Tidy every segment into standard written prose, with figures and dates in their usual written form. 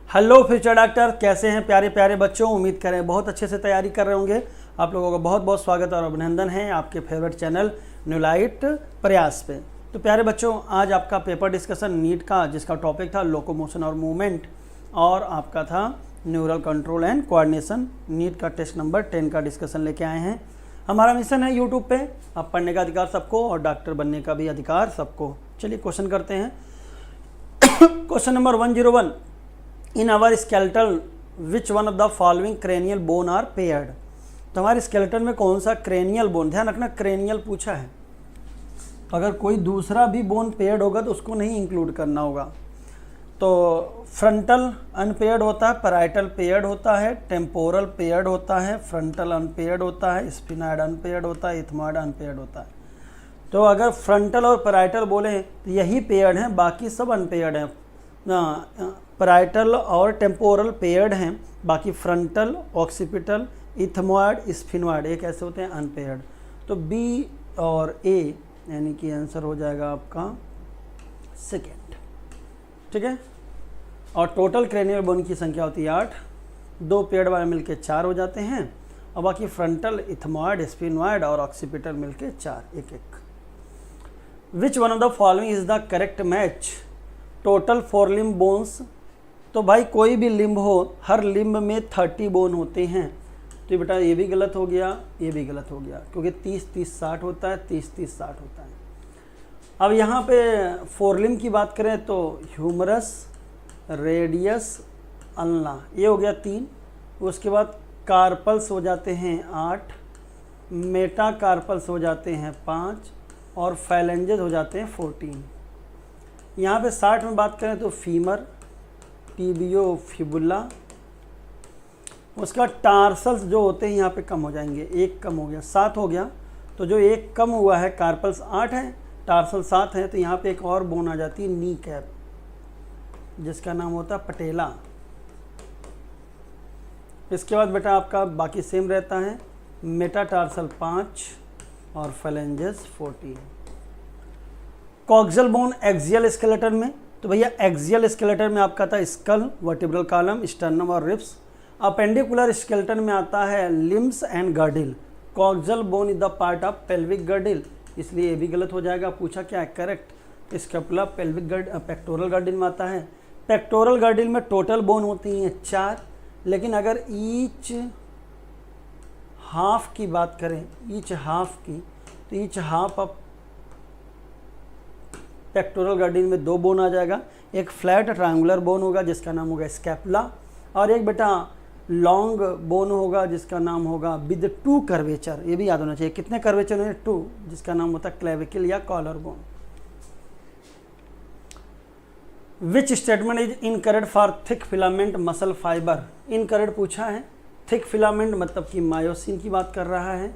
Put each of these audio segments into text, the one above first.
Hello future doctor, कैसे हैं प्यारे प्यारे बच्चों। उम्मीद करें बहुत अच्छे से तैयारी कर रहे होंगे। आप लोगों का बहुत बहुत स्वागत और अभिनंदन है आपके फेवरेट चैनल न्यू लाइट प्रयास पे। तो प्यारे बच्चों, आज आपका पेपर डिस्कशन नीट का, जिसका टॉपिक था लोकोमोशन और मूवमेंट, और आपका था neural control and coordination. NEET का टेस्ट नंबर 10 का डिस्कशन लेके आए हैं। हमारा मिशन है यूट्यूब पे आप पढ़ने का अधिकार सबको और डॉक्टर बनने का भी अधिकार सबको। चलिए क्वेश्चन करते हैं। Question number 101, in our skeletal which one of the following cranial bone are paired. तो हमारे स्केलेटन में कौन सा क्रेनियल बोन, ध्यान रखना क्रेनियल पूछा है, अगर कोई दूसरा भी बोन पेयर्ड होगा तो उसको नहीं इंक्लूड करना होगा। तो फ्रंटल अनपेयर्ड होता है, पैराइटल पेयर्ड होता है, टेम्पोरल पेयर्ड होता है, फ्रंटल अनपेयर्ड होता है, स्फिनॉइड अनपेयर्ड होता है, इथमॉइड अनपेयर्ड होता है। तो अगर फ्रंटल और पैराइटल बोले तो यही पेयर्ड हैं, बाकी सब अनपेयर्ड हैं। पैराइटल और टेम्पोरल पेयर्ड हैं, बाकी फ्रंटल, ऑक्सीपिटल, इथमॉइड, स्फिनॉइड ये कैसे होते हैं, अनपेयर्ड। तो बी और ए यानी कि आंसर हो जाएगा आपका सेकेंड। ठीक है। और टोटल क्रेनियल बोन की संख्या होती है 8, 2 पेयर्ड वाले मिलके 4 हो जाते हैं, और बाकी फ्रंटल, इथमॉइड, स्फिनॉइड और ऑक्सीपिटल मिलके 4, एक एक। विच one of the following is the correct match total 4 limb bones. तो भाई कोई भी लिम्ब हो, हर लिम्ब में 30 बोन होते हैं। तो बेटा ये भी गलत हो गया, ये भी गलत हो गया, क्योंकि 30-30-60 होता है, 30-30-60 होता है। अब यहाँ पे 4 लिम्ब की बात करें तो ह्यूमरस, रेडियस, अल्ना, ये हो गया 3। उसके बाद कार्पल्स हो जाते हैं 8, मेटा कार्पल्स हो जाते हैं 5, और फैलेंजेस हो जाते हैं 14। यहाँ पे 60 में बात करें तो फीमर, टीबियो, फिबुला, उसका टार्सल्स जो होते हैं यहाँ पे कम हो जाएंगे, 1 कम हो गया, 7 हो गया। तो जो 1 कम हुआ है, कार्पल्स 8 है, टार्सल 7 है, तो यहाँ पे एक और बोन आ जाती है नी कैप, जिसका नाम होता है पटेला। इसके बाद बेटा आपका बाकी सेम रहता है, मेटाटार्सल 5 और phalanges 14। Coxal bone axial skeleton में, तो भैया एक्सियल स्केलेटन में आपका था स्कल, वर्टिब्रल कॉलम, स्टर्नम और रिब्स। अपेंडिकुलर स्केलेटन में आता है limbs and girdle. Coxal bone is the part of pelvic girdle, इसलिए ये भी गलत हो जाएगा। पूछा क्या है correct, scapula pelvic pectoral girdle में आता है। पेक्टोरल गर्डिल में टोटल बोन होती हैं 4, लेकिन अगर ईच हाफ की बात करें, ईच हाफ की, तो each half of pectoral girdle में 2 बोन आ जाएगा। एक फ्लैट ट्रायंगुलर बोन होगा जिसका नाम होगा स्कैपुला, और एक बेटा लॉन्ग बोन होगा जिसका नाम होगा विद 2 कर्वेचर। ये भी याद होना चाहिए, कितने कर्वेचर हैं, 2, जिसका नाम होता है क्लेविकल या collar bone. Which statement is incorrect for thick filament muscle fibre. Incorrect पूछा है, थिक फिलामेंट मतलब कि मायोसिन की बात कर रहा है।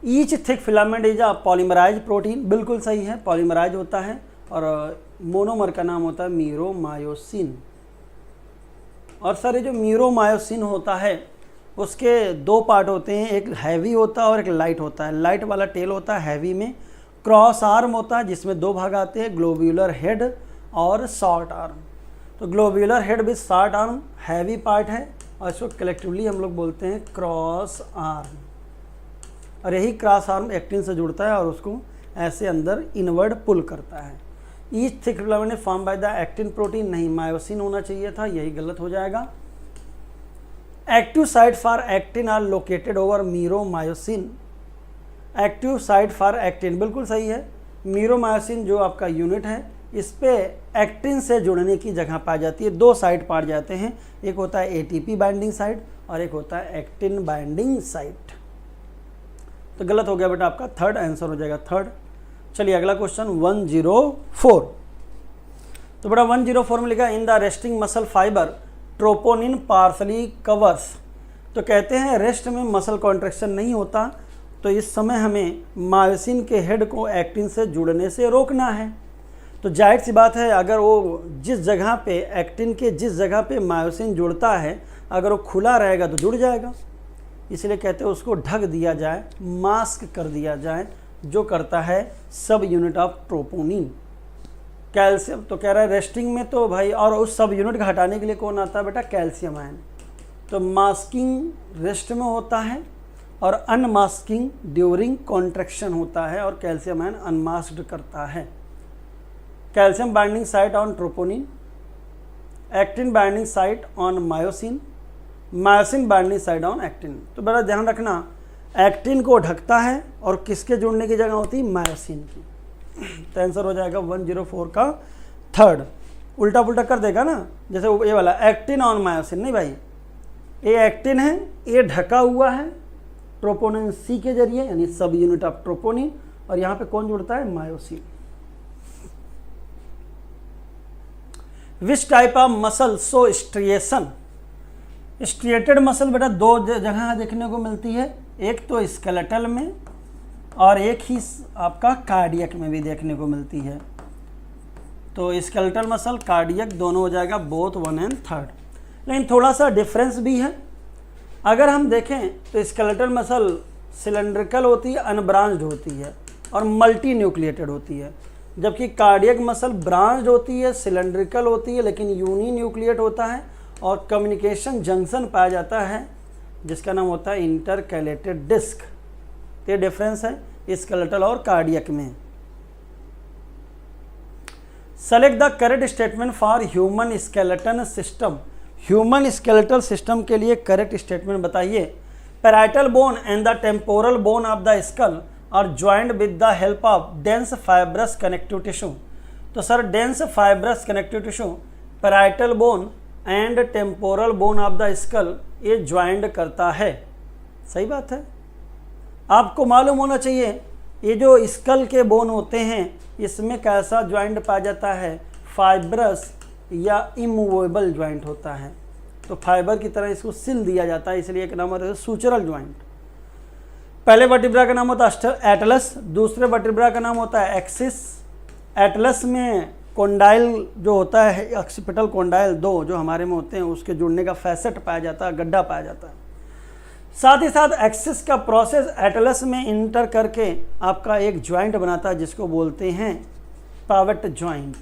Each thick filament is a polymerise protein, बिल्कुल सही है, पॉलीमराइज होता है, और मोनोमर का नाम होता है मीरोमायोसिन। और सर ये जो मीरोमायोसिन होता है उसके 2 पार्ट होते हैं, एक हैवी होता है और एक लाइट होता है। लाइट वाला टेल होता है हैवी में, क्रॉस आर्म होता है जिसमें 2 भाग आते हैं, ग्लोब्यूलर हेड और शॉर्ट आर्म। तो globular head with short arm heavy part है, और इसको कलेक्टिवली हम लोग बोलते हैं क्रॉस आर्म। और यही क्रॉस आर्म एक्टिन से जुड़ता है और उसको ऐसे अंदर इनवर्ड पुल करता है। Each thick filament form by the actin protein, नहीं मायोसिन होना चाहिए था, यही गलत हो जाएगा। Active site for actin are located over meromyosin. Active site for actin बिल्कुल सही है। मीरोमायोसिन जो आपका यूनिट है, इस पे एक्टिन से जुड़ने की जगह पाई जाती है। 2 साइट पाए जाते हैं, एक होता है एटीपी बाइंडिंग साइट और एक होता है एक्टिन बाइंडिंग साइट। तो गलत हो गया बेटा, आपका थर्ड आंसर हो जाएगा, थर्ड। चलिए अगला क्वेश्चन 104। तो बेटा 104 में लिखा in the resting muscle fibre troponin partly covers. तो कहते हैं रेस्ट में मसल कॉन्ट्रैक्शन नहीं होता, तो इस समय हमें मायोसिन के हेड को एक्टिन से जुड़ने से रोकना है। तो जाहिर सी बात है, अगर वो जिस जगह पे एक्टिन के जिस जगह पे मायोसिन जुड़ता है, अगर वो खुला रहेगा तो जुड़ जाएगा, इसलिए कहते हैं उसको ढक दिया जाए, मास्क कर दिया जाए, जो करता है सब यूनिट ऑफ ट्रोपोनिन। कैल्शियम तो कह रहा है रेस्टिंग में तो भाई, और उस सब यूनिट का हटाने के लिए कौन आता है बेटा, कैल्शियम आयन। तो मास्किंग रेस्ट में होता है और अनमास्किंग ड्यूरिंग कॉन्ट्रैक्शन होता है, और कैल्शियम आयन अनमास्क्ड करता है। Calcium binding site on troponin, actin binding site on myosin, myosin binding site on actin. तो बड़ा ध्यान रखना, एक्टिन को ढकता है और किसके जुड़ने की जगह होती है, मायोसिन की। तो आंसर हो जाएगा 104 का थर्ड। उल्टा पुल्टा कर देगा ना, जैसे ये वाला एक्टिन ऑन मायोसिन, नहीं भाई, ये एक्टिन है, ये ढका हुआ है ट्रोपोनिन सी के जरिए, यानी सब यूनिट ऑफ ट्रोपोनिन, और यहाँ पे कौन जुड़ता है, myosin. Which type of muscle so striation. Striated muscle बेटा दो जगह देखने को मिलती है, एक तो स्केलेटल में और एक ही आपका कार्डियक में भी देखने को मिलती है। तो स्केलेटल मसल, कार्डियक दोनों हो जाएगा बोथ 1 एंड 3rd। लेकिन थोड़ा सा डिफरेंस भी है। अगर हम देखें तो स्केलेटल मसल सिलेंड्रिकल होती है, अनब्रांच्ड होती है और मल्टी न्यूक्लिएटेड होती है, जबकि कार्डियक मसल ब्रांच्ड होती है, सिलेंड्रिकल होती है, लेकिन यूनी न्यूक्लिएट होता है और कम्युनिकेशन जंक्शन पाया जाता है जिसका नाम होता है इंटरकैलेटेड डिस्क। ये डिफरेंस है स्केलेटल और कार्डियक में। Select the correct statement for human skeleton system. Human skeletal system के लिए करेक्ट स्टेटमेंट बताइए। Parietal bone and the temporal bone of the skull are joint with the help of dense fibrous connective tissue. तो sir dense fibrous connective tissue parietal bone and temporal bone of the skull ये joint करता है। सही बात है। आपको मालूम होना चाहिए ये जो स्कल के बोन होते हैं इसमें कैसा ज्वाइंट पाया जाता है, फाइब्रस या इमूवेबल ज्वाइंट होता है। तो फाइबर की तरह इसको सिल दिया जाता है, इसलिए एक नाम होता है सूचरल ज्वाइंट। पहले वर्टिब्रा का नाम होता है एटलस, दूसरे वर्टिब्रा का नाम होता है एक्सिस। एटलस में कोंडाइल जो होता है, ऑक्सीपिटल कोंडाइल दो जो हमारे में होते हैं, उसके जुड़ने का फैसेट पाया जाता है, गड्ढा पाया जाता है। साथ ही साथ एक्सिस का प्रोसेस एटलस में इंटर करके आपका एक ज्वाइंट बनाता है जिसको बोलते हैं pivot joint.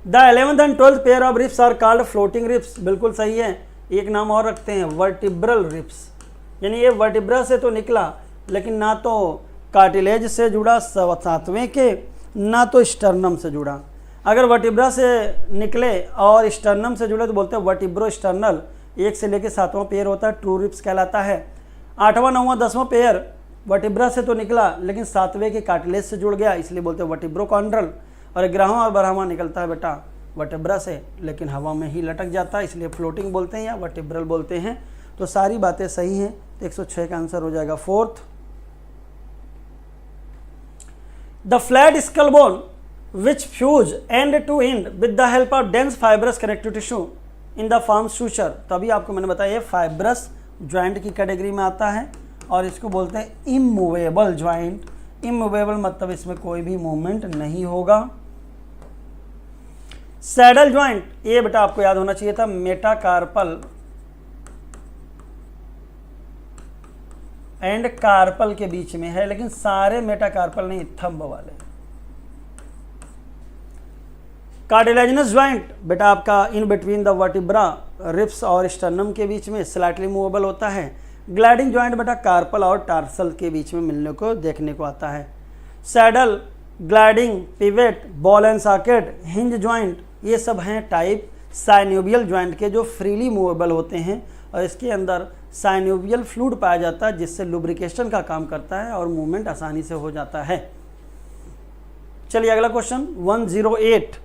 The 11th and 12th pair of ribs are called floating ribs. बिल्कुल सही है। एक नाम और रखते हैं वर्टिब्रल रिप्स, यानी ये वर्टिब्रा से तो निकला लेकिन ना तो कार्टिलेज से जुड़ा सातवें के, ना तो स्टर्नम से जुड़ा। अगर वर्टिब्रा से निकले और स्टर्नम से जुड़े तो बोलते हैं वर्टिब्रो स्टर्नल। 1 से लेकर 7वां पेयर होता है, ट्रू रिप्स कहलाता है। 8वां 9वां 10वां पेयर वर्टिब्रा से तो निकला लेकिन 7वें के कार्टिलेज से जुड़ गया, इसलिए बोलते हैं वर्टिब्रोकॉन्ड्रल। और 11वां और 12वां निकलता है बेटा वर्टिब्रा से लेकिन हवा में ही लटक जाता है, इसलिए फ्लोटिंग बोलते हैं या वर्टिब्रल बोलते हैं। तो सारी बातें सही हैं। 106 का आंसर हो जाएगा 4th। The flat skull bone which fuse end to end with the help of dense fibrous connective tissue in the form suture। तो अभी आपको मैंने बताया ये फाइब्रस ज्वाइंट की कैटेगरी में आता है और इसको बोलते हैं इमूवेबल ज्वाइंट। इमूवेबल मतलब इसमें कोई भी मूवमेंट नहीं होगा। सैडल ज्वाइंट ये बेटा आपको याद होना चाहिए था, मेटाकार्पल एंड कार्पल के बीच में है, लेकिन सारे मेटाकार्पल नहीं, थंब वाले। कार्टिलेजिनस ज्वाइंट बेटा आपका in between the vertebra ribs और स्टर्नम के बीच में स्लाइटली मूवेबल होता है। ग्लाइडिंग ज्वाइंट बेटा कार्पल और टार्सल के बीच में मिलने को देखने को आता है। Saddle, gliding, pivot, ball and socket, hinge joint ये सब हैं टाइप साइनोवियल ज्वाइंट के जो फ्रीली मूवेबल होते हैं और इसके अंदर साइनोवियल फ्लूइड पाया जाता है जिससे लुब्रिकेशन का काम करता है और मूवमेंट आसानी से हो जाता है। चलिए अगला क्वेश्चन 108।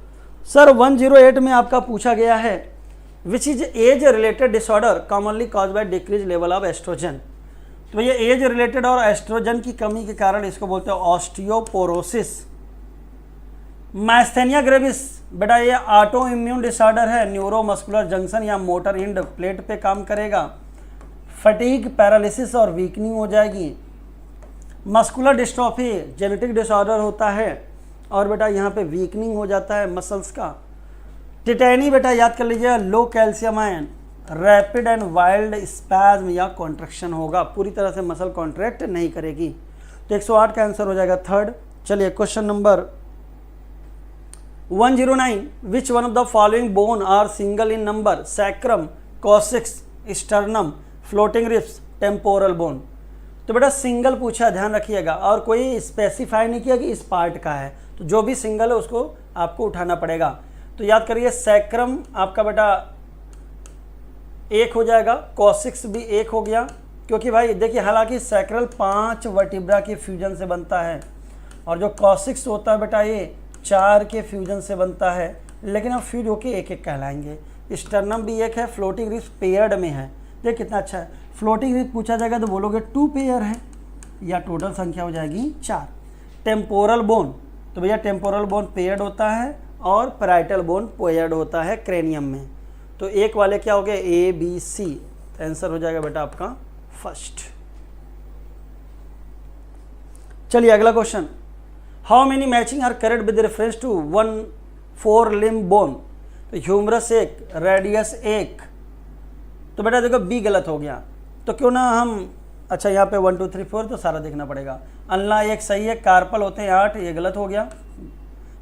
सर 108 में आपका पूछा गया है which is age related disorder commonly cause by decrease level of oestrogen. तो ये एज रिलेटेड और एस्ट्रोजन की कमी के कारण इसको बोलते हैं ऑस्टियोपोरोसिस। माइस्थेनिया ग्रेविस बेटा ये ऑटो इम्यून डिसऑर्डर है, न्यूरोमस्कुलर जंक्शन या मोटर इंड प्लेट पे काम करेगा। फटीग, पैरालिसिस और वीकनिंग हो जाएगी। मस्कुलर डिस्ट्रॉफी जेनेटिक डिसऑर्डर होता है और बेटा यहाँ पे वीकनिंग हो जाता है मसल्स का। टिटैनी बेटा याद कर लीजिए low calcium ion, rapid and wild spasm या कॉन्ट्रैक्शन होगा, पूरी तरह से मसल कॉन्ट्रैक्ट नहीं करेगी। तो 108 का आंसर हो जाएगा थर्ड। चलिए question number 109, which one of the following bone are single in number? Sacrum, coccyx, sternum, floating ribs, temporal bone. तो बेटा सिंगल पूछा, ध्यान रखिएगा, और कोई स्पेसिफाई नहीं किया कि इस पार्ट का है, तो जो भी सिंगल है उसको आपको उठाना पड़ेगा। तो याद करिए सैक्रम आपका बेटा 1 हो जाएगा, कॉसिक्स भी 1 हो गया, क्योंकि भाई देखिए हालांकि सैक्रल 5 वर्टिब्रा के फ्यूजन से बनता है, और जो कॉसिक्स होता है बेटा ये 4 के फ्यूजन से बनता है, लेकिन अब फ्यूज होके 1-1 कहलाएंगे। स्टर्नम भी 1 है, फ्लोटिंग रिब्स पेयर्ड में है। देख कितना अच्छा है, फ्लोटिंग रिब्स पूछा जाएगा तो बोलोगे 2 पेयर है, या टोटल संख्या हो जाएगी 4। टेम्पोरल बोन, तो भैया टेम्पोरल बोन पेयर्ड होता है और पैराइटल बोन पेयर्ड होता है क्रेनियम में। तो एक वाले क्या हो गए, A, B, C, तो आंसर हो जाएगा बेटा आपका फर्स्ट। चलिए अगला question, how many matching are correct with reference to 1 4 limb bone? तो ह्यूमरस 1, रेडियस 1, तो बेटा देखो बी गलत हो गया, तो क्यों ना हम, अच्छा यहाँ पे 1 2 3 4 तो सारा देखना पड़ेगा। अनला 1 सही है, कार्पल होते हैं 8, ये गलत हो गया।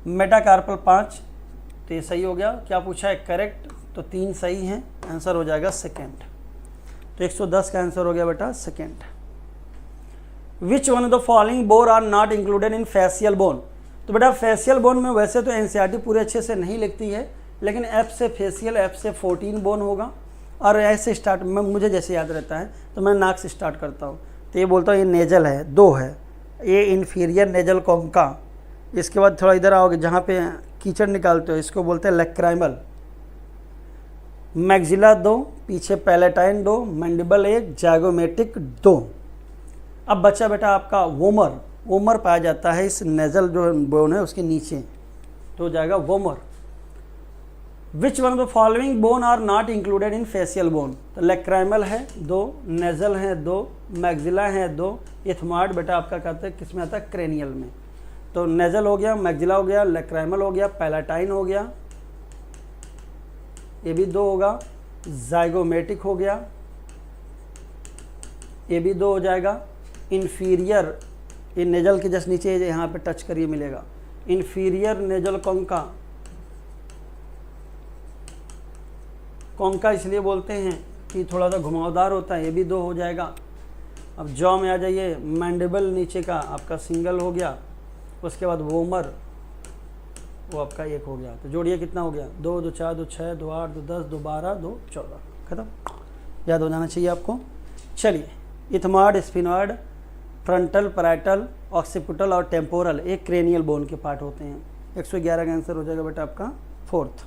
मेटा कार्पल 5, तो ये सही हो गया। क्या पूछा है, करेक्ट, तो 3 सही हैं, आंसर हो जाएगा सेकेंड। तो 110 का आंसर हो गया बेटा second. Which one of the following bone are not included in facial bone? तो बेटा फेशियल बोन में वैसे तो एनसीईआरटी पूरे अच्छे से नहीं लिखती है, लेकिन एफ से फेशियल, एफ से 14 बोन होगा, और ऐसे स्टार्ट में मुझे जैसे याद रहता है तो मैं नाक से स्टार्ट करता हूँ। तो ये बोलता हूँ ये नेजल है, 2 है, ये इन्फीरियर नेजल कॉन्का। इसके बाद थोड़ा इधर आओगे जहाँ पे कीचड़ निकालते हो, इसको बोलते हैं लैक्राइमल। मैक्सिला 2, पीछे पैलेटाइन 2, मैंडिबल 1, जाइगोमेटिक 2। अब बचा बेटा आपका वोमर। वोमर पाया जाता है इस नेजल जो बोन है उसके नीचे, तो हो जाएगा vomer. Which one of the following bone are not included in facial bone? तो लैक्राइमल है 2, नेजल है 2, मैक्सिला है 2, इथमार्ड बेटा आपका कहते हैं किस में आता है, क्रेनियल में। तो नेजल हो गया, मैक्सिला हो गया, लैक्राइमल हो गया, पैलेटाइन हो गया, ये भी 2 होगा, जाइगोमेटिक हो गया, ये भी 2 हो जाएगा। इन्फीरियर, ये नेजल के जस्ट नीचे यहाँ पे टच करिए मिलेगा, इन्फीरियर नेजल कॉन्का। कॉन्का इसलिए बोलते हैं कि थोड़ा सा घुमावदार होता है, ये भी 2 हो जाएगा। अब जॉ में आ जाइए, मैंडिबल नीचे का आपका सिंगल हो गया, उसके बाद वोमर वो आपका 1 हो गया। तो जोड़िए कितना हो गया, 2 2 4 2 6 2 8 2 10 2 12 2 14, खत्म, याद हो जाना चाहिए आपको। चलिए ethmoid, sphenoid, frontal, parietal, occipital और टेम्पोरल एक क्रेनियल बोन के पार्ट होते हैं। 111 का आंसर हो जाएगा बेटा आपका fourth.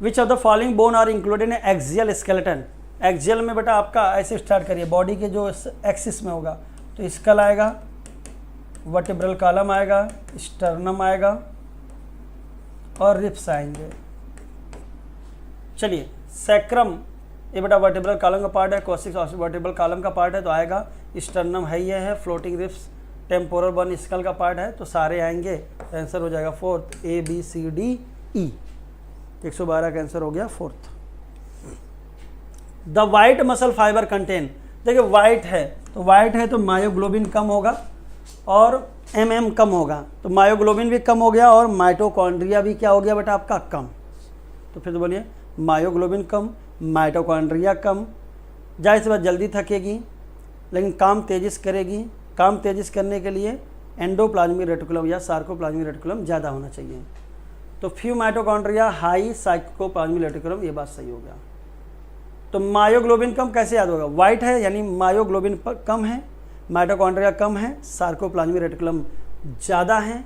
Which of the following bone are included in axial skeleton? Axial में बेटा आपका ऐसे स्टार्ट करिए, बॉडी के जो एक्सिस में होगा, तो स्कल आएगा, वर्टिब्रल कॉलम आएगा, स्टर्नम आएगा और रिब्स आएंगे। चलिए सैक्रम, ये बेटा वर्टिब्रल कॉलम का पार्ट है, कॉसिक्स वर्टिब्रल कॉलम का पार्ट है तो आएगा, स्टर्नम है, ये है, floating ribs, temporal bone school का पार्ट है, तो सारे आएंगे। तो आंसर हो जाएगा fourth, A B C D E। 112 का आंसर हो गया fourth. The white muscle fibre contain, देखिए वाइट है तो मायोग्लोबिन कम होगा और MM कम होगा, तो मायोग्लोबिन भी कम हो गया और माइटोकॉन्ड्रिया भी क्या हो गया बेटा आपका कम। तो फिर तो बोलिए मायोग्लोबिन कम, माइटोकॉन्ड्रिया कम, जाहिर सी बात जल्दी थकेगी लेकिन काम तेजिस करेगी। काम तेजिस करने के लिए एंडोप्लाज्मिक रेटिकुलम या सार्कोप्लाज्मिक रेटिकुलम ज़्यादा होना चाहिए। तो few mitochondria, high sarcoplasmic reticulum, ये बात सही हो गया। तो मायोग्लोबिन कम कैसे याद होगा, वाइट है यानी मायोग्लोबिन कम है, माइटोकॉन्ड्रिया कम है, सार्कोप्लाज्मिक रेटिकुलम ज़्यादा है,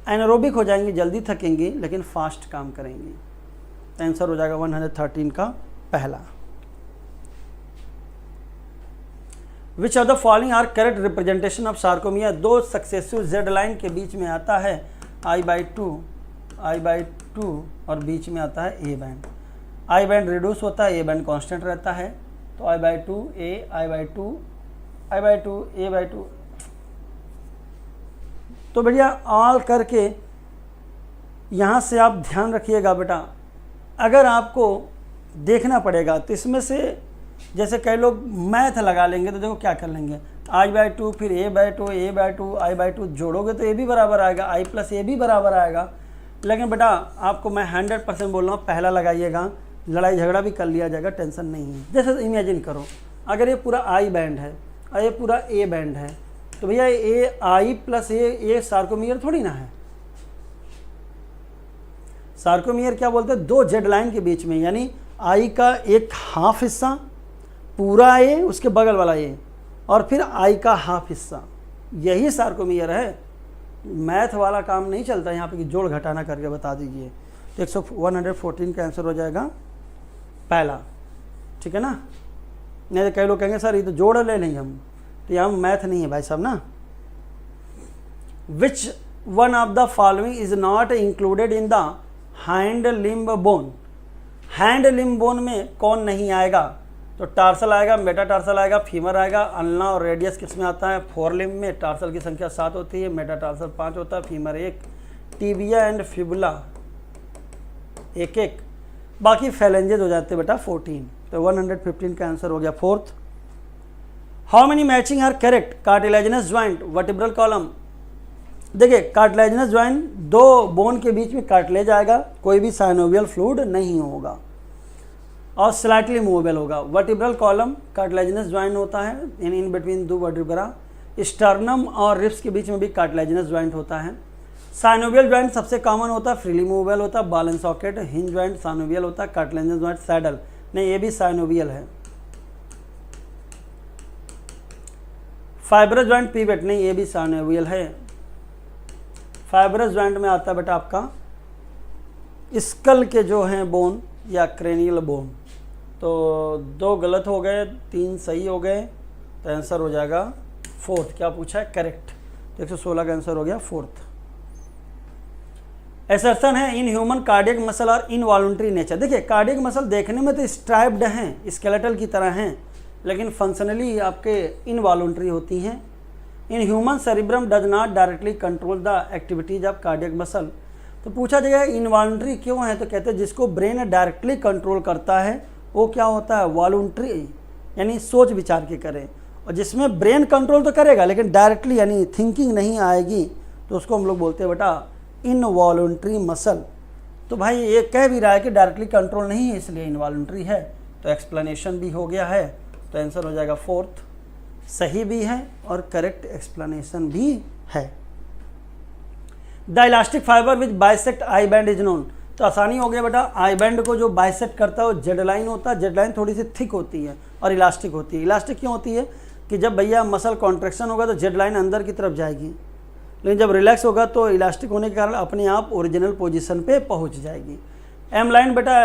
एनारोबिक हो जाएंगे, जल्दी थकेंगे लेकिन फास्ट काम करेंगे। आंसर हो जाएगा 113 का पहला। Which of the following are correct representation of sarcomere? 2 successive Z line के बीच में आता है I/2 और बीच में आता है A band. I band reduce होता है, A बैंड कांस्टेंट रहता है, तो I/2 A, I/2 A/2। तो भैया ऑल करके यहाँ से आप ध्यान रखिएगा बेटा, अगर आपको देखना पड़ेगा तो इसमें से जैसे कई लोग मैथ लगा लेंगे तो देखो क्या कर लेंगे, I/2, फिर A/2, A/2, I/2 जोड़ोगे तो ये भी बराबर आएगा, I प्लस ए भी बराबर आएगा। लेकिन बेटा आपको मैं 100% बोल रहा हूँ, पहला लगाइएगा, लड़ाई झगड़ा भी कर लिया जाएगा, टेंशन नहीं है। जैसे इमेजिन करो, अगर ये पूरा I बैंड है और ये पूरा A बैंड है, तो भैया ये I प्लस ए सार्कोमियर थोड़ी ना है। सार्कोमियर क्या बोलते हैं, दो जेड लाइन के बीच में, यानी I का एक हाफ हिस्सा पूरा A, उसके बगल वाला A, और फिर I का हाफ हिस्सा, यही सार्कोमियर है। मैथ वाला काम नहीं चलता यहाँ पे कि जोड़ घटाना करके बता दीजिए। तो 114 का आंसर हो जाएगा पहला, ठीक है ना। नहीं तो कई लोग कहेंगे सर ये तो जोड़ ले लेंगे हम, तो यहाँ मैथ नहीं है भाई साहब ना। विच one of the following is not included in the hand limb bone. Hand limb bone में कौन नहीं आएगा, तो टार्सल आएगा, मेटाटार्सल आएगा, फीमर आएगा। अल्ना और रेडियस किस में आता है, फोर लिम्ब में। टार्सल की संख्या 7 होती है, मेटाटार्सल 5 होता है, फीमर 1, टीबिया एंड फिबुला 1-1, बाकी फैलेंजेस हो जाते हैं बेटा 14। तो 115 का आंसर हो गया fourth. How many matching are correct, cartilaginous joint, vertebral column. देखिए कार्टिलेजिनस ज्वाइंट, दो बोन के बीच में कार्टिलेज आएगा, कोई भी साइनोवियल फ्लूइड नहीं होगा और स्लाइटली मूवेबल होगा। वर्टिब्रल कॉलम कार्टिलेजिनस ज्वाइंट होता है इन बिटवीन दो वर्टिब्रा। स्टर्नम और रिब्स के बीच में भी कार्टिलेजिनस ज्वाइंट होता है। साइनोवियल ज्वाइंट सबसे कॉमन होता है, फ्रीली मूवेबल होता है। Ball and socket, hinge joint synovial होता है। कार्टिलेजिनस ज्वाइंट सैडल नहीं, ये भी साइनोवियल है। फाइब्रस ज्वाइंट पीवेट नहीं, ये भी साइनोवियल है। फाइब्रस ज्वाइंट में आता है बेटा आपका स्कल के जो हैं बोन या क्रेनियल बोन। तो 2 गलत हो गए, 3 सही हो गए, तो आंसर हो जाएगा फोर्थ। क्या पूछा है, करेक्ट। तो 116 का आंसर हो गया फोर्थ। असर्शन है इन ह्यूमन कार्डियक मसल और इनवॉलंटरी नेचर। देखिए कार्डियक मसल देखने में तो स्ट्राइप्ड हैं, स्केलेटल की तरह हैं, लेकिन फंक्शनली आपके इनवॉलंटरी होती हैं। In human cerebrum does not directly control the activities of cardiac muscle. तो पूछा जाएगा इनवॉलंटरी क्यों है, तो कहते हैं जिसको ब्रेन डायरेक्टली कंट्रोल करता है वो क्या होता है, वॉलंटरी, यानी सोच विचार के करें। और जिसमें ब्रेन कंट्रोल तो करेगा लेकिन डायरेक्टली यानी थिंकिंग नहीं आएगी, तो उसको हम लोग बोलते हैं बेटा इनवॉलंटरी मसल। तो भाई ये कह भी रहा है कि डायरेक्टली कंट्रोल नहीं है इसलिए इनवॉलंटरी है, तो एक्सप्लेनेशन भी हो गया है। तो आंसर हो जाएगा फोर्थ, सही भी है और करेक्ट एक्सप्लेनेशन भी है। The elastic fibre which bisect I band is known. तो आसानी हो गया बेटा, आई बैंड को जो बाइसेक्ट करता है वो जेड लाइन होता है। जेड लाइन थोड़ी सी थिक होती है और इलास्टिक होती है। इलास्टिक क्यों होती है कि जब भैया मसल कॉन्ट्रैक्शन होगा तो जेड लाइन अंदर की तरफ जाएगी, लेकिन जब रिलैक्स होगा तो इलास्टिक होने के कारण अपने आप ओरिजिनल पोजीशन पे पहुंच जाएगी। एम लाइन बेटा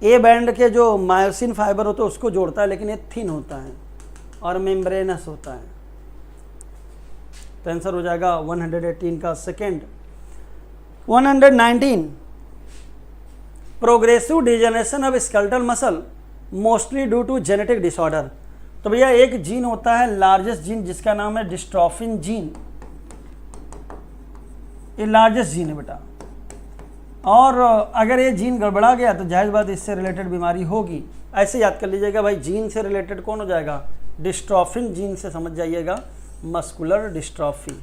ए बैंड के जो मायोसिन फाइबर होते हैं उसको जोड़ता है, लेकिन ये थिन होता है और मेम्ब्रेनस होता है। तो आंसर हो जाएगा 118 का second. 119 progressive degeneration of skeletal muscle mostly due to genetic disorder. तो भैया एक जीन होता है लार्जेस्ट जीन जिसका नाम है डिस्ट्रोफिन जीन। ये लार्जेस्ट जीन है बेटा, और अगर ये जीन गड़बड़ा गया तो जाहिर बात इससे रिलेटेड बीमारी होगी। ऐसे याद कर लीजिएगा भाई, जीन से रिलेटेड कौन हो जाएगा, डिस्ट्रोफिन जीन से समझ जाइएगा, muscular dystrophy.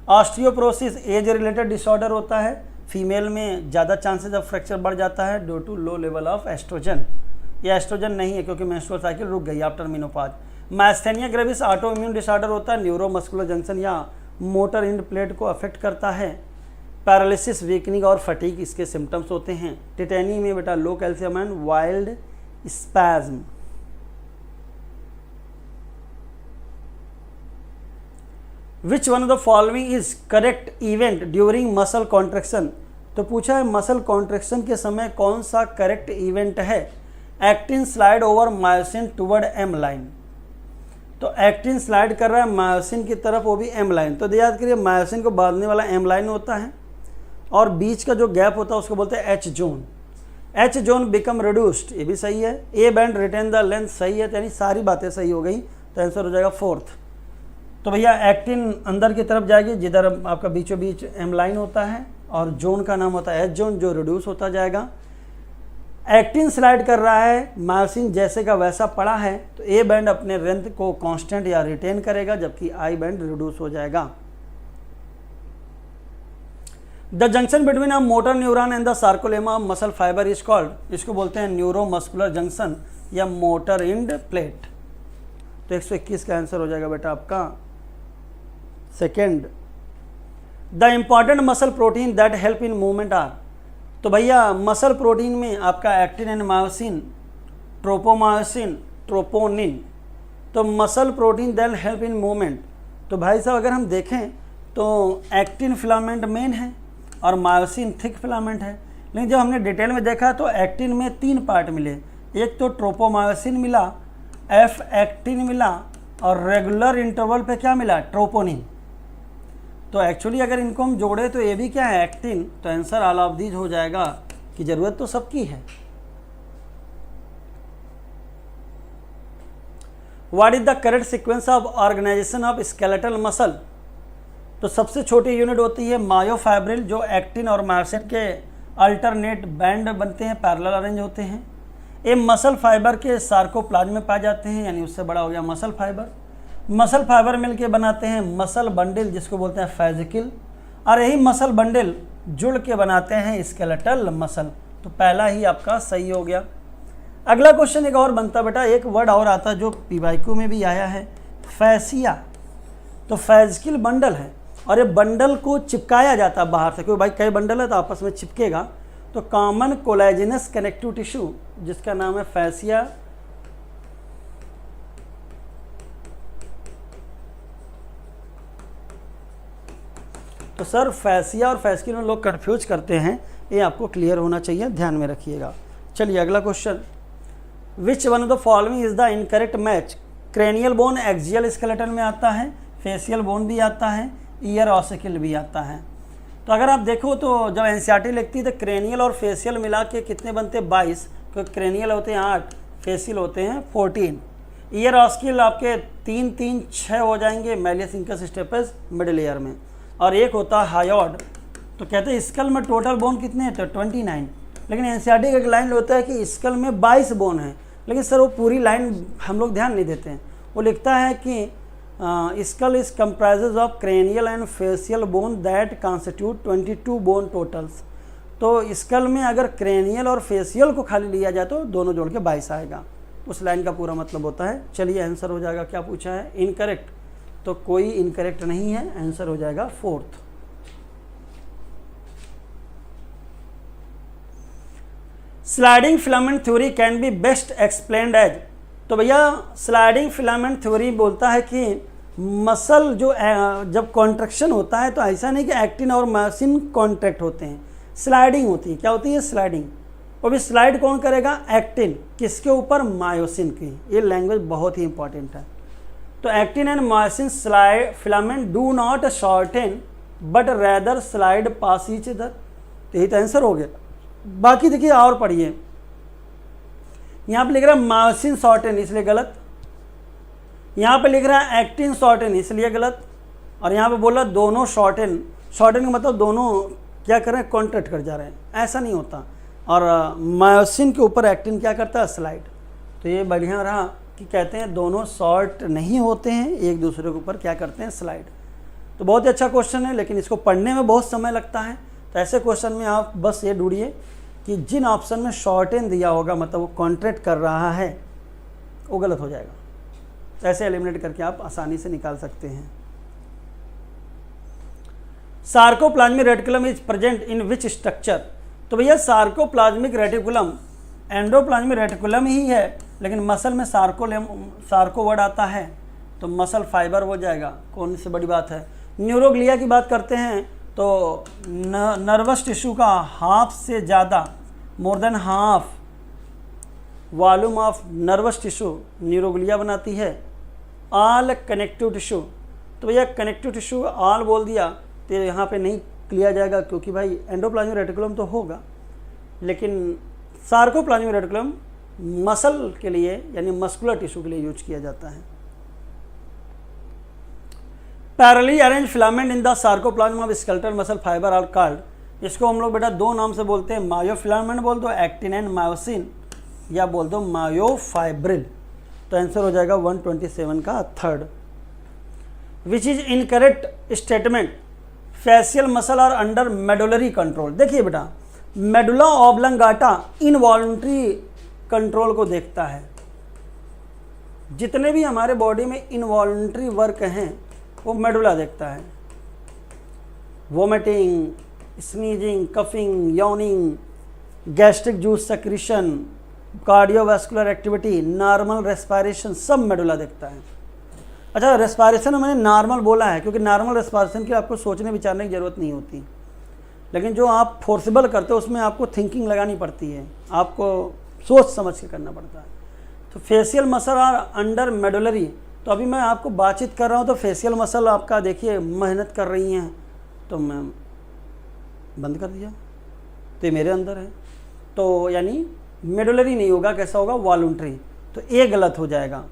Osteoporosis age related disorder होता है, फीमेल में ज़्यादा चांसेस ऑफ फ्रैक्चर बढ़ जाता है due to low level of estrogen. ये एस्ट्रोजन नहीं है क्योंकि मेंस्ट्रुअल साइकिल रुक गई after menopause. Myasthenia gravis auto immune disorder होता है, न्यूरोमस्कुलर जंक्शन या मोटर इंड प्लेट को अफेक्ट करता है। पैरालिसिस, वीकनिंग और फटीग इसके सिम्टम्स होते हैं। टिटेनी में बेटा low calcium and wild spasm. Which one of the following is correct event during muscle contraction. तो पूछा है मसल कॉन्ट्रैक्शन के समय कौन सा करेक्ट इवेंट है। Actin slide over myosin toward M line. तो एक्टिन स्लाइड कर रहा है मायोसिन की तरफ, वो भी एम लाइन। तो याद करिए मायोसिन को बांधने वाला एम लाइन होता है और बीच का जो गैप होता है उसको बोलते हैं H zone. H zone become reduced, ये भी सही है। A band retain the length सही है, यानी सारी बातें सही हो गई। तो आंसर हो जाएगा फोर्थ। तो भैया एक्टिन अंदर की तरफ जाएगी जिधर आपका बीचों बीच एम लाइन होता है और जोन का नाम होता है एच जोन जो रिड्यूस होता जाएगा। एक्टिन स्लाइड कर रहा है, मायोसिन जैसे का वैसा पड़ा है, तो ए बैंड अपने लेंथ को कांस्टेंट या रिटेन करेगा, जबकि आई बैंड रिड्यूस हो जाएगा। The junction between a motor neuron and the sarcolemma muscle fibre is called, इसको बोलते हैं न्यूरोमस्कुलर जंक्शन या मोटर इंड प्लेट। तो 121 का आंसर हो जाएगा बेटा आपका second. The important muscle protein that help in movement are, तो भैया मसल प्रोटीन में आपका actin and myosin, tropomyosin, troponin. तो muscle protein that help in movement, तो भाई साहब अगर हम देखें तो एक्टिन फिलामेंट मेन है और मायोसिन थिक फिलामेंट है, लेकिन जब हमने डिटेल में देखा तो एक्टिन में 3 पार्ट मिले, एक तो ट्रोपोमायोसिन मिला, एफ एक्टिन मिला और रेगुलर इंटरवल पे क्या मिला, ट्रोपोनिन। तो एक्चुअली अगर इनको हम जोड़े तो ये भी क्या है, एक्टिन। तो आंसर ऑल ऑफ दीज हो जाएगा कि जरूरत तो सबकी है। What is the correct sequence of organisation of skeletal muscle, तो सबसे छोटी यूनिट होती है मायोफाइब्रिल, जो एक्टिन और मायोसिन के अल्टरनेट बैंड बनते हैं, पैरेलल अरेंज होते हैं। ये मसल फाइबर के सार्कोप्लाज्म में पाए जाते हैं, यानी उससे बड़ा हो गया मसल फाइबर। मसल फाइबर मिलके बनाते हैं मसल बंडल, जिसको बोलते हैं फैजिकिल, और यही मसल बंडल जुड़ के बनाते हैं स्केलेटल मसल। तो पहला ही आपका सही हो गया। अगला क्वेश्चन एक और बनता बेटा, एक वर्ड और आता जो पीवाईक्यू में भी आया है, फैसिया। तो फैजिकिल बंडल है और ये बंडल को चिपकाया जाता है बाहर से, क्योंकि भाई कई बंडल है तो आपस में चिपकेगा। तो कॉमन कोलेजिनस कनेक्टिव टिश्यू जिसका नाम है फैसिया, तो सर फैसिया और फैसिकिल में लोग कंफ्यूज करते हैं, ये आपको क्लियर होना चाहिए, ध्यान में रखिएगा। चलिए अगला question, which one of the following is the incorrect match, cranial bone axial skeleton में आता है, फेशियल बोन भी आता है, ईयर ऑसिकल भी आता है। तो अगर आप देखो तो जब एनसीईआरटी लिखती है तो क्रेनियल और फेशियल मिला के कितने बनते हैं, 22, क्योंकि क्रेनियल होते हैं 8, फेशियल होते हैं 14। ईयर ऑसिकल आपके 3 3 6 हो जाएंगे malleus incus stapes middle ear में, और एक होता है हायोड। तो कहते हैं स्कल में टोटल बोन कितने हैं, तो 29। लेकिन एनसीईआरटी का एक लाइन होता है कि स्कल में 22 बोन है, लेकिन सर वो पूरी लाइन हम लोग ध्यान नहीं देते हैं। वो लिखता है कि skull is comprises of cranial and facial bone that constitute 22 bone totals. तो स्कल में अगर क्रेनियल और फेशियल को खाली लिया जाए तो दोनों जोड़ के 22 आएगा, उस लाइन का पूरा मतलब होता है। चलिए आंसर हो जाएगा, क्या पूछा है, इनकरेक्ट, तो कोई इनकरेक्ट नहीं है, आंसर हो जाएगा 4th। Sliding filament theory can be best explained as, तो भैया स्लाइडिंग फिलामेंट थ्योरी बोलता है कि मसल जो जब कॉन्ट्रैक्शन होता है तो ऐसा नहीं कि एक्टिन और मायोसिन कॉन्ट्रैक्ट होते हैं, स्लाइडिंग होती है। क्या होती है, स्लाइडिंग। और भी स्लाइड कौन करेगा, एक्टिन, किसके ऊपर, मायोसिन की। ये लैंग्वेज बहुत ही इंपॉर्टेंट है। तो actin and myosin slide filament do not shorten but rather slide past each other, तो यही तो आंसर हो गया। बाकी देखिए और पढ़िए, यहाँ पे लिख रहा है मायोसिन शॉर्टेन इसलिए गलत, यहाँ पे लिख रहा है एक्टिन शॉर्टेन इसलिए गलत, और यहाँ पे बोला दोनों शॉर्टेन, शॉर्टेन का मतलब दोनों क्या कर रहे हैं, कॉन्ट्रैक्ट कर जा रहे हैं, ऐसा नहीं होता। और मायोसिन के ऊपर एक्टिन क्या करता है, स्लाइड। तो ये बढ़िया रहा कि कहते हैं दोनों शॉर्ट नहीं होते हैं, एक दूसरे के ऊपर क्या करते हैं, स्लाइड। तो बहुत ही अच्छा क्वेश्चन है, लेकिन इसको पढ़ने में बहुत समय लगता है। तो ऐसे क्वेश्चन में आप बस ये ढूंढिए कि जिन ऑप्शन में शॉर्टेन दिया होगा मतलब वो कॉन्ट्रैक्ट कर रहा है, वो गलत हो जाएगा। तो ऐसे एलिमिनेट करके आप आसानी से निकाल सकते हैं। Sarcoplasmic reticulum is present in which structure, तो भैया सार्कोप्लाज्मिक रेटिकुलम एंडोप्लाज्मिक रेटिकुलम ही है, लेकिन मसल में सार्को वर्ड आता है तो मसल फाइबर हो जाएगा, कौन सी बड़ी बात है। न्यूरोग्लिया की बात करते हैं तो नर्वस टिश्यू का हाफ से ज़्यादा, more than half volume of nervous tissue neuroglia बनाती है। ऑल कनेक्टिव टिश्यू, तो भैया कनेक्टिव टिश्यू ऑल बोल दिया तो यहाँ पे नहीं लिया जाएगा, क्योंकि भाई एंडोप्लाज्मिक रेटिकुलम तो होगा, लेकिन सार्कोप्लाज्मिक रेटिकुलम मसल के लिए यानी मस्कुलर टिश्यू के लिए यूज किया जाता है। Parallelly arrange filament in the sarcoplasm of skeletal muscle fibre are called, इसको हम लोग बेटा दो नाम से बोलते हैं, मायोफिलामेंट बोल दो, एक्टिन एंड मायोसिन, या बोल दो मायोफाइब्रिल। तो आंसर हो जाएगा 127 का third. Which is incorrect statement, facial muscle और अंडर मेडुलरी कंट्रोल। देखिए बेटा, मेडुला ऑब्लंगाटा इनवॉल्यूंटरी कंट्रोल को देखता है। जितने भी हमारे बॉडी में इनवॉल्यूंटरी वर्क हैं वो मेडुला देखता है। Vomiting, sneezing, coughing, yawning, gastric juice secretion, cardiovascular activity, normal respiration, सब मेडुला देखता है। अच्छा, रेस्पिरेशन में मैंने नॉर्मल बोला है क्योंकि नॉर्मल रेस्पिरेशन की आपको सोचने विचारने की ज़रूरत नहीं होती, लेकिन जो आप फोर्सिबल करते हो उसमें आपको थिंकिंग लगानी पड़ती है, आपको सोच समझ के करना पड़ता है। तो फेशियल मसल और अंडर मेडुलरी, तो अभी मैं आपको बातचीत कर रहा हूँ तो फेशियल मसल आपका देखिए मेहनत कर रही हैं, तो मैं बंद कर दिया, तो ये मेरे अंदर है, तो यानी मेडुलरी नहीं होगा, कैसा होगा, वॉलंटरी। तो ए गलत हो जाएगा।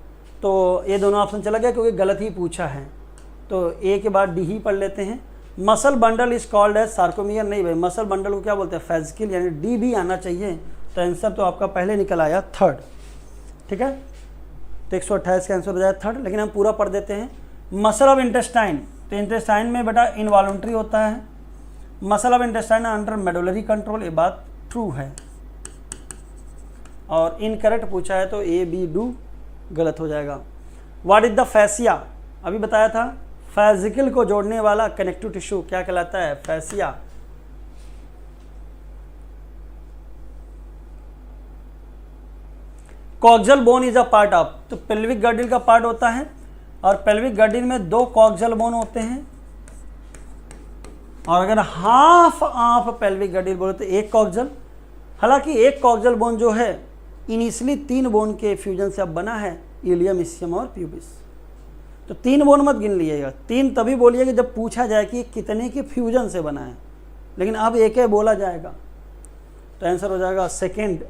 तो ये दोनों ऑप्शन चला गया क्योंकि गलत ही पूछा है। तो ए के बाद डी ही पढ़ लेते हैं। Muscle bundle is called as sarcomere, नहीं भाई, मसल बंडल को क्या बोलते हैं, फेजिकल, यानी डी भी आना चाहिए। तो आंसर तो आपका पहले निकल आया थर्ड। ठीक है, तो 128 का आंसर हो जाएगा थर्ड। लेकिन हम पूरा पढ़ देते हैं। मसल ऑफ इंटेस्टाइन, तो इंटेस्टाइन में बेटा इनवॉलंटरी होता है। Muscle of intestine under medullary control, ये बात ट्रू है। और इनकरेक्ट पूछा है तो ए बी डू गलत हो जाएगा। व्हाट इज द फैसिया, अभी बताया था, फेजिकल को जोड़ने वाला कनेक्टिव टिश्यू क्या कहलाता है, fascia. Coxal bone is a part of, तो पेल्विक गर्डिल का पार्ट होता है, और पेल्विक गर्डिल में दो कॉक्सियल बोन होते हैं, और अगर हाफ ऑफ पेल्विक गर्डिल बोले तो एक कॉक्सियल। हालांकि एक कॉक्सियल बोन जो है इनिशियली 3 बोन के फ्यूजन से अब बना है, इलियम, इस्चियम और प्यूबिस। तो 3 बोन मत गिन लीजिएगा, 3 तभी बोलिएगा जब पूछा जाए कि कितने के फ्यूजन से बना है, लेकिन अब एक ही बोला जाएगा। तो आंसर हो जाएगा second.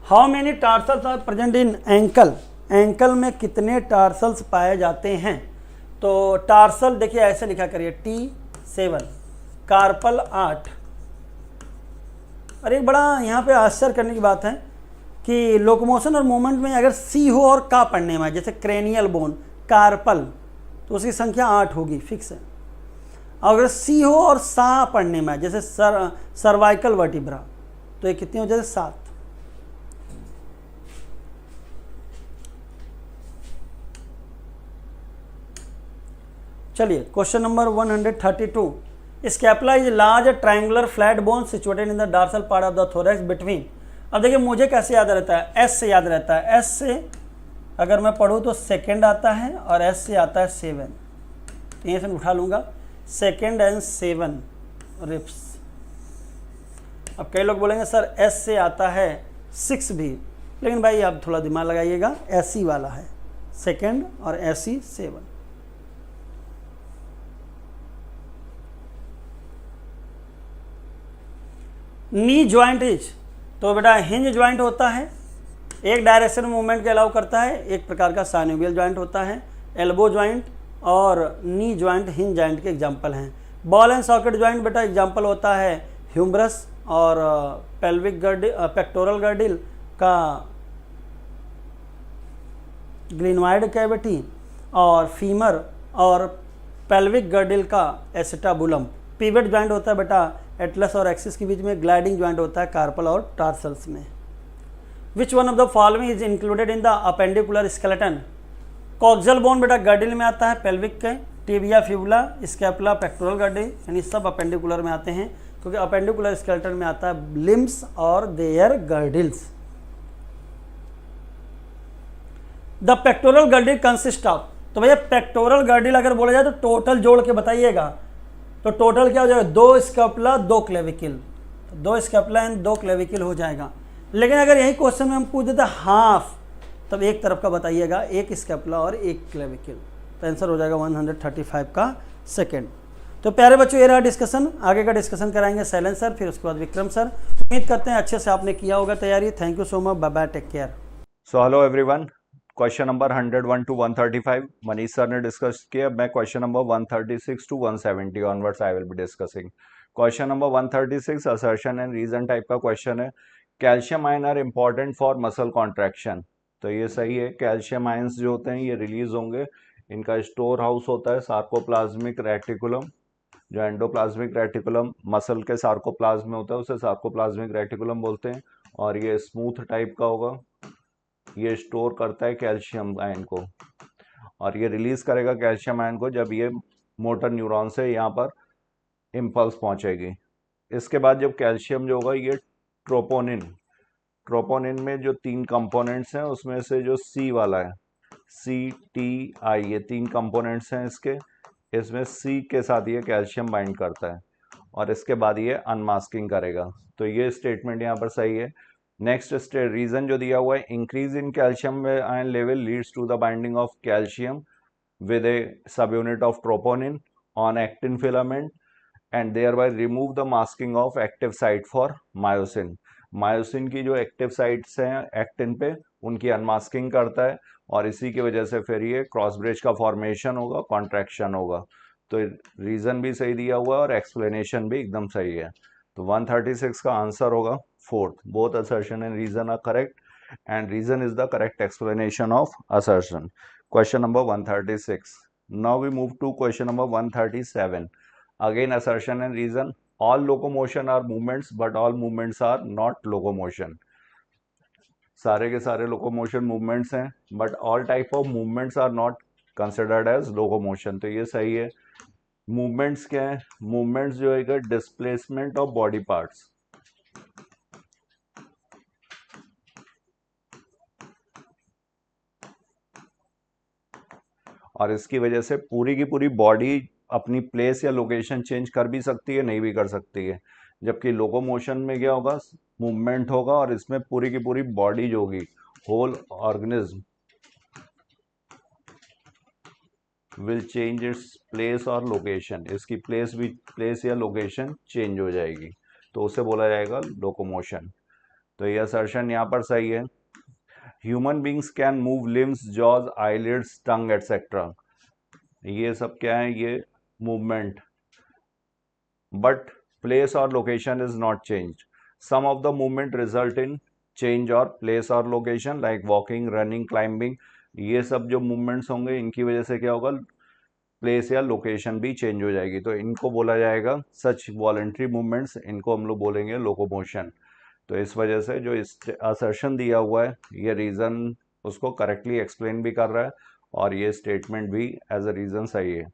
How many tarsals are present in ankle, ankle में कितने टार्सल्स पाए जाते हैं। तो टार्सल देखिए ऐसे लिखा करिए, T7, कार्पल 8। और एक बड़ा यहाँ पे आश्चर्य करने की बात है कि लोकोमोशन और मूवमेंट में अगर सी हो और का पढ़ने में, जैसे क्रेनियल बोन, कार्पल, तो उसकी संख्या 8 होगी, फिक्स है। और अगर सी हो और सा पढ़ने में, जैसे सर्वाइकल वर्टिब्रा, तो ये कितनी हो जाए, 7। चलिए question number 132। Scapula is large triangular flat bone situated in the dorsal part of the thorax between. अब देखिए मुझे कैसे याद रहता है, एस से याद रहता है। एस से अगर मैं पढ़ूँ तो सेकेंड आता है, और एस से आता है 7, तो ये से उठा लूँगा, सेकेंड एंड 7 रिप्स। अब कई लोग बोलेंगे सर एस से आता है 6 भी, लेकिन भाई आप थोड़ा दिमाग लगाइएगा, एस ही वाला है, सेकेंड और S he 7। Knee joint is, तो बेटा हिंज ज्वाइंट होता है, एक डायरेक्शन मूवमेंट के अलाउ करता है, एक प्रकार का साइनोवियल ज्वाइंट होता है। एल्बो ज्वाइंट और नी ज्वाइंट हिंज ज्वाइंट के एग्जांपल हैं। बॉल एंड सॉकेट ज्वाइंट बेटा एग्जांपल होता है ह्यूमरस और पेल्विक गर्डिल, पेक्टोरल गर्डिल का ग्लिनवाइड कैविटी, और फीमर और पेल्विक गर्डिल का एसिटाबुलम। पिवट ज्वाइंट होता है बेटा एटलस और एक्सिस के बीच में। ग्लाइडिंग ज्वाइंट होता है कार्पल और टार्सल्स में। विच one of the following is included in the appendicular skeleton. Coxal bone बेटा गर्डिल में आता है, पेल्विक के, tibia, fibula, scapula, pectoral girdle, यानी सब अपेंडिकुलर में आते हैं, क्योंकि अपेंडिकुलर स्केलेटन में आता है लिम्स और their girdles. The pectoral girdle consist of, तो भैया पेक्टोरल गर्डिल अगर बोला जाए तो टोटल जोड़ के बताइएगा, तो टोटल क्या हो जाएगा, 2 स्कैपुला 2 क्लेविकल, तो 2 स्कैपुला एंड 2 क्लेविकल हो जाएगा। लेकिन अगर यही क्वेश्चन में हम पूछ देते हाफ, तब एक तरफ का बताइएगा, 1 स्कैपुला और 1 क्लेविकल, तो आंसर हो जाएगा 135 का सेकंड। तो प्यारे बच्चों ये रहा डिस्कशन, आगे का डिस्कशन कराएंगे शैलेंद्र सर, फिर उसके बाद विक्रम सर। उम्मीद करते हैं अच्छे से आपने किया होगा तैयारी। Thank you so much, bye bye, take care. So hello everyone, question number 101 to 135 Manish sir ने डिस्कस किया। मैं question number 136 to 170 onwards I will be discussing. Question number 136 assertion and reason type का क्वेश्चन है। Calcium ion are important for muscle contraction. तो ये सही है, calcium ions जो होते हैं ये रिलीज होंगे, इनका स्टोर हाउस होता है सार्कोप्लाज्मिक रेटिकुलम। जो एंडोप्लाज्मिक रेटिकुलम मसल के सार्कोप्लाज्म में होता है उसे सार्कोप्लाज्मिक रेटिकुलम बोलते हैं, और ये स्मूथ टाइप का होगा। ये स्टोर करता है कैल्शियम आयन को, और ये रिलीज करेगा कैल्शियम आयन को जब ये मोटर न्यूरॉन से यहाँ पर इम्पल्स पहुंचेगी। इसके बाद जब कैल्शियम जो होगा ये ट्रोपोनिन, ट्रोपोनिन में जो 3 कंपोनेंट्स हैं उसमें से जो सी वाला है, CTI, ये 3 कंपोनेंट्स हैं इसके, इसमें सी के साथ ये कैल्शियम बाइंड करता है और इसके बाद ये अनमास्किंग करेगा। तो ये स्टेटमेंट यहाँ पर सही है। नेक्स्ट रीजन जो दिया हुआ है, increase in calcium ion level leads to the binding of calcium with a subunit of troponin on actin filament and thereby remove the masking of active site for myosin. Myosin की जो active sites हैं actin पे उनकी unmasking करता है, और इसी की वजह से फिर ये क्रॉस ब्रिज का फॉर्मेशन होगा, कॉन्ट्रैक्शन होगा। तो रीजन भी सही दिया हुआ है और एक्सप्लेनेशन भी एकदम सही है। तो 136 का आंसर होगा fourth. Both assertion and reason are correct and reason is the correct explanation of assertion. Question number 136। Now we move to question number 137। Again assertion and reason. all locomotion are movements but all movements are not locomotion। सारे के सारे locomotion movements हैं but all type of movements are not considered as locomotion. तो ये सही है। Movements क्या है? मूवमेंट्स जो है डिस्प्लेसमेंट ऑफ बॉडी पार्ट्स। और इसकी वजह से पूरी की पूरी बॉडी अपनी प्लेस या लोकेशन चेंज कर भी सकती है, नहीं भी कर सकती है। जबकि लोकोमोशन में क्या होगा, मूवमेंट होगा और इसमें पूरी की पूरी बॉडी जो होगी, whole organism will change its place और लोकेशन। इसकी प्लेस या लोकेशन चेंज हो जाएगी, तो उसे बोला जाएगा लोकोमोशन। तो यह असर्शन यहाँ पर सही है। Human beings can move limbs, jaws, eyelids, tongue etcetera. ये सब क्या है? ये मूवमेंट, बट प्लेस और location is not change. Some of the movement result in change और प्लेस और location, like walking, running, climbing. ये सब जो मूवमेंट्स होंगे इनकी वजह से क्या होगा, प्लेस या लोकेशन भी चेंज हो जाएगी। तो इनको बोला जाएगा सच वॉलेंट्री मूवमेंट्स, इनको हम लोग बोलेंगे लोकोमोशन। तो इस वजह से जो असर्शन दिया हुआ है ये रीजन उसको करेक्टली एक्सप्लेन भी कर रहा है, और ये स्टेटमेंट भी एज अ रीजन सही है।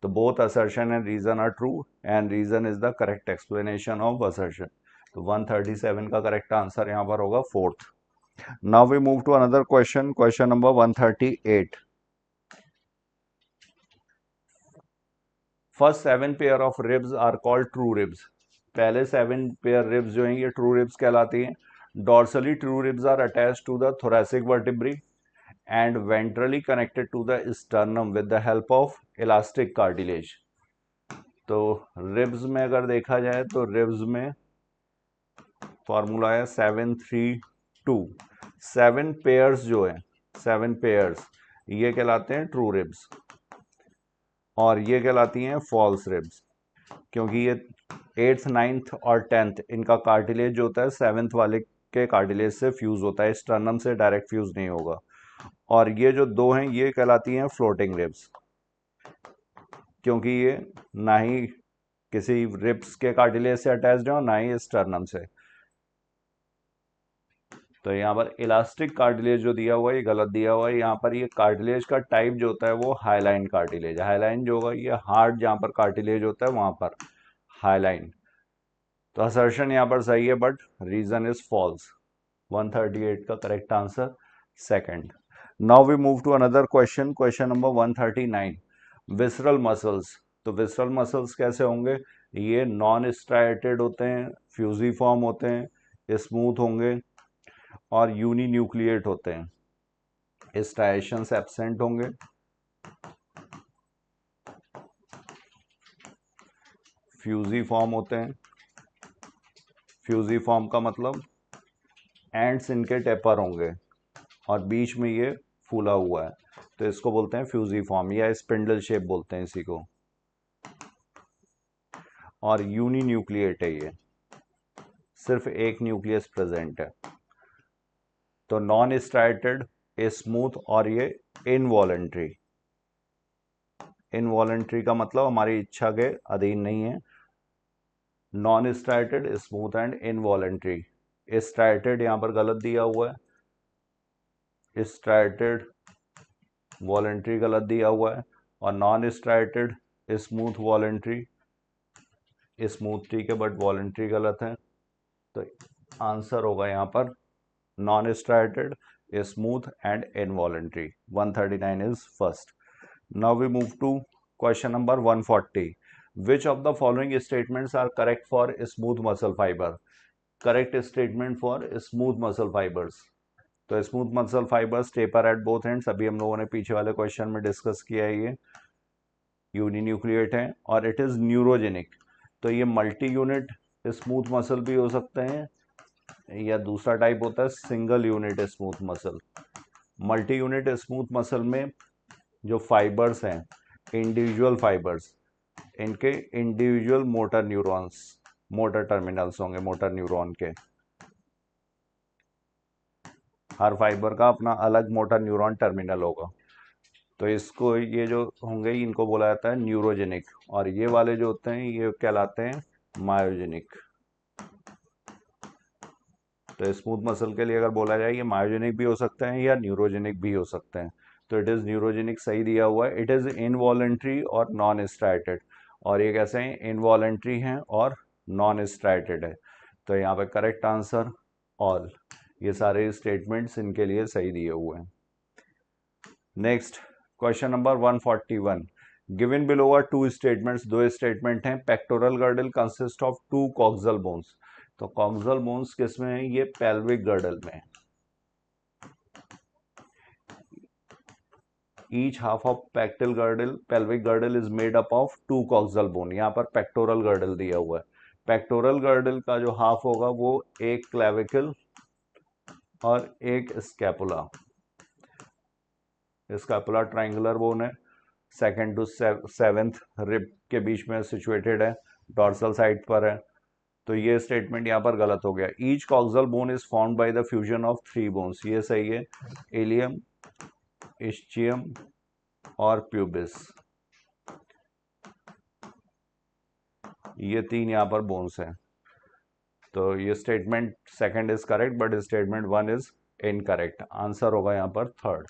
तो both assertion and reason are true and reason is the correct explanation of assertion. तो 137 का करेक्ट आंसर यहाँ पर होगा fourth. Now we move to another question, question number 138। First 7 pair of ribs are called true ribs. पहले 7 pair ribs जो हैं ये true ribs कहलाती हैं। Dorsally true ribs are attached to the thoracic vertebrae and ventrally connected to the sternum with the help of elastic cartilage। तो ribs में अगर देखा जाए तो रिब्स में फॉर्मूला है 7-3-2। 7 पेयर्स जो है, 7 पेयर्स ये कहलाते हैं ट्रू रिब्स, और ये कहलाती हैं फॉल्स रिब्स, क्योंकि ये 8th 9th और 10th इनका कार्टिलेज जो होता है 7th वाले के कार्टिलेज से फ्यूज होता है, स्टर्नम से डायरेक्ट फ्यूज नहीं होगा। और ये जो दो हैं ये कहलाती हैं फ्लोटिंग रिब्स, क्योंकि ये ना ही किसी रिब्स के कार्टिलेज से अटैच्ड है और ना ही स्टर्नम से। तो यहाँ पर इलास्टिक कार्टिलेज जो दिया हुआ है ये गलत दिया हुआ है। यहाँ पर ये कार्टिलेज का टाइप जो होता है वो हाईलाइन कार्टिलेज। हाईलाइन जो होगा ये हार्ड जहाँ पर कार्टिलेज होता है वहां पर हाईलाइन। तो असर्शन यहाँ पर सही है बट रीजन इज फॉल्स। 138 का correct answer second. Now we move to another question, question number 139। Visceral muscles. तो विसरल मसल्स कैसे होंगे? ये नॉन स्ट्राइटेड होते हैं, फ्यूजिफॉर्म होते हैं, स्मूथ होंगे और यूनी न्यूक्लिएट होते हैं। स्ट्राइएशंस एब्सेंट होंगे, फ्यूजिफॉर्म होते हैं। फ्यूजिफॉर्म का मतलब एंड्स इनके टेपर होंगे और बीच में ये फूला हुआ है, तो इसको बोलते हैं फ्यूजिफॉर्म या स्पिंडल शेप बोलते हैं इसी को। और यूनिन्यूक्लिएट है, ये सिर्फ एक न्यूक्लियस प्रेजेंट है। तो नॉन स्ट्राइटेड, स्मूथ, और ये इनवॉलेंट्री। इनवॉलेंट्री का मतलब हमारी इच्छा के अधीन नहीं है। Non striated, smooth and involuntary. Striated यहाँ पर गलत दिया हुआ है, स्ट्राइटेड वॉलेंट्री गलत दिया हुआ है, और non striated smooth voluntary, smooth ठीक है बट वॉलेंट्री गलत है। तो आंसर होगा यहाँ पर non striated, smooth and involuntary. 139 is first. Now we move to question number 140। Which of the following statements are correct for smooth muscle fiber? Correct statement for smooth muscle fibers. तो smooth muscle fibers taper at both ends, अभी हम लोगों ने पीछे वाले question में discuss किया है, ये यूनिन्यूक्लिएट है और इट इज न्यूरोजेनिक। तो ये मल्टी यूनिट स्मूथ मसल भी हो सकते हैं, या दूसरा टाइप होता है single unit smooth muscle. Multi unit smooth muscle में जो फाइबर्स हैं, इंडिविजुअल फाइबर्स, इनके individual motor neurons, motor terminals होंगे मोटर न्यूरॉन के। हर फाइबर का अपना अलग मोटर न्यूरॉन टर्मिनल होगा। तो इसको ये जो होंगे इनको बोला जाता है न्यूरोजेनिक, और ये वाले जो होते हैं ये कहलाते हैं मायोजेनिक। तो स्मूथ मसल के लिए अगर बोला जाए ये मायोजेनिक भी हो सकते हैं या न्यूरोजेनिक भी हो सकते हैं। तो इट इज़ न्यूरोजेनिक सही दिया हुआ है। इट इज़ इनवॉलेंट्री और नॉन स्ट्राइटेड, और ये कैसे हैं, इनवॉलेंट्री हैं और नॉन स्ट्राइटेड है। तो यहाँ पे करेक्ट आंसर ऑल, ये सारे स्टेटमेंट्स इनके लिए सही दिए हुए हैं। Next question number 141। Given below are two statements, दो स्टेटमेंट हैं। Pectoral girdle consist of two coxal bones. तो कॉक्सल बोन्स किसमें है, ये पेल्विक गर्डल में। Each half of pectoral girdle, pelvic girdle is made up of two coxal bone. यहाँ पर pectoral girdle दिया हुआ है। पेक्टोरल गर्डल का जो हाफ होगा वो एक क्लेविकल और एक स्कैपुला। स्कैपुला ट्रायंगुलर बोन है, सेकेंड टू सेवेंथ रिब के बीच में सिचुएटेड है, डॉर्सल साइड पर है। तो ये स्टेटमेंट यहाँ पर गलत हो गया। Each coxal bone is formed by the fusion of three bones, ये सही है, एलियम, इस्चियम और प्यूबिस। ये तीन यहाँ पर बोन्स हैं। तो ये statement second is correct but statement one is incorrect. Answer होगा यहाँ पर third.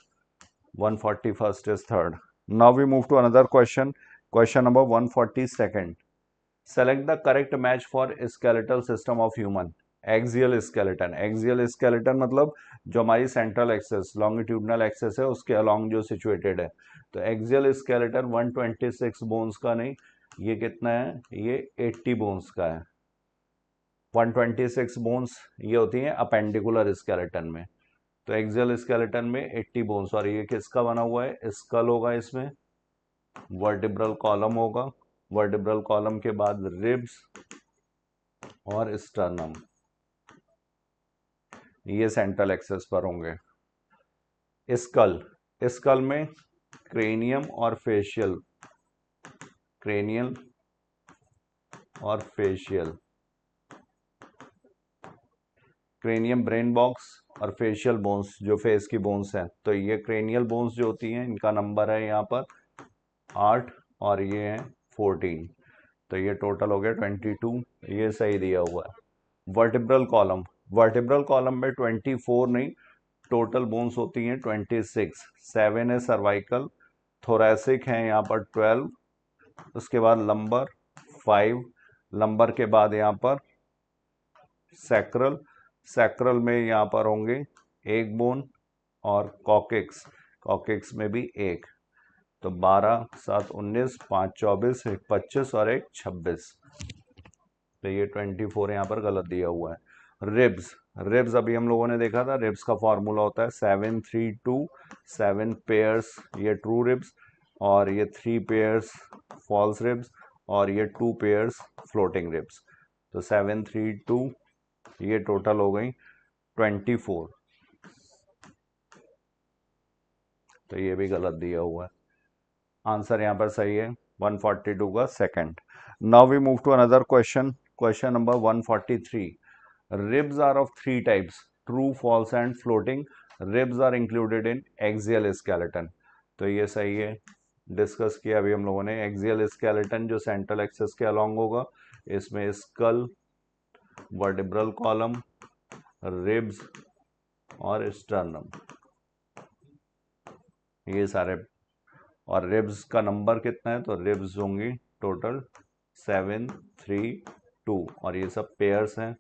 141st is third. Now we move to another question. Question number 142. Select the correct match for skeletal system of human. Axial skeleton. Axial skeleton मतलब जो हमारी central access, longitudinal access है उसके along जो situated है। तो axial skeleton 126 bones का नहीं, ये कितना है, ये 80 बोन्स का है। 126 बोन्स ये होती हैं अपेंडिकुलर स्केलेटन में। तो एक्सियल स्केलेटन में 80 बोन्स, और ये किसका बना हुआ है, स्कल होगा, इसमें वर्टिब्रल कॉलम होगा, वर्टिब्रल कॉलम के बाद रिब्स और स्टर्नम, ये सेंट्रल एक्सेस पर होंगे। स्कल, स्कल में क्रेनियम और फेशियल, क्रेनियल और फेशियल, क्रेनियम ब्रेन बॉक्स और फेशियल बोन्स जो फेस की बोन्स हैं। तो ये क्रेनियल बोन्स जो होती हैं इनका नंबर है यहाँ पर 8 और ये है 14। तो ये टोटल हो गया 22, ये सही दिया हुआ है। वर्टिब्रल कॉलम, वर्टिब्रल कॉलम में 24 नहीं, टोटल बोन्स होती हैं 26। 7 है सर्वाइकल, थोरैसिक है यहाँ पर 12, उसके बाद लंबर 5, लंबर के बाद यहाँ पर सैक्रल, सैक्रल में यहाँ पर होंगे एक बोन, और कॉकेक्स, कॉकेक्स में भी एक। तो 12, 7, 19, 5, 24, 1, 25 और 1, 26। तो ये 24 यहाँ पर गलत दिया हुआ है। रिब्स, रिब्स अभी हम लोगों ने देखा था, रिब्स का फॉर्मूला होता है 7, 3, 2, 7 पेयर्स ये ट्रू रिब्स, और ये 3 पेयर्स फॉल्स रिब्स, और ये 2 पेयर्स फ्लोटिंग रिब्स। तो 7, 3, 2 ये टोटल हो गई 24। तो ये भी गलत दिया हुआ है। आंसर यहाँ पर सही है 142 का second. Now we move to another question, question number 143। Ribs are of three types, true, false and floating. Ribs are included in axial skeleton. तो ये सही है, डिस्कस किया अभी हम लोगों ने। एक्सियल स्केलेटन जो सेंट्रल एक्सिस के अलोंग होगा, इसमें स्कल, वर्टिब्रल कॉलम, रिब्स और स्टर्नम, ये सारे। और रिब्स का नंबर कितना है, तो रिब्स होंगी टोटल 7, 3, 2 और ये सब पेयर्स हैं,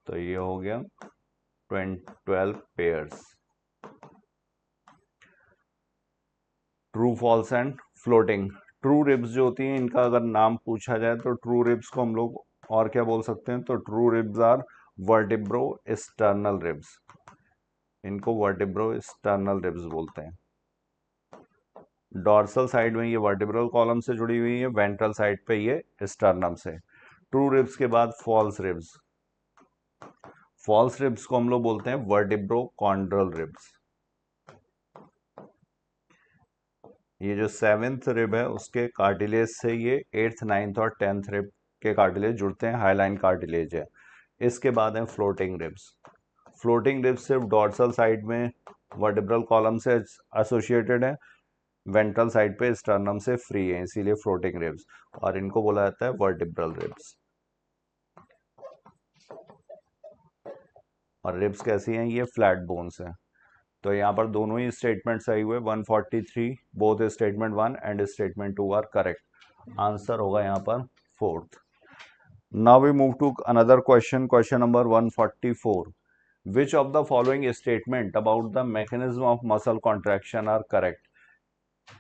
तो ये हो गया 12 pairs. True, false and floating. True ribs जो होती हैं, इनका अगर नाम पूछा जाए तो ट्रू रिब्स को हम लोग और क्या बोल सकते हैं, तो true ribs are vertebrosternal ribs. इनको वर्टिब्रो स्टर्नल रिब्स बोलते हैं। डॉर्सल साइड में ये वर्टिब्रल कॉलम से जुड़ी हुई है, वेंट्रल साइड पे ये स्टर्नम से। ट्रू रिब्स के बाद फॉल्स रिब्स। फॉल्स रिब्स को हम लोग बोलते हैं वर्टिब्रो कॉन्ड्रल रिब्स। ये जो 7th रिब है उसके कार्टिलेज से ये 8th, 9th और 10th रिब के कार्टिलेज जुड़ते हैं, हाईलाइन कार्टिलेज है। इसके बाद है फ्लोटिंग रिब्स। फ्लोटिंग रिब्स सिर्फ डॉर्सल साइड में वर्टिब्रल कॉलम से एसोसिएटेड है, वेंट्रल साइड पे स्टर्नम से फ्री है, इसीलिए फ्लोटिंग रिब्स, और इनको बोला जाता है वर्टिब्रल रिब्स। और रिब्स कैसी हैं, ये फ्लैट बोन्स हैं। तो यहाँ पर दोनों ही स्टेटमेंट सही हुए, 143, both statement 1 and statement 2 are correct. Answer होगा यहाँ पर 4th। Now we move to another question, question number 144। Which of the following statement about the mechanism of muscle contraction are correct.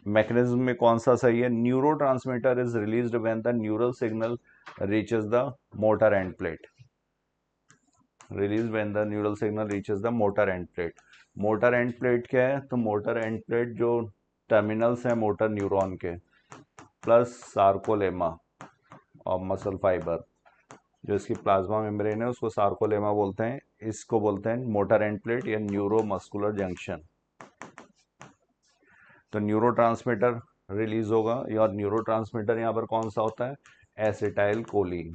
Mechanism में कौन सा सही है। Neurotransmitter is released when the neural signal reaches the motor end plate. Release when the neural signal reaches the motor end plate. Motor end plate क्या है, तो motor end plate जो terminals हैं मोटर न्यूरॉन के, plus sarcolemma और muscle fibre, जो इसकी plasma membrane है उसको सार्कोलेमा बोलते हैं, इसको बोलते हैं मोटर एंड प्लेट या न्यूरो मस्कुलर जंक्शन। तो न्यूरोट्रांसमीटर रिलीज होगा, और न्यूरोट्रांसमीटर यहाँ पर कौन सा होता है, एसिटाइल कोलिन,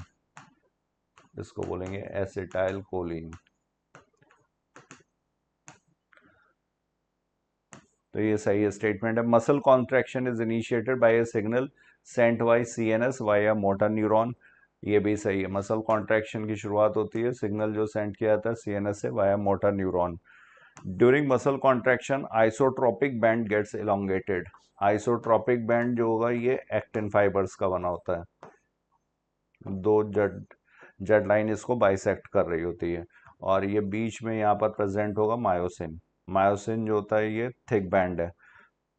इसको बोलेंगे एसिटाइल कोलिन। तो ये सही स्टेटमेंट है। Muscle contraction is initiated by A signal sent by CNS via motor neuron. ये भी सही है, मसल कॉन्ट्रैक्शन की शुरुआत होती है सिग्नल जो सेंड किया जाता है सीएनएस से via motor neuron. During muscle contraction isotropic band gets elongated. Isotropic band जो होगा ये एक्टिन फाइबर्स का बना होता है, दो जेड लाइन इसको बाइसेक्ट कर रही होती है, और ये बीच में यहाँ पर प्रेजेंट होगा मायोसिन। मायोसिन जो होता है ये थिक बैंड है,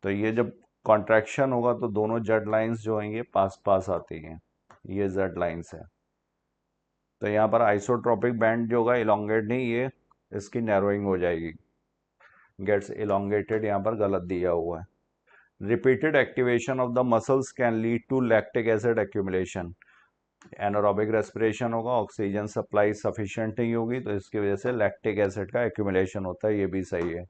तो ये जब कॉन्ट्रैक्शन होगा तो दोनों जेड लाइंस जो हैं ये पास पास आती हैं, ये जेड लाइंस है। तो यहाँ पर आइसोट्रोपिक बैंड जो होगा इलोंगेट नहीं, ये इसकी नैरोइंग हो जाएगी, गेट्स इलोंगेटेड यहाँ पर गलत दिया हुआ है। Repeated activation of the muscles can lead to lactic acid accumulation. Anaerobic respiration होगा, ऑक्सीजन सप्लाई सफिशिएंट नहीं होगी, तो इसकी वजह से लैक्टिक एसिड का एक्यूमुलेशन होता है, ये भी सही है।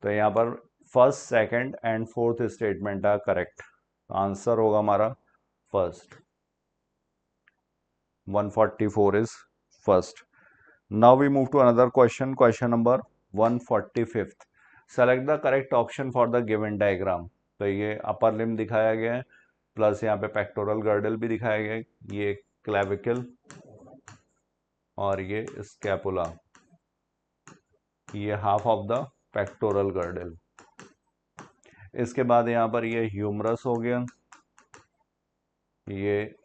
तो यहाँ पर first, second and fourth statement are correct. Answer होगा हमारा first, 144 is first. Now we move to another question, question number 145। Select the correct option for the given diagram. तो ये अपर लिम्ब दिखाया गया है, प्लस यहाँ पे पेक्टोरल गर्डल भी दिखाया गया है, ये क्लेविकल और ये स्कैपुला, ये half of the pectoral girdle. इसके बाद यहाँ पर ये ह्यूमरस हो गया, ये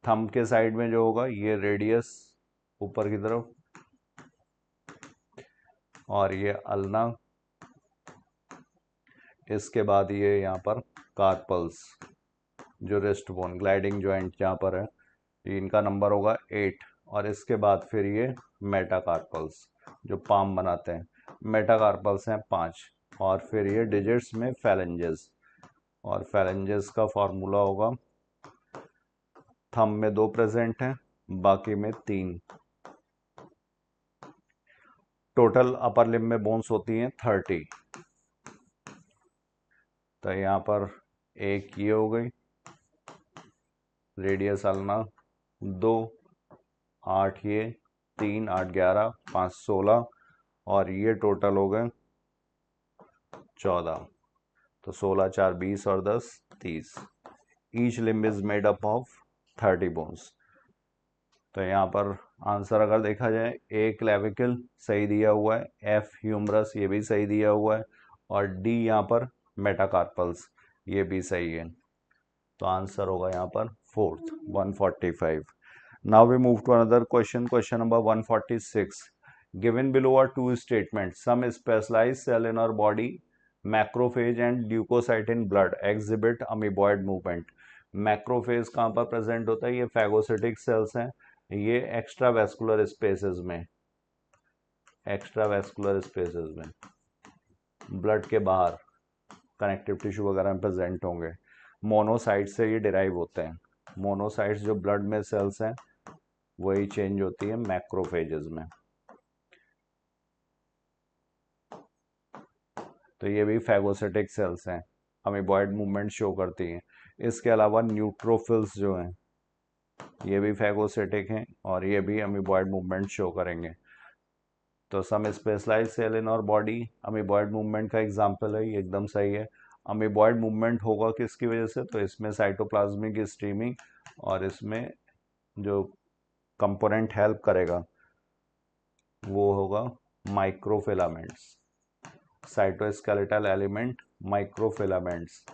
थंब के साइड में जो होगा ये रेडियस ऊपर की तरफ, और ये अल्ना। इसके बाद ये यहाँ पर कार्पल्स, जो रिस्ट बोन ग्लाइडिंग जॉइंट यहाँ पर है, इनका नंबर होगा 8। और इसके बाद फिर ये मेटाकार्पल्स जो पाम बनाते हैं, मेटाकार्पल्स हैं 5। और फिर ये डिजिट्स में फैलेंजेस, और फैलेंजेस का फॉर्मूला होगा, थंब में 2 प्रेजेंट हैं, बाकी में 3। टोटल अपर लिम्ब में बोन्स होती हैं 30। तो यहाँ पर एक ये हो गई रेडियस अल्ना, 2, 8 ये, 3, 8 11, 5 16 और ये टोटल हो गए 14। तो 16 4 20 और 10 30। Each limb is made up of 30 bones. तो यहाँ पर आंसर अगर देखा जाए, ए क्लेविकल सही दिया हुआ है, एफ ह्यूमरस ये भी सही दिया हुआ है और डी यहाँ पर मेटाकार्पल्स ये भी सही है। तो आंसर होगा यहाँ पर fourth 145। Now we move to another question, question number 146। Given below are two statement, some specialised cell in our body, macrophage and leucocyte in blood exhibit amoeboid movement. Macrophage कहाँ पर प्रेजेंट होता है? ये phagocytic sales हैं, ये extra vascular spaces में, extra vascular spaces में blood के बाहर कनेक्टिव टिश्यू वगैरह में प्रेजेंट होंगे। मोनोसाइट से ये डिराइव होते हैं। मोनोसाइट्स जो ब्लड में सेल्स हैं वही चेंज होती है मैक्रोफेजेस में। तो ये भी फैगोसिटिक सेल्स हैं, अमीबॉइड मूवमेंट शो करती हैं। इसके अलावा न्यूट्रोफिल्स जो हैं ये भी फैगोसिटिक हैं और ये भी अमीबॉइड मूवमेंट शो करेंगे। तो सम स्पेशलाइज्ड सेल इन और बॉडी अमीबॉइड मूवमेंट का एग्जांपल है, ये एकदम सही है। अमीबॉइड मूवमेंट होगा किसकी वजह से? तो इसमें साइटोप्लाज्मिक स्ट्रीमिंग और इसमें जो कंपोनेंट हेल्प करेगा वो होगा microfilaments, cytoskeletal element microfilaments.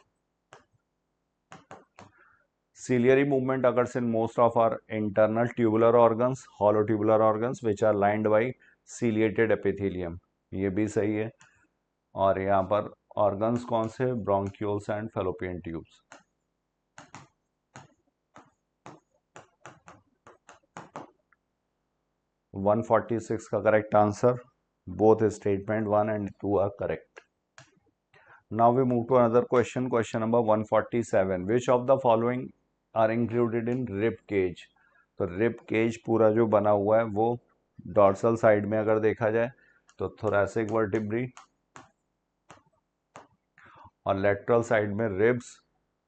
Ciliary movement occurs in most of our internal tubular organs, hollow tubular organs, which are lined by ciliated epithelium. ये भी सही है। और यहाँ पर organs कौन से? Bronchioles and fallopian tubes. – 146 का correct answer, both statement 1 and 2 are correct. Now we move to another question, question number 147. Which of the following are included in rib cage? तो रिब केज पूरा जो बना हुआ है वो डॉर्सल साइड में अगर देखा जाए तो थोरैसिक वर्टिब्री और लेटरल साइड में रिब्स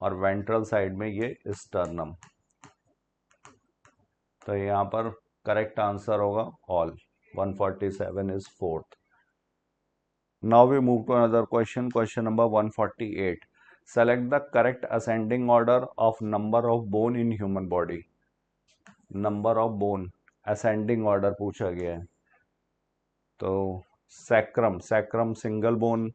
और वेंट्रल साइड में ये स्टर्नम। तो यहाँ पर करेक्ट आंसर होगा all. 147 is fourth. Now we move to another question, question number 148. Select the correct ascending order of number of bone in human body. Number of bone ascending order पूछा गया है। तो sacrum, sacrum single bone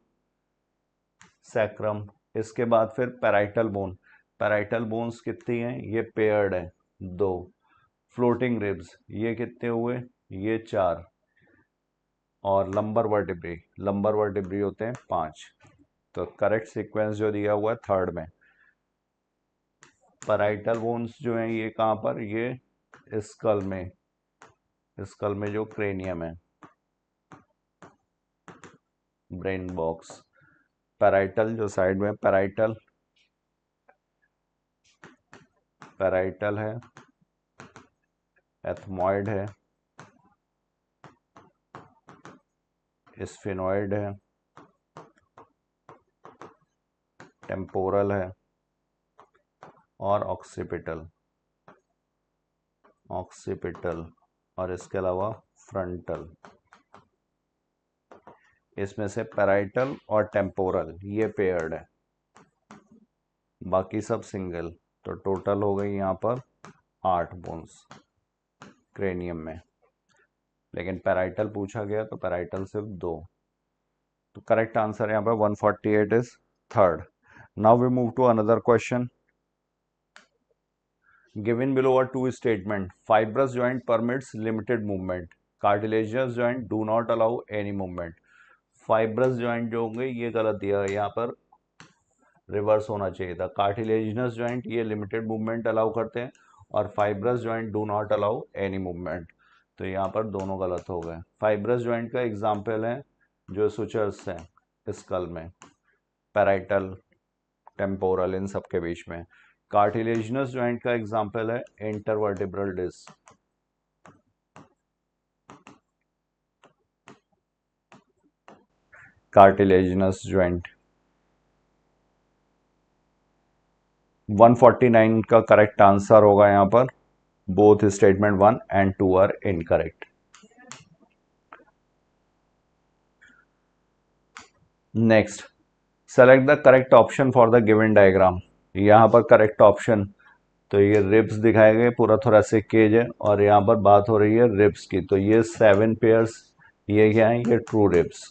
sacrum. इसके बाद फिर parietal bone, parietal bones कितनी हैं? ये पेयर्ड है 2। फ्लोटिंग रिब्स ये कितने हुए? ये 4। और लंबर वर्टिब्री, लंबर वर्टिब्री होते हैं 5। तो करेक्ट सीक्वेंस जो दिया हुआ है थर्ड में। पैराइटल बोन्स जो हैं ये कहाँ पर? ये स्कल में, स्कल में जो क्रेनियम है, ब्रेन बॉक्स। पैराइटल जो साइड में, पैराइटल, पैराइटल है, एथमॉइड है, स्फेनॉइड है, टेम्पोरल है और ऑक्सीपिटल, ऑक्सीपिटल और इसके अलावा फ्रंटल। इसमें से पैराइटल और टेम्पोरल ये पेयर्ड है, बाकी सब सिंगल। तो टोटल हो गई यहाँ पर 8 बोन्स क्रेनियम में, लेकिन पैराइटल पूछा गया तो पैराइटल सिर्फ 2। तो करेक्ट आंसर यहाँ पर 148 is third. Now we move to another question. Given below are two statements. Fibrous joint permits limited movement. Cartilaginous joint do not allow any movement. Fibrous joint जो होंगे ये गलत दिया है, यहाँ पर रिवर्स होना चाहिए था। कार्टिलेजिनस जॉइंट ये लिमिटेड मूवमेंट अलाउ करते हैं और fibrous joint do not allow any movement. तो यहाँ पर दोनों गलत हो गए। फाइब्रस जॉइंट का एग्जाम्पल है जो सुचर्स हैं स्कल में, पैराइटल, टेम्पोरल, इन सब के बीच में। कार्टिलेजिनस जॉइंट का एग्जांपल है इंटरवर्टिब्रल डिस्क। कार्टिलेजिनस जॉइंट 149 का करेक्ट आंसर होगा यहाँ पर। Both statement 1 and 2 are incorrect. Next, select the correct option for the given diagram. यहाँ पर करेक्ट ऑप्शन, तो ये रिब्स दिखाए गए, पूरा थोरेसिक केज है और यहाँ पर बात हो रही है रिब्स की, तो ये 7 पेयर्स, ये क्या है, ये ट्रू रिब्स।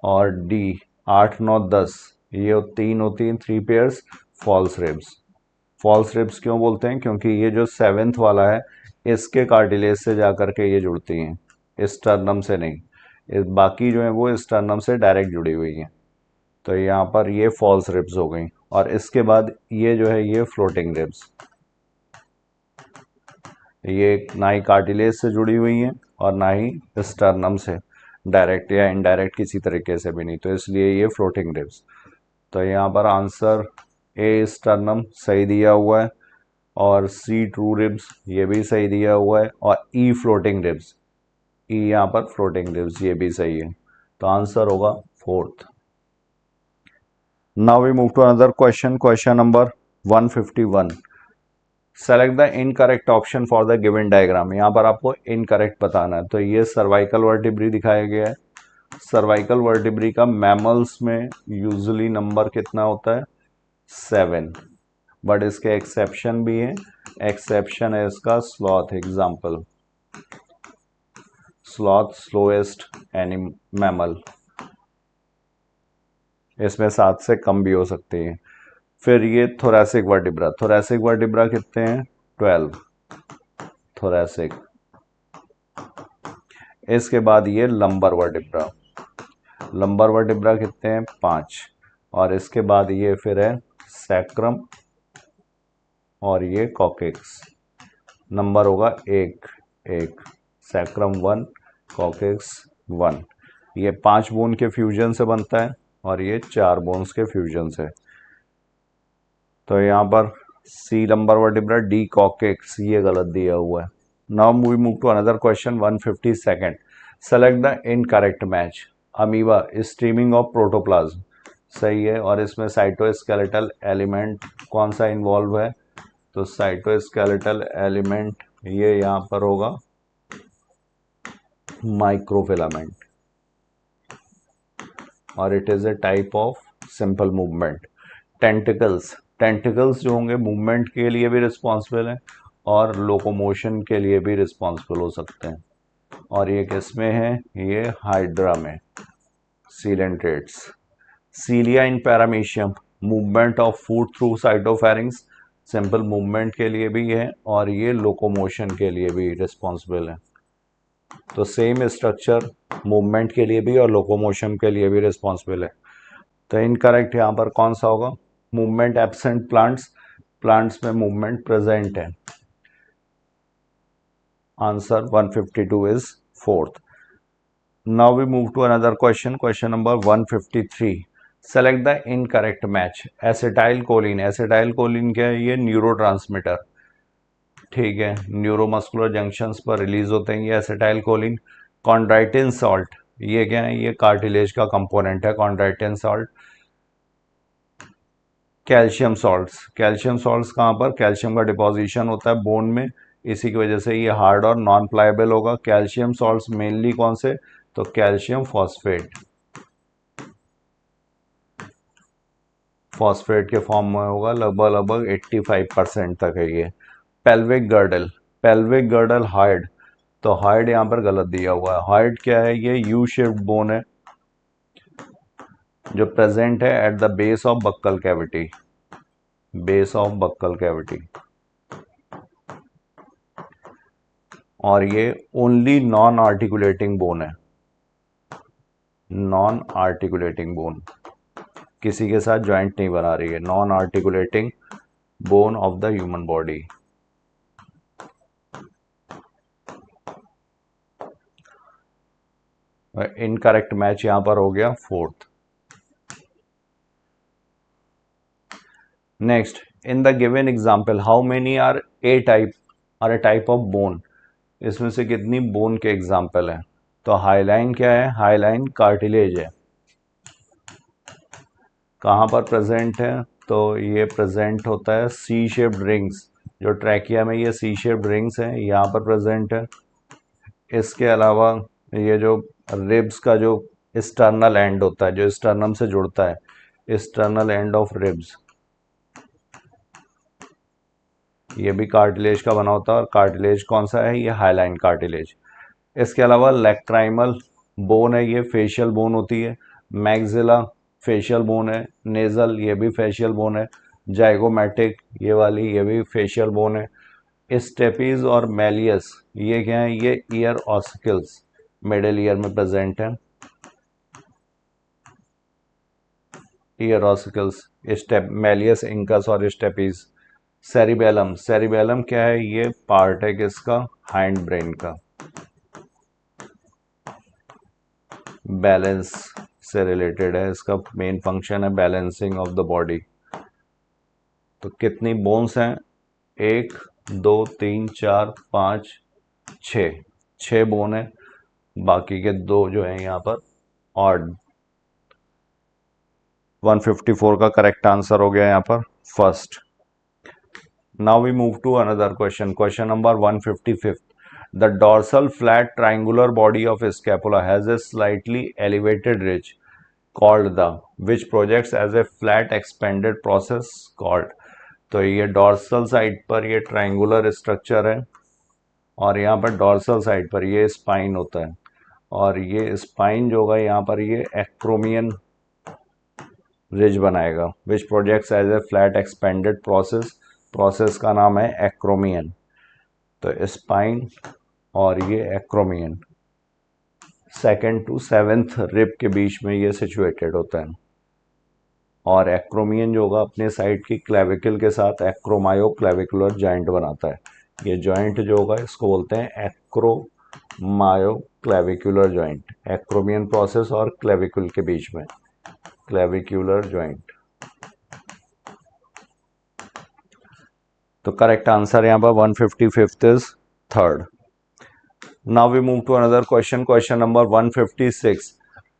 और डी 8 9 10, ये 3 होती हैं 3 pairs false ribs. False ribs क्यों बोलते हैं, क्योंकि ये जो 7th वाला है इसके कार्टिलेज से जाकर के ये जुड़ती हैं, स्टर्नम से नहीं। इस बाकी जो है वो स्टर्नम से डायरेक्ट जुड़ी हुई हैं, तो यहाँ पर ये फॉल्स रिब्स हो गई। और इसके बाद ये जो है ये फ्लोटिंग रिब्स, ये ना ही कार्टिलेज से जुड़ी हुई हैं और ना ही स्टर्नम से डायरेक्ट या इनडायरेक्ट किसी तरीके से भी नहीं, तो इसलिए ये फ्लोटिंग रिब्स। तो यहाँ पर आंसर ए स्टर्नम सही दिया हुआ है और सी ट्रू रिब्स ये भी सही दिया हुआ है और ई फ्लोटिंग रिब्स, ई यहाँ पर फ्लोटिंग रिब्स ये भी सही है, तो आंसर होगा 4th। Now we move to another question, question number 151। Select the incorrect option for the given diagram. यहाँ पर आपको इनकरेक्ट बताना है, तो ये सर्वाइकल वर्टिब्री दिखाया गया है। सर्वाइकल वर्टिब्री का मैमल्स में यूजुअली नंबर कितना होता है, 7, बट इसके एक्सेप्शन भी हैं। एक्सेप्शन है इसका sloth, example sloth slowest mammal, इसमें 7 से कम भी हो सकती है। फिर ये थोरेसिक वर्टिब्रा, थोरेसिक वर्टिब्रा कितने हैं, 12 थोरेसिक। इसके बाद ये लंबर वर्टिब्रा, लंबर वर्टिब्रा कितने हैं, 5। और इसके बाद ये फिर है सैक्रम और ये कॉकेक्स, नंबर होगा 1 1, सैक्रम 1 कॉकेक्स 1। ये 5 बोन के फ्यूजन से बनता है और ये 4 बोन्स के फ्यूजन से। तो यहाँ पर C lumbar vertebra, D coccyx, ये गलत दिया हुआ है। Now we move to another question 152। Select the incorrect match. Amoeba streaming of protoplasm सही है, और इसमें साइटोस्केलेटल एलिमेंट कौन सा इन्वॉल्व है, तो साइटोस्केलेटल एलिमेंट ये यहाँ पर होगा माइक्रोफिलामेंट, और it is a type of simple movement. Tentacles, tentacles जो होंगे मूवमेंट के लिए भी रिस्पॉन्सिबल हैं और लोकोमोशन के लिए भी रिस्पॉन्सिबल हो सकते हैं। और ये किस में है, ये हाइड्रा में, coelenterates. Cilia in paramecium, movement of food through cytopharynx, simple movement के लिए भी है और ये लोकोमोशन के लिए भी रिस्पॉन्सिबल है। तो सेम स्ट्रक्चर मूवमेंट के लिए भी और लोकोमोशन के लिए भी रिस्पॉन्सिबल है। तो इनकरेक्ट यहाँ पर कौन सा होगा, मूवमेंट एब्सेंट प्लांट्स, प्लांट्स में मूवमेंट प्रेजेंट है। Answer 152 is 4th। Now we move to another question, question number 153। Select the incorrect match. Acetylcholine, acetylcholine क्या है, ये न्यूरोट्रांसमीटर, ठीक है, न्यूरोमस्कुलर जंक्शंस पर रिलीज होते हैं ये एसिटाइल कोलिन। कॉन्ड्राइटिन सॉल्ट, ये क्या है, ये कार्टिलेज का कंपोनेंट है chondroitin salt. Calcium salts, calcium salts कहाँ पर, कैल्शियम का डिपोजिशन होता है बोन में, इसी की वजह से ये हार्ड और नॉन प्लायबल होगा। कैल्शियम सॉल्ट्स मेनली कौन से, तो कैल्शियम फॉस्फेट, फॉस्फेट के फॉर्म में होगा, लगभग 85% तक है ये। Pelvic girdle, pelvic girdle hard, तो हार्ड यहाँ पर गलत दिया हुआ है। हार्ड क्या है, ये यू शेप्ड बोन है जो प्रेजेंट है at the base of buccal cavity, base of buccal cavity. और ये ओनली नॉन आर्टिकुलेटिंग बोन है, नॉन आर्टिकुलेटिंग बोन, किसी के साथ ज्वाइंट नहीं बना रही है, non articulating bone of the human body. Incorrect match यहां पर हो गया 4th। Next, in the given example how many are a type of bone, इसमें से कितनी बोन के एग्जाम्पल हैं, तो हाईलाइन क्या है, हाईलाइन कार्टिलेज है, कहां पर प्रेजेंट है, तो ये प्रेजेंट होता है सी शेप्ड रिंग्स, जो ट्रैकिया में ये सी शेप्ड रिंग्स हैं यहाँ पर प्रेजेंट है। इसके अलावा ये जो रिब्स का जो एक्सटर्नल एंड होता है, जो स्टर्नम से जुड़ता है, एक्सटर्नल एंड ऑफ रिब्स, ये भी कार्टिलेज का बना होता है। और कार्टिलेज कौन सा है? ये हाइलाइन कार्टिलेज। इसके अलावा लैक्राइमल बोन है, ये फेशियल बोन होती है। मैग्जिला फेशियल बोन है। नेजल, ये भी फेशियल बोन है। जाइगोमैटिक ये वाली, ये भी फेशियल बोन है। स्टेपीज और मेलियस ये क्या है? ये ईयर ऑसिकल्स मिडिल ईयर में प्रेजेंट है। Ear ossicles, step Méliès, incus और स्टेपीज। सेरिबेलम, सेरिबेलम क्या है? ये पार्ट है किसका? हाइंड ब्रेन का। बैलेंस से रिलेटेड है, इसका मेन फंक्शन है बैलेंसिंग ऑफ द बॉडी। तो कितनी बोन्स हैं? 1 2 3 4 5 6 बोन है। बाकी के 2 जो है यहाँ पर ऑड। 154 का करेक्ट आंसर हो गया यहाँ पर first. Now we move to another question, question number 155। The dorsal flat triangular body of scapula has a slightly elevated ridge called the, which projects as a flat expanded process called। तो ये dorsal side पर ये triangular structure है और यहाँ पर dorsal side पर ये स्पाइन होता है और ये स्पाइन जो होगा यहाँ पर ये एक्रोमियन रिज बनाएगा, which projects as a flat expanded process. Process का नाम है एक्रोमियन। तो स्पाइन और ये acromion second to seventh rib के बीच में ये सिचुएटेड होता है। और एक्रोमियन जो होगा अपने साइड की क्लेविकल के साथ एक्रोमायो क्लेविकुलर जॉइंट बनाता है। ये जॉइंट जो होगा इसको बोलते हैं एक्रोमायो क्लेविकुलर जॉइंट। एक्रोमियन प्रोसेस और क्लेविकुल के बीच में क्लेविकुलर जॉइंट। तो करेक्ट आंसर यहाँ पर 155 is third. Now we move to another question, question number 156.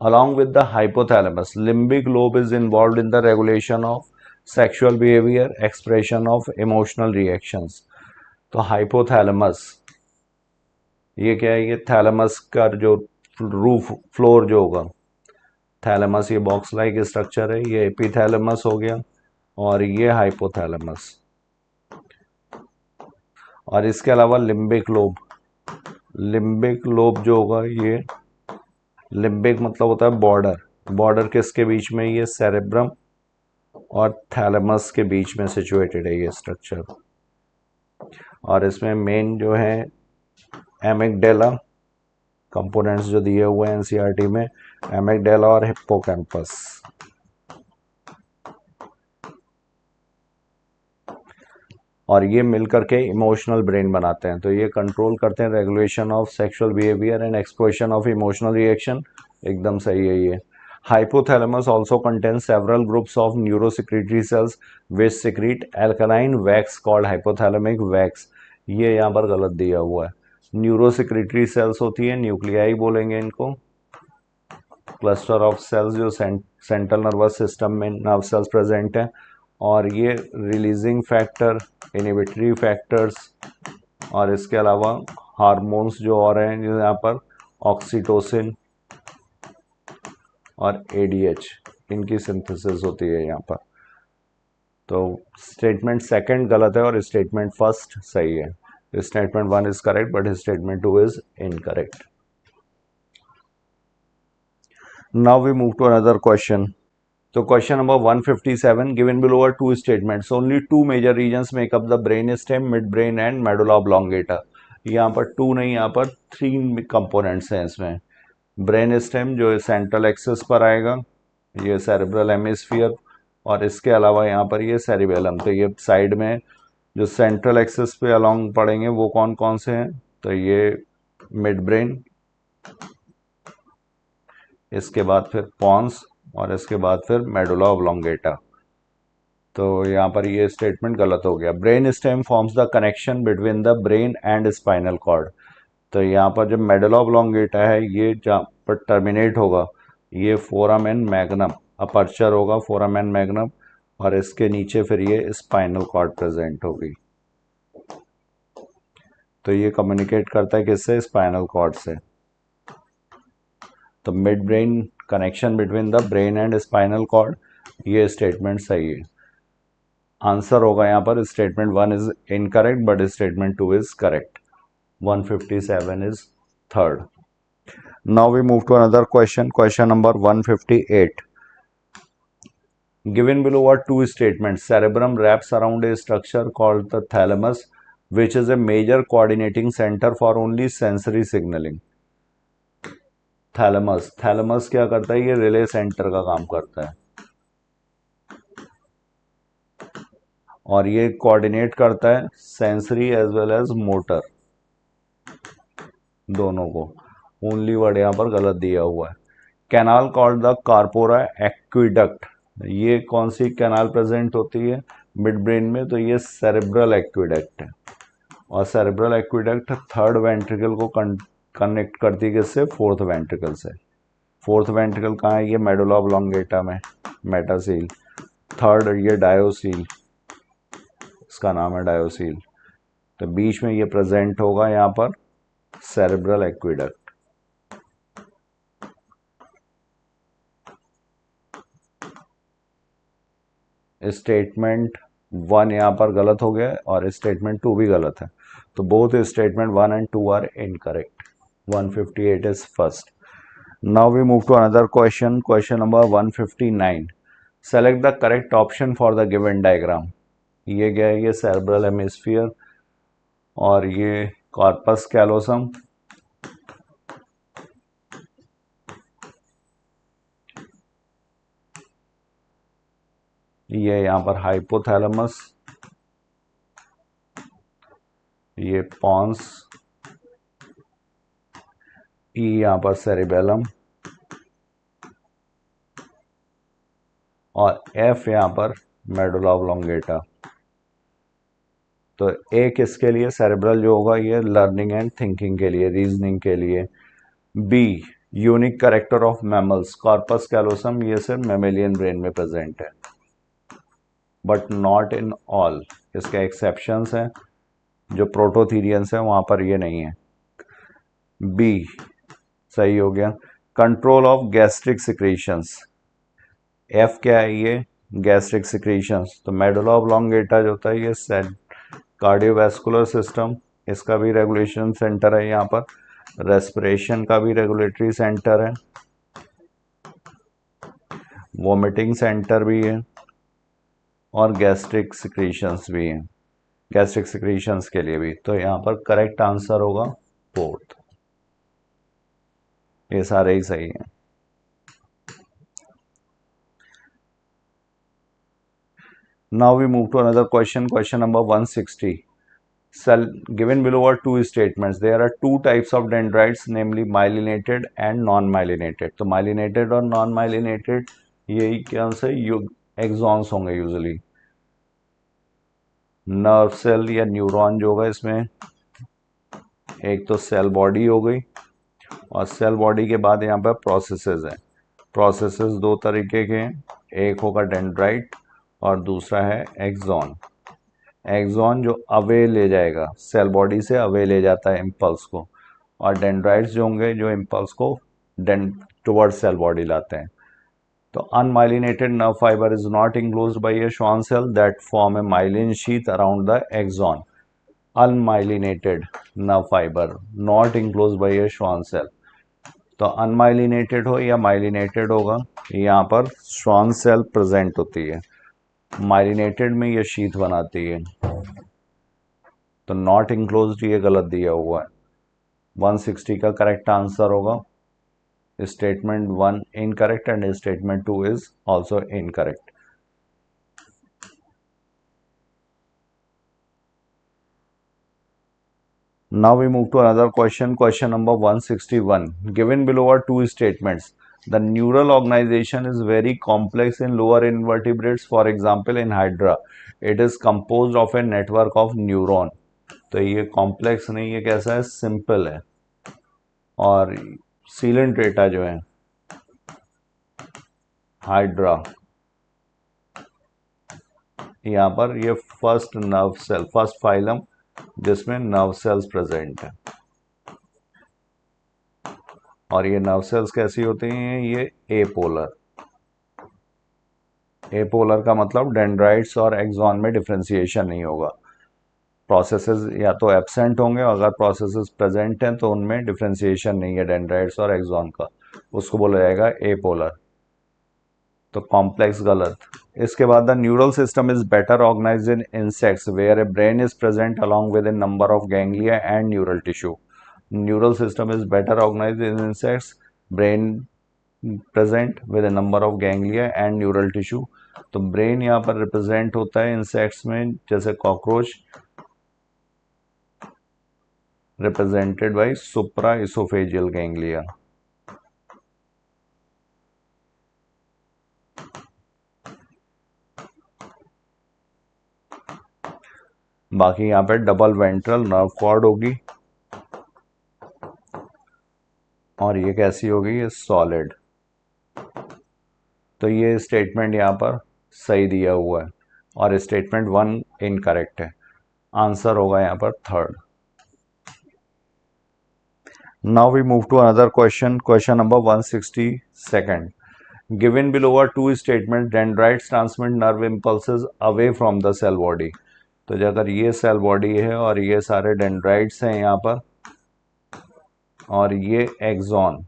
Along with the hypothalamus, limbic lobe is involved in the regulation of sexual behavior, expression of emotional reactions. तो hypothalamus ये क्या है? ये thalamus का जो roof floor जो होगा, thalamus ये बॉक्स लाइक स्ट्रक्चर है, ये एपिथैलेमस हो गया और ये हाइपोथैलेमस। और इसके अलावा लिम्बिक लोब, लिम्बिक लोब जो होगा ये लिम्बिक मतलब होता है बॉर्डर। बॉर्डर किसके बीच में? ये सेरेब्रम और थैलेमस के बीच में सिचुएटेड है ये स्ट्रक्चर। और इसमें मेन जो है एमिगडेला कंपोनेंट्स जो दिए हुए हैं एनसीईआरटी में, एमिगडेला और हिप्पोकैम्पस। और ये मिलकर के इमोशनल ब्रेन बनाते हैं। तो ये कंट्रोल करते हैं regulation of sexual behaviour and expression of emotional reaction. एकदम सही है ये। Hypothalamus also contains several groups of neurosecretory cells which secrete alkaline wax called hypothalamic wax. ये यहाँ पर गलत दिया हुआ है। न्यूरोसिक्रेटरी सेल्स होती है, न्यूक्लियाई बोलेंगे इनको, क्लस्टर ऑफ सेल्स जो सेंट्रल नर्वस सिस्टम में नर्व सेल्स प्रेजेंट हैं। और ये रिलीजिंग फैक्टर, इनहिबिटरी फैक्टर्स और इसके अलावा हार्मोन्स जो और हैं जैसे यहाँ पर ऑक्सीटोसिन और एडीएच, इनकी सिंथेसिस होती है यहाँ पर। तो स्टेटमेंट सेकंड गलत है और स्टेटमेंट फर्स्ट सही है। Statement 1 is correct but statement 2 is incorrect. Now we move to another question. तो question number 157, given below are two statements, only 2 major regions make up the brain stem, mid brain and medulla oblongata. यहाँ पर 2 नहीं, यहाँ पर 3 components हैं इसमें। Brain stem जो central axis पर आएगा, ये सेरेब्रल हेमिस्फीयर, और इसके अलावा यहाँ पर ये सेरिबेलम। तो ये साइड में जो सेंट्रल एक्सिस पे अलोंग पड़ेंगे वो कौन कौन से हैं? तो ये मिड ब्रेन, इसके बाद फिर पॉन्स और इसके बाद फिर मेडुला ऑब्लोंगेटा। तो यहाँ पर ये स्टेटमेंट गलत हो गया। Brain stem forms the connection between the brain and spinal cord. तो यहाँ पर जब मेडुला ऑब्लोंगेटा है ये जहाँ पर टर्मिनेट होगा ये फोराम एंड मैग्नम, अपर्चर होगा फोराम एंड मैग्नम, और इसके नीचे फिर ये स्पाइनल कॉर्ड प्रेजेंट होगी। तो ये कम्युनिकेट करता है किससे? स्पाइनल कॉर्ड से। तो midbrain connection between the brain and spinal cord, ये स्टेटमेंट सही है। आंसर होगा यहाँ पर statement 1 is incorrect but statement 2 is correct. 157 is third. Now we move to another question, question number 158। Given below are two statements. Cerebrum wraps around a structure called the thalamus, which is a major coordinating center for only sensory signaling. Thalamus क्या करता है? ये relay centre का काम करता है और ये कोऑर्डिनेट करता है sensory as well as motor दोनों को। ओनली वर्ड यहाँ पर गलत दिया हुआ है। Canal called the corpora aqueduct, ये कौन सी कैनाल प्रेजेंट होती है मिड ब्रेन में? तो ये सेरेब्रल एक्विडक्ट है। और सेरेब्रल एक्विडक्ट थर्ड वेंट्रिकल को कनेक्ट करती है किससे? फोर्थ वेंट्रिकल से। फोर्थ वेंट्रिकल कहाँ है? ये मेडुला ऑब्लोंगेटा में, मेटासील। थर्ड ये डायोसील, इसका नाम है डायोसील। तो बीच में ये प्रेजेंट होगा यहाँ पर सेरेब्रल एक्विडक्ट। स्टेटमेंट 1 यहाँ पर गलत हो गया और स्टेटमेंट 2 भी गलत है। तो both statement 1 and 2 are incorrect. 158 is first. Now we move to another question, question number 159। Select the correct option for the given diagram. ये क्या है? ये सेरेब्रल हेमिस्फीयर और ये कॉर्पस कैलोसम। ये यहाँ पर हाइपोथैलेमस, ये पॉन्स, ई यहाँ पर सेरिबेलम और एफ यहाँ पर मेडुला ऑब्लोंगेटा। तो ए किसके लिए? सेरेब्रल जो होगा ये लर्निंग एंड थिंकिंग के लिए, रीजनिंग के लिए। Be unique character of mammals, corpus callosum, ये सिर्फ मैमेलियन ब्रेन में प्रेजेंट है बट नॉट इन ऑल, इसके एक्सेप्शंस हैं। जो प्रोटोथीरियंस है वहां पर ये नहीं है। बी सही हो गया। Control of gastric secretions, F क्या है? ये गैस्ट्रिक सिक्रीशंस। तो मेडुला ऑब्लोंगेटा जो होता है ये कार्डियोवैस्कुलर सिस्टम, इसका भी रेगुलेशन सेंटर है यहाँ पर। रेस्पिरेशन का भी रेगुलेटरी सेंटर है, वोमिटिंग सेंटर भी है और गैस्ट्रिक सिक्रीशंस भी हैं, गैस्ट्रिक सिक्रीशंस के लिए भी। तो यहाँ पर करेक्ट आंसर होगा फोर्थ। ये सारे ही सही हैं। Now we move to another question, question number 160। Given below are two statements. There are two types of dendrites, namely myelinated and non-myelinated. तो myelinated और non-myelinated यही क्या से एक्सॉन्स होंगे यूजुअली। नर्व सेल या न्यूरॉन जो होगा इसमें, एक तो सेल बॉडी हो गई और सेल बॉडी के बाद यहाँ पर प्रोसेसेस हैं। प्रोसेसेस दो तरीके के हैं, एक होगा डेंड्राइट और दूसरा है एक्सॉन। एक्सॉन जो अवे ले जाएगा, सेल बॉडी से अवे ले जाता है इम्पल्स को, और डेंड्राइट्स जो होंगे जो इम्पल्स को टुवर्ड सेल बॉडी लाते हैं। तो unmyelinated nerve fibre is not enclosed by a Schwann cell that form a myelin sheath around the axon. Unmyelinated nerve fiber not enclosed by a Schwann cell. तो unmyelinated हो या myelinated होगा, यहाँ पर Schwann cell present होती है। Myelinated में ये शीथ बनाती है। तो नॉट इंक्लोज्ड ये गलत दिया हुआ है। 160 का करेक्ट आंसर होगा statement 1 incorrect and statement 2 is also incorrect. Now we move to another question, question number 161. Given below are two statements. The neural organization is very complex in lower invertebrates. For example, in Hydra, it is composed of a network of neuron. तो ये complex नहीं, ये कैसा है? Simple है। और Coelenterata जो है हाइड्रा, यहाँ पर ये first nerve cell, first phylum जिसमें नर्व सेल्स प्रेजेंट है। और ये नर्व सेल्स कैसी होती हैं, ये एपोलर। एपोलर का मतलब डेंड्राइट्स और एक्सॉन में डिफ्रेंसिएशन नहीं होगा, प्रोसेसेस या तो एब्सेंट होंगे, अगर प्रोसेसेस प्रेजेंट हैं तो उनमें डिफ्रेंसिएशन नहीं है डेंड्राइट्स और एक्सॉन का, उसको बोला जाएगा एपोलर। तो कॉम्प्लेक्स गलत। इसके बाद the neural system is better organised in insects where a brain is present along with a number of ganglia and neural tissue. Neural system is better organised in insects, brain present with a number of ganglia and neural tissue. तो brain यहाँ पर represent होता है insects में, जैसे cockroach represented by supra oesophageal ganglia. बाकी यहाँ पे डबल वेंट्रल नर्व कॉर्ड होगी, और ये कैसी होगी, ये सॉलिड। तो ये स्टेटमेंट यहाँ पर सही दिया हुआ है और स्टेटमेंट 1 इनकरेक्ट है। आंसर होगा यहाँ पर third. Now we move to another question, question number 162। Given below are two statement, dendrites transmit nerve impulses away from the cell body. तो अगर ये सेल बॉडी है और ये सारे डेंड्राइट्स हैं यहाँ पर, और ये एक्सॉन,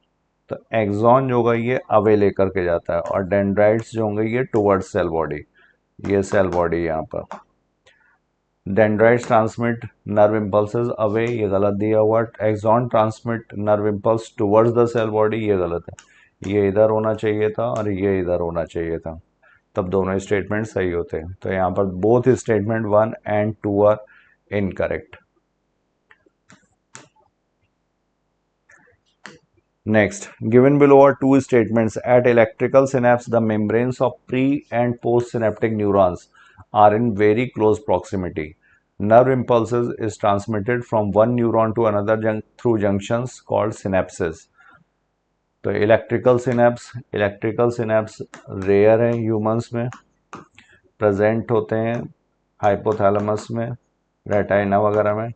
तो एक्सॉन जो होगा ये अवे लेकर के जाता है, और डेंड्राइट्स जो होंगे ये टुवर्ड्स सेल बॉडी। ये सेल बॉडी यहाँ पर dendrites transmit nerve impulses away, ये गलत दिया हुआ। Axon transmit nerve impulse towards the cell body, ये गलत है। ये इधर होना चाहिए था और ये इधर होना चाहिए था, तब दोनों स्टेटमेंट सही होते हैं। तो यहाँ पर both statement 1 and 2 are incorrect. Next, given below are two statements. At electrical synapse, the membranes of pre- and postsynaptic neurons are in very close proximity. Nerve impulses is transmitted from one neuron to another through junctions called synapses. तो electrical synapse rare है humans में, present होते हैं hypothalamus में, retina वगैरह में।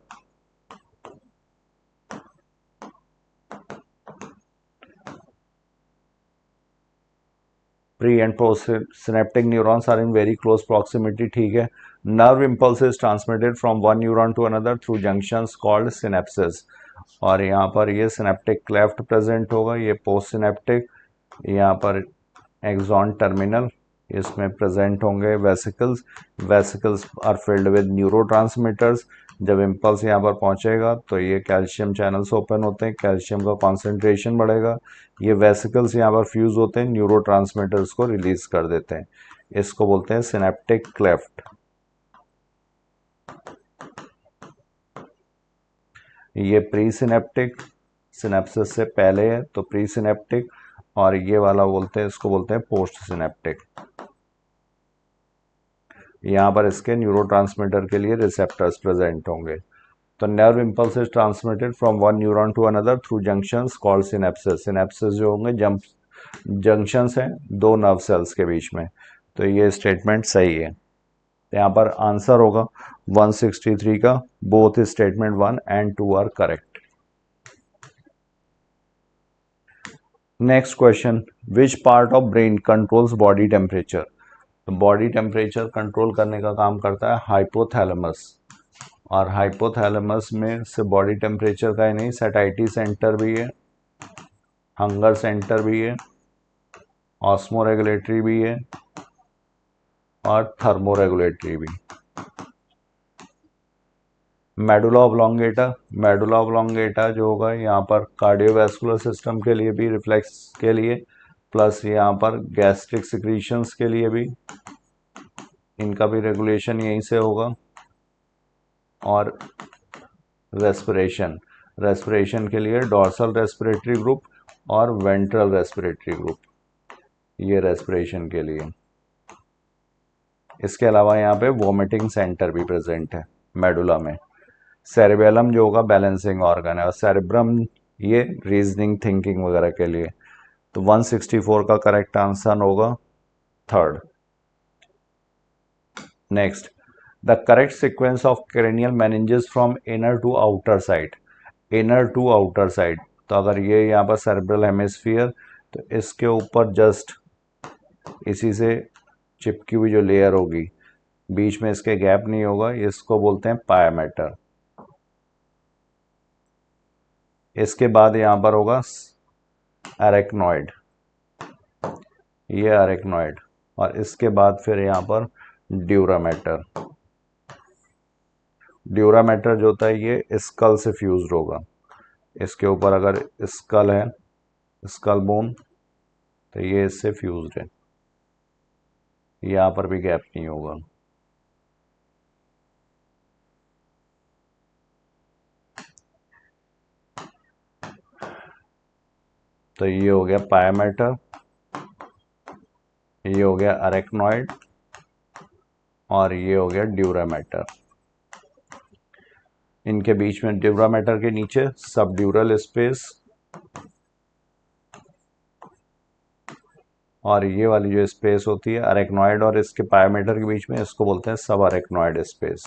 Pre and post synaptic neurons are in very close proximity, ठीक है। Nerve impulse is transmitted from one neuron to another through junctions called synapses. और यहाँ पर ये सिनेप्टिक क्लेफ्ट प्रेजेंट होगा, ये पोस्ट सिनेप्टिक, यहाँ पर एक्सॉन टर्मिनल, इसमें प्रेजेंट होंगे vesicles. Vesicles are filled with neurotransmitters. जब इम्पल्स यहाँ पर पहुँचेगा तो ये कैल्शियम चैनल्स ओपन होते हैं, कैल्शियम का कॉन्सेंट्रेशन बढ़ेगा, ये वेसिकल्स यहाँ पर फ्यूज होते हैं, न्यूरोट्रांसमीटर्स को रिलीज कर देते हैं। इसको बोलते हैं सिनेप्टिक क्लेफ्ट। ये प्री सिनेप्टिक, सिनेप्सिस से पहले है तो प्री सिनेप्टिक, और ये वाला बोलते हैं, इसको बोलते हैं पोस्ट सिनेप्टिक। यहाँ पर इसके न्यूरोट्रांसमीटर के लिए रिसेप्टर्स प्रेजेंट होंगे। तो nerve impulse is transmitted from one neuron to another through junctions called synapses. Synapses जो होंगे जंक्शंस हैं दो नर्व सेल्स के बीच में। तो ये स्टेटमेंट सही है। तो यहाँ पर आंसर होगा 163 का, both statement 1 and 2 are correct. Next question, which part of brain controls body temperature. तो बॉडी टेम्परेचर कंट्रोल करने का काम करता है हाइपोथैलेमस, और हाइपोथैलेमस में से बॉडी टेम्परेचर का ही नहीं, सैटाइटी सेंटर भी है, हंगर सेंटर भी है, ऑस्मोरेगुलेटरी भी है, और थर्मोरेगुलेटरी भी। मेडुला ऑब्लोंगेटा जो होगा यहाँ पर कार्डियोवैस्कुलर सिस्टम के लिए भी, रिफ्लेक्स के लिए, प्लस यहाँ पर गैस्ट्रिक सिक्रीशंस के लिए भी, इनका भी रेगुलेशन यहीं से होगा। और रेस्पिरेशन के लिए डॉर्सल रेस्पिरेटरी ग्रुप और वेंट्रल रेस्पिरेटरी ग्रुप, ये रेस्पिरेशन के लिए। इसके अलावा यहाँ पे वोमिटिंग सेंटर भी प्रेजेंट है मेडुला में। सेरेबेलम जो होगा बैलेंसिंग ऑर्गन है, और सेरेब्रम ये रीजनिंग थिंकिंग वगैरह के लिए। तो 164 का करेक्ट आंसर होगा third. Next, the correct sequence of cranial meninges from inner to outer side, inner to outer side. तो अगर ये यहाँ पर सेरेब्रल हेमिस्फीयर, तो इसके ऊपर जस्ट इसी से चिपकी हुई जो लेयर होगी, बीच में इसके गैप नहीं होगा, इसको बोलते हैं पायामेटर। इसके बाद यहाँ पर होगा अरेक्नॉइड, ये अरेक्नॉइड, और इसके बाद फिर यहाँ पर ड्यूरामेटर। ड्यूरामेटर जो होता है ये स्कल से फ्यूज्ड होगा, इसके ऊपर अगर स्कल है, स्कल बोन, तो ये इससे फ्यूज्ड है, यहाँ पर भी गैप नहीं होगा। तो ये हो गया पायामेटर, ये हो गया अरेक्नॉइड, और ये हो गया ड्यूरामेटर। इनके बीच में, ड्यूरामेटर के नीचे सबड्यूरल स्पेस, और ये वाली जो स्पेस होती है अरेक्नॉइड और इसके पायामेटर के बीच में, इसको बोलते हैं सब अरेक्नॉइड स्पेस।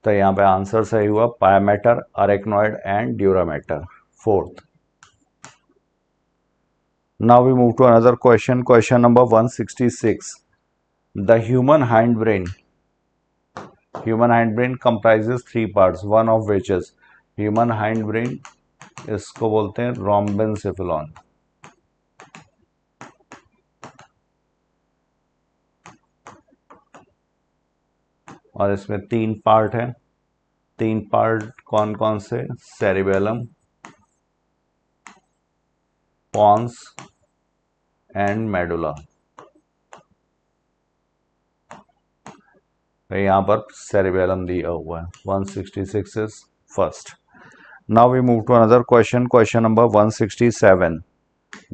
तो यहाँ पे आंसर सही हुआ, pia mater, arachnoid and dura mater. Fourth, now we move to another question, question number 166। The human hind brain, human hind brain comprises 3 parts, one of which is, human hind brain, इसको बोलते हैं रोम्बेनसेफेलॉन। और इसमें 3 पार्ट हैं, 3 part कौन कौन से, cerebellum, Pond's and medulla. यहाँ पर सेरिबेलम दिया हुआ है। 166 is first. Now we move to another question, question number 167।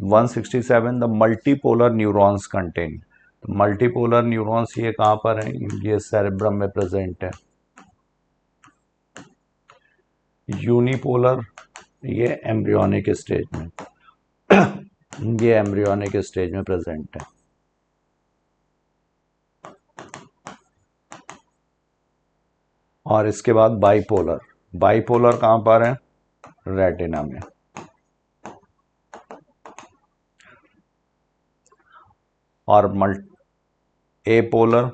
167, the multipolar neurons contain, multipolar neurons ये कहाँ पर हैं, ये सेरेब्रम में प्रेजेंट है। यूनिपोलर ये एम्ब्रियोनिक स्टेज में ये एम्ब्रियोनिक स्टेज में प्रेजेंट है। और इसके बाद बाइपोलर, बाइपोलर कहाँ पर है, रेटिना में। और एपोलर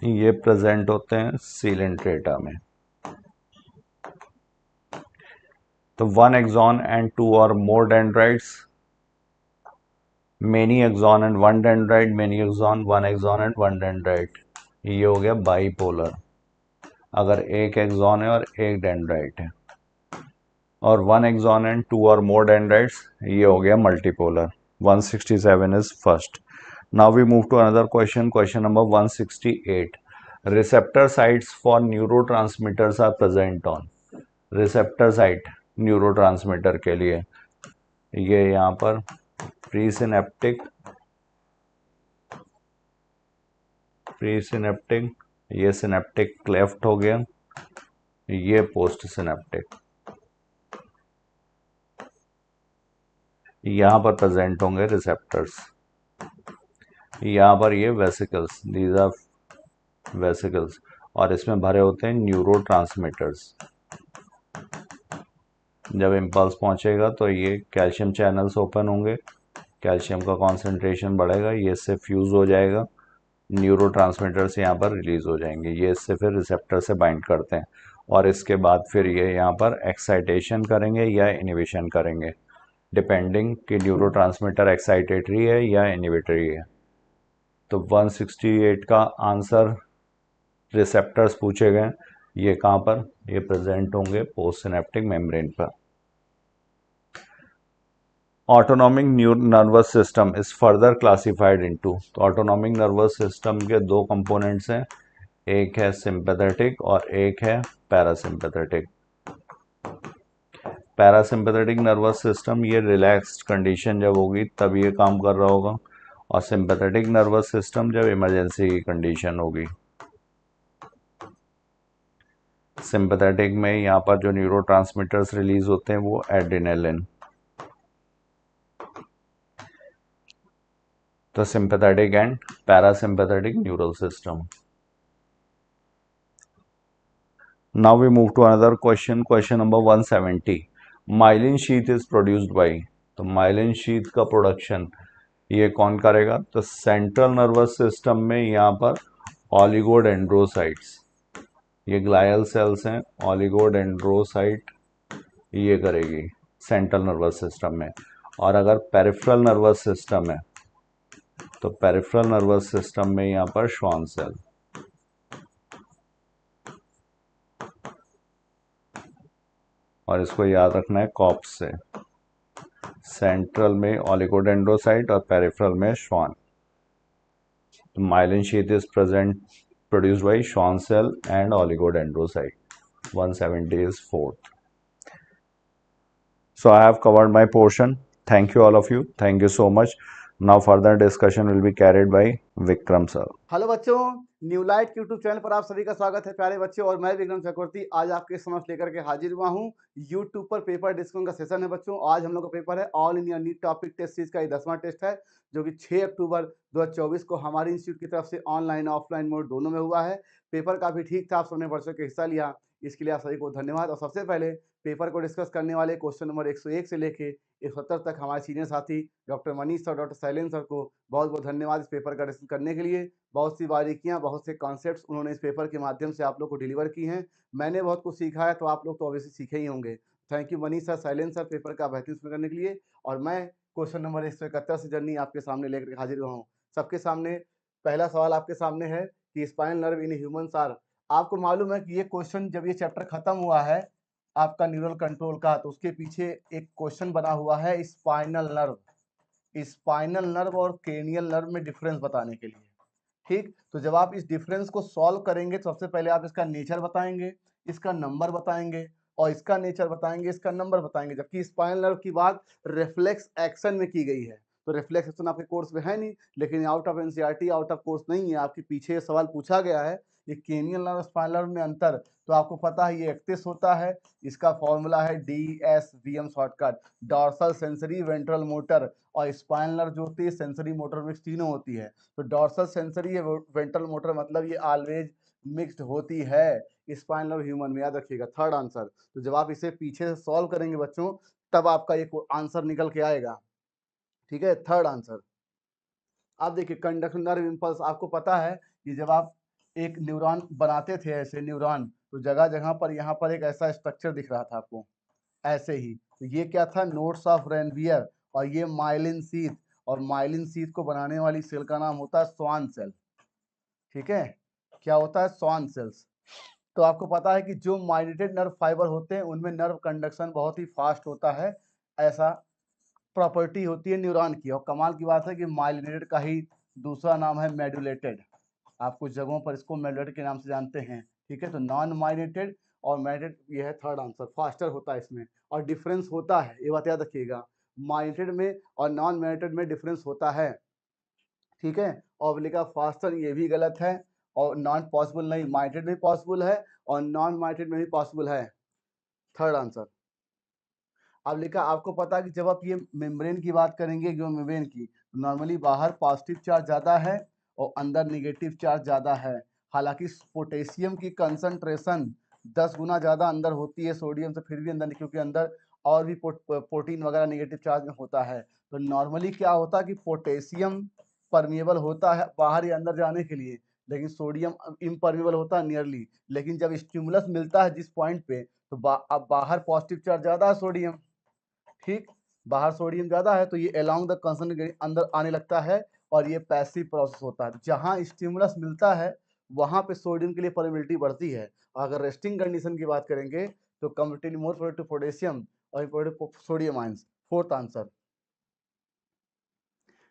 ये प्रेजेंट होते हैं सीलेंट्रेटा में। तो 1 एक्सॉन एंड 2 और more dendrites, many axon and 1 dendrite, many axon, 1 axon and 1 dendrite, ये हो गया बाइपोलर। अगर एक एक्सॉन है और एक डेंड्राइट है, और 1 एक्सॉन एंड 2 और मोर डेंड्राइट्स, ये हो गया multipolar. 167 is first. Now we move to another question, question number 168। Receptor sites for neurotransmitters are present on, receptor site neurotransmitter के लिए, ये यहाँ पर प्री सिनेप्टिक, ये सिनेप्टिक क्लेफ्ट हो गया, ये पोस्ट सिनेप्टिक, यहाँ पर प्रेजेंट होंगे रिसेप्टर्स। यहाँ पर ये वेसिकल्स, दीज आर वेसिकल्स, और इसमें भरे होते हैं न्यूरोट्रांसमीटर्स। जब इम्पल्स पहुंचेगा तो ये कैल्शियम चैनल्स ओपन होंगे, कैल्शियम का कॉन्सेंट्रेशन बढ़ेगा, ये इससे फ्यूज हो जाएगा, न्यूरोट्रांसमीटर्स यहाँ पर रिलीज हो जाएंगे, ये इससे फिर रिसेप्टर से बाइंड करते हैं, और इसके बाद फिर ये यहाँ पर एक्साइटेशन करेंगे या इनिबिशन करेंगे, डिपेंडिंग कि न्यूरोट्रांसमीटर एक्साइटेटरी है या इनिबिटरी है। तो 168 का आंसर, रिसेप्टर्स पूछे गए, ये कहाँ पर, ये प्रेजेंट होंगे पोस्ट सिनेप्टिक मेम्ब्रेन पर। Autonomic nervous system is further classified into, तो ऑटोनॉमिक नर्वस सिस्टम के 2 कंपोनेंट्स हैं, एक है सिंपैथेटिक और एक है पैरासिम्पैथेटिक। पैरासिम्पैथेटिक नर्वस सिस्टम ये रिलैक्स्ड कंडीशन जब होगी तब ये काम कर रहा होगा, और सिंपैथेटिक नर्वस सिस्टम जब इमरजेंसी की कंडीशन होगी। सिंपैथेटिक में यहाँ पर जो न्यूरोट्रांसमीटर्स रिलीज होते हैं वो एड्रेनालिन। तो sympathetic and parasympathetic neural system. Now we move to another question, question number 170. Myelin sheath is produced by, तो myelin sheath का प्रोडक्शन ये कौन करेगा? तो सेंट्रल नर्वस सिस्टम में यहाँ पर ऑलिगोडेंड्रोसाइट्स, ये ग्लायल सेल्स हैं, ऑलिगोडेंड्रोसाइट ये करेगी सेंट्रल नर्वस सिस्टम में। और अगर पेरिफेरल नर्वस सिस्टम है तो पेरिफेरल नर्वस सिस्टम में यहाँ पर श्वान सेल। और इसको याद रखना है कॉप्स से, सेंट्रल में ऑलिगोडेंड्रोसाइट और पेरिफेरल में श्वान। तो myelin sheath is present produced by Schwann cell and oligodendrocyte. 170 is fourth. So I have covered my portion. Thank you all of you. Thank you so much. Now further discussion will be carried by Vikram sir. Hello बच्चों, new light YouTube channel पर आप सभी का स्वागत है प्यारे बच्चों। और मैं विक्रम चक्रवर्ती आज आपके समक्ष लेकर के हाजिर हुआ हूँ। यूट्यूब पर पेपर डिस्कशन का सेशन है बच्चों। आज हम लोग का पेपर है all India NEET topic test series का ये 10वां टेस्ट है, जो कि 6 अक्टूबर 2024 को हमारे इंस्टीट्यूट की तरफ से ऑनलाइन ऑफलाइन मोड दोनों में हुआ है। पेपर काफ़ी ठीक था, आप सबने बच्चों के हिस्सा लिया, इसके लिए आप सभी को धन्यवाद। और सबसे पहले पेपर को डिस्कस करने वाले क्वेश्चन नंबर 101 से लेके 170 तक हमारे सीनियर साथी डॉक्टर मनीष और डॉक्टर शैलेंद्र सर को बहुत बहुत धन्यवाद इस पेपर का डिस्कस करने के लिए। बहुत सी बारीकियां, बहुत से कॉन्सेप्ट्स उन्होंने इस पेपर के माध्यम से आप लोग को डिलीवर की हैं। मैंने बहुत कुछ सीखा है, तो आप लोग तो ऑब्वियसली सीखे ही होंगे। Thank you Manish sir, Shailendra sir, paper का बेहतरीन करने के लिए। और मैं क्वेश्चन नंबर 171 से जर्नी आपके सामने लेकर हाजिर हुआ हूँ। सबके सामने पहला सवाल आपके सामने है कि spinal nerve in humans are. आपको मालूम है कि ये क्वेश्चन जब ये चैप्टर खत्म हुआ है आपका न्यूरल कंट्रोल का, तो उसके पीछे एक क्वेश्चन बना हुआ है स्पाइनल नर्व, स्पाइनल नर्व और क्रेनियल नर्व में डिफरेंस बताने के लिए। ठीक, तो जब आप इस डिफरेंस को सॉल्व करेंगे तो सबसे पहले आप इसका नेचर बताएंगे, इसका नंबर बताएंगे, और इसका नेचर बताएंगे, इसका नंबर बताएंगे। जबकि स्पाइनल नर्व की बात रिफ्लेक्स एक्शन में की गई है, तो रिफ्लेक्स एक्शन आपके कोर्स में है नहीं, लेकिन out of NCERT, out of course नहीं है। आपके पीछे सवाल पूछा गया है ये क्रेनियल नर्व और स्पाइनल नर्व में अंतर, तो आपको पता है ये एक्टिस होता है, इसका फॉर्मूला है DSVM shortcut, dorsal sensory ventral motor, और स्पाइनल नर्व जो होती है सेंसरी मोटर मिक्स तीनों होती है। तो डॉर्सल सेंसरी वेंट्रल मोटर मतलब ये ऑलवेज मिक्स्ड होती है स्पाइनल नर्व ह्यूमन में, याद रखिएगा। थर्ड आंसर, तो जब आप इसे पीछे से सॉल्व करेंगे बच्चों तब आपका ये आंसर निकल के आएगा। ठीक है, थर्ड आंसर। आप देखिए कंडक्शन नर्व इम्पल्स, आपको पता है कि जब आप एक न्यूरॉन बनाते थे ऐसे न्यूरॉन, तो जगह जगह पर यहाँ पर एक ऐसा स्ट्रक्चर दिख रहा था आपको ऐसे ही, तो ये क्या था? नोड्स ऑफ रेनवियर, और ये माइलिन सीथ, और माइलिन सीथ को बनाने वाली सेल का नाम होता है स्वान सेल। ठीक है, क्या होता है? Schwann cells. तो आपको पता है कि जो माइलिनेटेड नर्व फाइबर होते हैं उनमें नर्व कंडक्शन बहुत ही फास्ट होता है, ऐसा प्रॉपर्टी होती है न्यूरॉन की। और कमाल की बात है कि माइलिनेटेड का ही दूसरा नाम है मेडुलेटेड। आप कुछ जगहों पर इसको मेडुलेटेड के नाम से जानते हैं। ठीक है, तो नॉन माइलिनेटेड और माइलिनेटेड ये है थर्ड आंसर, फास्टर होता है इसमें। और डिफरेंस होता है, ये बात याद रखिएगा, माइलिनेटेड में और नॉन माइलिनेटेड में डिफरेंस होता है। ठीक है, और लिखा फास्टर, ये भी गलत है, और नॉन पॉसिबल नहीं, माइलिनेटेड में पॉसिबल है और नॉन माइलिनेटेड में भी पॉसिबल है। Third answer. अब लिखा, आपको पता है कि जब आप ये मेम्ब्रेन की बात करेंगे, जो मेम्ब्रेन की, तो नॉर्मली बाहर पॉजिटिव चार्ज ज़्यादा है और अंदर नेगेटिव चार्ज ज़्यादा है। हालांकि पोटेशियम की कंसंट्रेशन 10 गुना ज़्यादा अंदर होती है सोडियम से, फिर भी अंदर, क्योंकि अंदर और भी प्रोटीन वगैरह नेगेटिव चार्ज में होता है। तो नॉर्मली क्या होता है कि पोटेशियम परमिएबल होता है बाहर या अंदर जाने के लिए, लेकिन सोडियम इम्परमिएबल होता है नियरली। लेकिन जब स्टिमुलस मिलता है जिस पॉइंट पे, तो अब बाहर पॉजिटिव चार्ज ज़्यादा है सोडियम, ठीक, बाहर सोडियम ज़्यादा है, तो ये अलोंग द कंसंट्रेशन अंदर आने लगता है, और ये पैसिव प्रोसेस होता है। जहाँ स्टिमुलस मिलता है वहाँ पे सोडियम के लिए परमिबिलिटी बढ़ती है। अगर रेस्टिंग कंडीशन की बात करेंगे तो कंपेरेटिवली मोर टू पोटेशियम और सोडियम आयंस। फोर्थ आंसर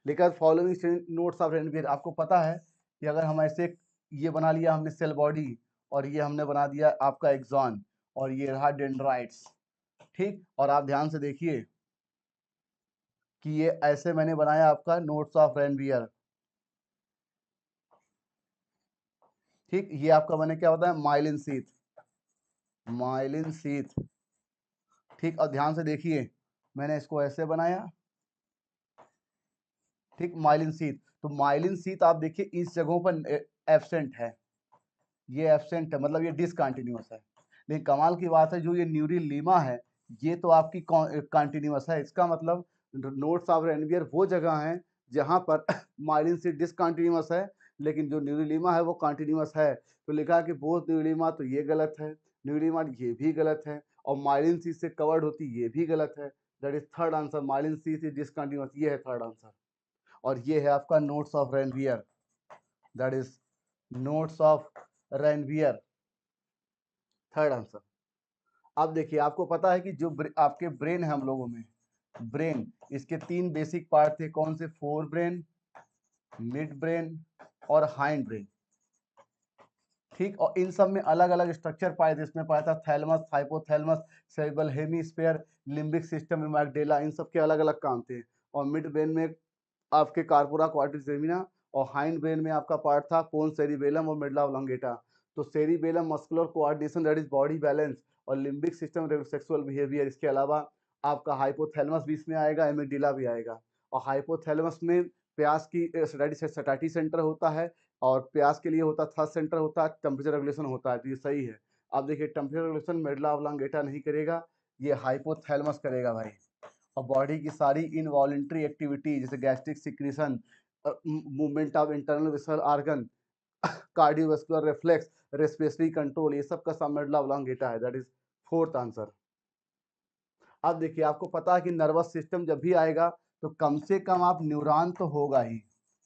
लिखा फॉलोइंग नोट्स ऑफ रेनवियर। आपको पता है कि अगर हम ऐसे ये बना लिया हमने सेल बॉडी, और ये हमने बना दिया आपका एक्सॉन, और ये रहा डेंड्राइट्स। ठीक, और आप ध्यान से देखिए कि ये ऐसे मैंने बनाया आपका नोट्स ऑफ रेनवियर। ठीक, ये आपका मैंने क्या बताया? Myelin sheath. Myelin sheath. ठीक, और ध्यान से देखिए मैंने इसको ऐसे बनाया, ठीक, माइलिन शीथ। तो माइलिन शीथ आप देखिए इस जगहों पर एब्सेंट है, ये एब्सेंट है, मतलब ये डिसकंटिन्यूअस है। लेकिन कमाल की बात है जो ये न्यूरीलीमा है ये तो आपकी कंटिन्यूअस है। इसका मतलब नोड्स ऑफ रेनवियर वो जगह हैं जहां पर माइलिन शीथ डिसकंटिन्यूअस है, लेकिन जो न्यूरीलीमा है वो कंटिन्यूअस है। तो लिखा है कि बोथ न्यूरीलीमा, तो ये गलत है, न्यूरीलीमा ये भी गलत है, और माइलिन शीथ से कवर्ड होती ये भी गलत है। That is third answer, myelin sheath is discontinuous, ये है थर्ड आंसर। और ये है आपका notes of Ranvier, that is notes of Ranvier, third answer. अब देखिए आपको पता है कि जो आपके ब्रेन है हम लोगों में, ब्रेन, इसके 3 बेसिक पार्ट थे, कौन से? फोर ब्रेन, मिड ब्रेन और हाइंड ब्रेन। ठीक, और इन सब में अलग अलग स्ट्रक्चर पाए थे। इसमें पाया था thalamus, hypothalamus, cerebral hemisphere, limbic system, amygdala, इन सब के अलग अलग काम थे। और मिड ब्रेन में आपके कार्पोरा क्वाड्रिस जेमिना, और हाइंड ब्रेन में आपका पार्ट था पोन्स सेरिबेलम और मेडुला ऑब्लोंगेटा। तो cerebellum muscular coordination, that is body balance, और लिम्बिक सिस्टम सेक्सुअल बिहेवियर। इसके अलावा आपका हाइपोथैलेमस भी इसमें आएगा, एमिगडाला भी आएगा। और हाइपोथैलेमस में प्यास की सटाटी सेंटर होता है, और प्यास के लिए होता थर्स्ट सेंटर होता है, टेम्परेचर रेगुलेशन होता है। तो ये सही है। अब देखिए टेम्परेचर रेगुलेशन मेडुला ऑब्लोंगेटा नहीं करेगा, ये हाइपोथैलेमस करेगा भाई। और बॉडी की सारी इनवॉलेंट्री एक्टिविटी जैसे gastric secretion, movement of internal visceral organ, cardiovascular reflex, respiratory control, ये सब का सब मेडुला ऑब्लोंगेटा है। That is fourth answer. अब देखिए आपको पता है कि नर्वस सिस्टम जब भी आएगा तो कम से कम आप न्यूरॉन तो होगा ही,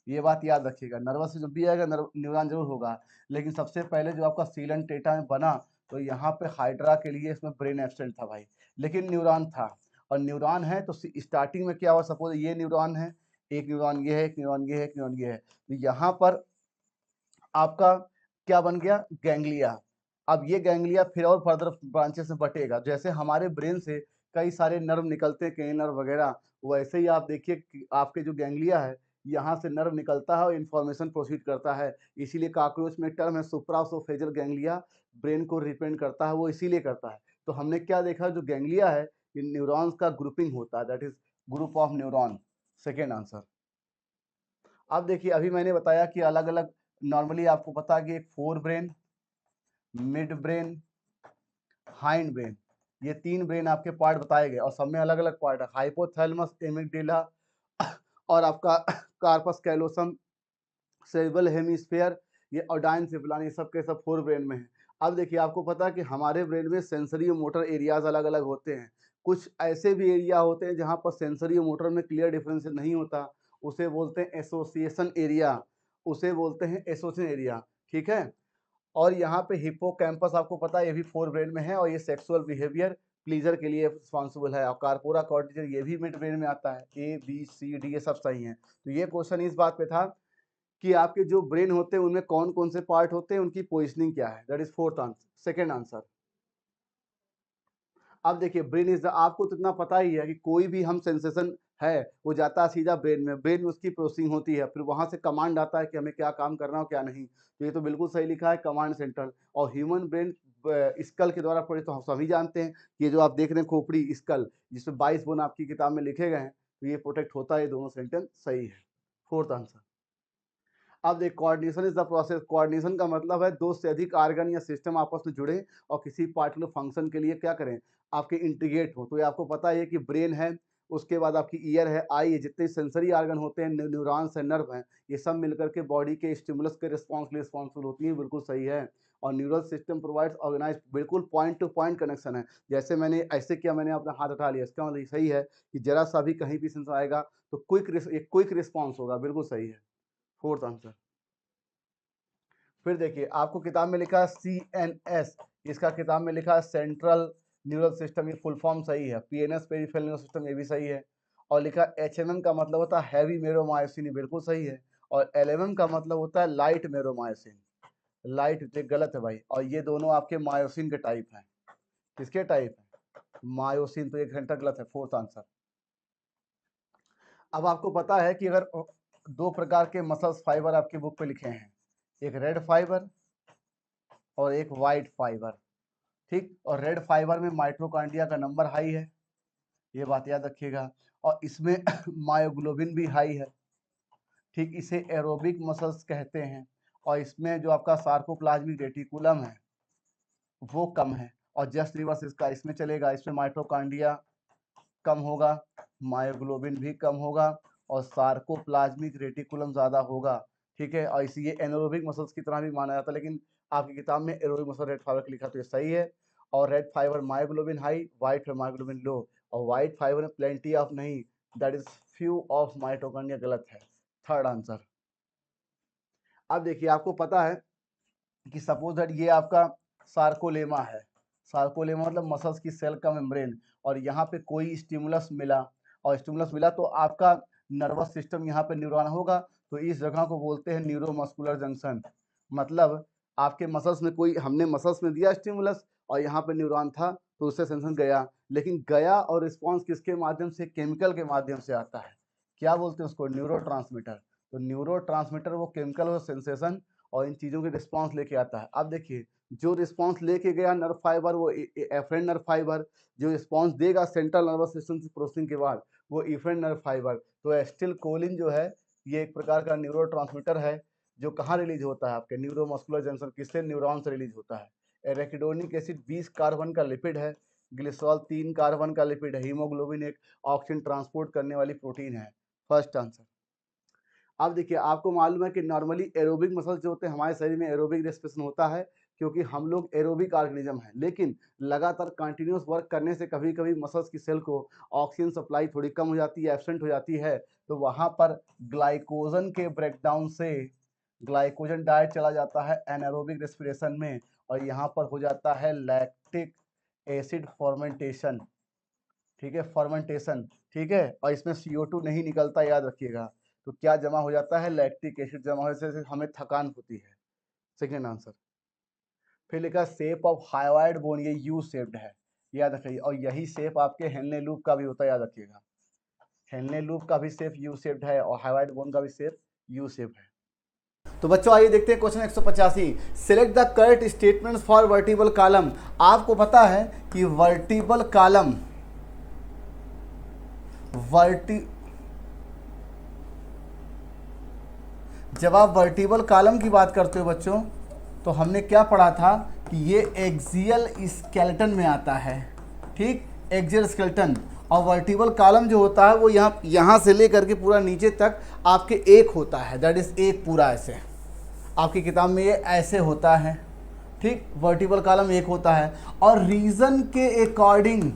ये बात याद रखिएगा। नर्वस सिस्टम भी आएगा, न्यूरॉन जरूर होगा। लेकिन सबसे पहले जो आपका सीलन टेटा में बना, तो यहाँ पे हाइड्रा के लिए इसमें ब्रेन एब्सेंट था भाई, लेकिन न्यूरॉन था। और न्यूरॉन है तो स्टार्टिंग में क्या हुआ, सपोज ये न्यूरॉन है, एक न्यूरॉन ये है, एक न्यूरॉन ये है, एक न्यूरॉन ये है, तो यहाँ पर आपका क्या बन गया, गैंग्लिया। अब ये गैंग्लिया फिर और फर्दर ब्रांचेस में बटेगा। जैसे हमारे ब्रेन से कई सारे नर्व निकलते हैं, कई नर्व वगैरह, वैसे ही आप देखिए कि आपके जो गैंग्लिया है यहाँ से नर्व निकलता है और इन्फॉर्मेशन प्रोसीड करता है। इसीलिए कॉकरोच में टर्म है सुप्रासोफेजल गैंग्लिया, ब्रेन को रिप्रेजेंट करता है, वो इसीलिए करता है। तो हमने क्या देखा, जो गैंग्लिया है ये न्यूरॉन्स का ग्रुपिंग होता है, that is group of neuron, second answer. अब देखिए अभी मैंने बताया कि अलग अलग, नॉर्मली आपको पता है कि एक fore brain, midbrain, hind brain, ये 3 ब्रेन आपके पार्ट बताए गए, और सब में अलग अलग पार्ट है, हाइपोथैलेमस, एमिगडाला और आपका कार्पस कैलोसम, सेरेब्रल हेमिस्फीयर, ये ऑडाइन सिफलान, ये सब के सब फोर ब्रेन में है। अब देखिए आपको पता है कि हमारे ब्रेन में सेंसरी और मोटर एरियाज अलग अलग होते हैं। कुछ ऐसे भी एरिया होते हैं जहाँ पर सेंसरी और मोटर में क्लियर डिफरेंस नहीं होता, उसे बोलते हैं एसोसिएशन एरिया, उसे बोलते हैं एसोसिएशन एरिया। ठीक है, और यहाँ पे हिप्पोकैम्पस आपको पता है ये भी फोर ब्रेन में है, और ये सेक्सुअल बिहेवियर प्लीजर के लिए रिस्पॉन्सिबल है। और कार्पोरा कॉर्टिकल ये भी मिड ब्रेन में आता है। ए बी सी डी ये सब सही हैं। तो ये क्वेश्चन इस बात पे था कि आपके जो ब्रेन होते हैं उनमें कौन कौन से पार्ट होते हैं, उनकी पोजिशनिंग क्या है, that is fourth answer, second answer. अब देखिए ब्रेन इज द, आपको तो इतना पता ही है कि कोई भी हम सेंसेशन है वो जाता है सीधा ब्रेन में, ब्रेन में उसकी प्रोसेसिंग होती है, फिर वहां से कमांड आता है कि हमें क्या काम करना हो क्या नहीं। तो ये तो बिल्कुल सही लिखा है, कमांड सेंट्रल। और ह्यूमन ब्रेन स्कल के द्वारा पढ़े, तो हम सभी जानते हैं कि ये जो आप देख रहे हैं खोपड़ी स्कल, जिसमें 22 बोन आपकी किताब में लिखे गए हैं, तो ये प्रोटेक्ट होता है। ये दोनों सेंटेंस सही है, फोर्थ आंसर। अब देख, coordination is the process, coordination का मतलब है दो से अधिक आर्गन या सिस्टम आपस में जुड़े और किसी पार्टिकुलर फंक्शन के लिए क्या करें, आपके इंटीग्रेट हो। तो ये आपको पता है कि ब्रेन है, उसके बाद आपकी ईयर है, आई है, जितने सेंसरी आर्गन होते हैं, न्यूरॉन्स है, नर्व हैं, ये सब मिलकर के बॉडी के स्टिमुलस के रिस्पॉन्स के लिए रिस्पॉन्सिबल होती है, बिल्कुल सही है। और न्यूरल सिस्टम प्रोवाइड्स ऑर्गेनाइज, बिल्कुल पॉइंट टू पॉइंट कनेक्शन है। जैसे मैंने ऐसे किया, मैंने अपना हाथ उठा लिया, इसका मतलब सही है कि जरा सा भी कहीं भी सेंस आएगा तो क्विक रिस्पॉन्स होगा, बिल्कुल सही है, फोर्थ आंसर। फिर देखिए आपको किताब में लिखा है CNS, इसका किताब में लिखा है सेंट्रल न्यूरल सिस्टम, ये फुल फॉर्म सही है। PNS पेरिफेरल न्यूरल सिस्टम, ये भी सही है। और लिखा HMM का मतलब होता है हैवी मेरोमायोसिन, बिल्कुल सही है। और LMM का मतलब होता है लाइट मेरोमायोसिन, लाइट गलत है भाई। और ये दोनों आपके मायोसिन के टाइप हैं। किसके टाइप है, मायोसिन, तो 1 घंटा गलत है, फोर्थ आंसर। अब आपको पता है कि अगर 2 प्रकार के मसल्स फाइबर आपकी बुक पे लिखे हैं, एक रेड फाइबर और एक वाइट फाइबर। ठीक। और रेड फाइबर में माइटोकॉन्ड्रिया का नंबर हाई है, ये बात याद रखिएगा। और इसमें मायोग्लोबिन भी हाई है, ठीक। इसे एरोबिक मसल्स कहते हैं। और इसमें जो आपका सार्कोप्लाज्मिक रेटिकुलम है वो कम है। और जस्ट रिवर्स इसका इसमें चलेगा, इसमें माइटोकॉन्ड्रिया कम होगा, मायोग्लोबिन भी कम होगा और सार्कोप्लाज्मिक रेटिकुलम ज़्यादा होगा, ठीक है। और इसी एनारोबिक मसल्स की तरह भी माना जाता है, लेकिन आपकी किताब में एरोबिक मसल रेड फाइबर लिखा तो ये सही है। और red fibre myoglobin high, white fibre myoglobin low. और वाइट फाइबर में प्लेंटी ऑफ नहीं, that is few of mitochondria, गलत है, थर्ड आंसर। अब देखिए आपको पता है कि सपोज दैट ये आपका सार्कोलेमा है, सार्कोलेमा मतलब मसल्स की सेल का मेम्ब्रेन, और यहाँ पे कोई स्टिमुलस मिला, और स्टिमुलस मिला तो आपका नर्वस सिस्टम यहाँ पे न्यूरॉन होगा, तो इस जगह को बोलते हैं न्यूरोमस्कुलर जंक्शन। मतलब आपके मसल्स में कोई, हमने मसल्स में दिया स्टिमुलस और यहाँ पे न्यूरॉन था तो उससे सेंसन गया, लेकिन गया और रिस्पॉन्स किसके माध्यम से, केमिकल के माध्यम से आता है। क्या बोलते हैं उसको, न्यूरोट्रांसमीटर। तो न्यूरोट्रांसमीटर वो केमिकल और सेंसेशन और इन चीज़ों के रिस्पॉन्स लेके आता है। अब देखिए जो रिस्पॉन्स लेके गया नर्व फाइबर वो एफरेंट नर्व फाइबर, जो रिस्पॉन्स देगा सेंट्रल नर्वस सिस्टम से प्रोसेसिंग के बाद वो इफरेंट नर्व फाइबर। तो एसिटिलकोलिन जो है ये एक प्रकार का न्यूरोट्रांसमीटर है जो कहाँ रिलीज होता है, आपके न्यूरोमस्कुलर जंक्शन, किससे, न्यूरॉन से रिलीज होता है। एराकिडोनिक एसिड 20 कार्बन का लिपिड है, ग्लिसरॉल 3 कार्बन का लिपिड है, हीमोग्लोबिन एक ऑक्सीजन ट्रांसपोर्ट करने वाली प्रोटीन है, फर्स्ट आंसर। अब देखिए आपको मालूम है कि नॉर्मली एरोबिक मसल्स जो होते हैं हमारे शरीर में एरोबिक रेस्पिरेशन होता है क्योंकि हम लोग एरोबिक ऑर्गेनिज्म हैं, लेकिन लगातार कंटिन्यूस वर्क करने से कभी कभी मसल्स की सेल को ऑक्सीजन सप्लाई थोड़ी कम हो जाती है, एब्सेंट हो जाती है, तो वहाँ पर ग्लाइकोजन के ब्रेकडाउन से ग्लाइकोजन डाइट चला जाता है एनारोबिक रेस्पिरेशन में, और यहाँ पर हो जाता है लैक्टिक एसिड फॉर्मेंटेशन, ठीक है, फॉर्मेंटेशन, ठीक है। और इसमें CO2 नहीं निकलता, याद रखिएगा। तो क्या जमा हो जाता है, लैक्टिक एसिड जमा होने से हमें थकान होती है, सेकेंड आंसर। फिर लिखा शेप ऑफ हाइवाइड बोन, ये यू शेप्ड है, याद रखिए। और यही शेप आपके हेनले लूप का भी होता है, याद रखिएगा। हेनले लूप का भी शेप यू शेप्ड है और हाइवाइड बोन का भी शेप यू शेप है। तो बच्चों आइए देखते हैं question 185। Select the correct statements for vertebral column. आपको पता है कि वर्टिबल कॉलम जब आप वर्टिबल कॉलम की बात करते हो बच्चों, तो हमने क्या पढ़ा था कि ये एक्सियल स्केलेटन में आता है, ठीक, एक्सियल स्केलेटन। और वर्टिबल कॉलम जो होता है वो यहाँ से लेकर के पूरा नीचे तक आपके एक होता है, दैट इज एक पूरा ऐसे, आपकी किताब में ये ऐसे होता है, ठीक, वर्टिबल कॉलम एक होता है। और रीजन के अकॉर्डिंग,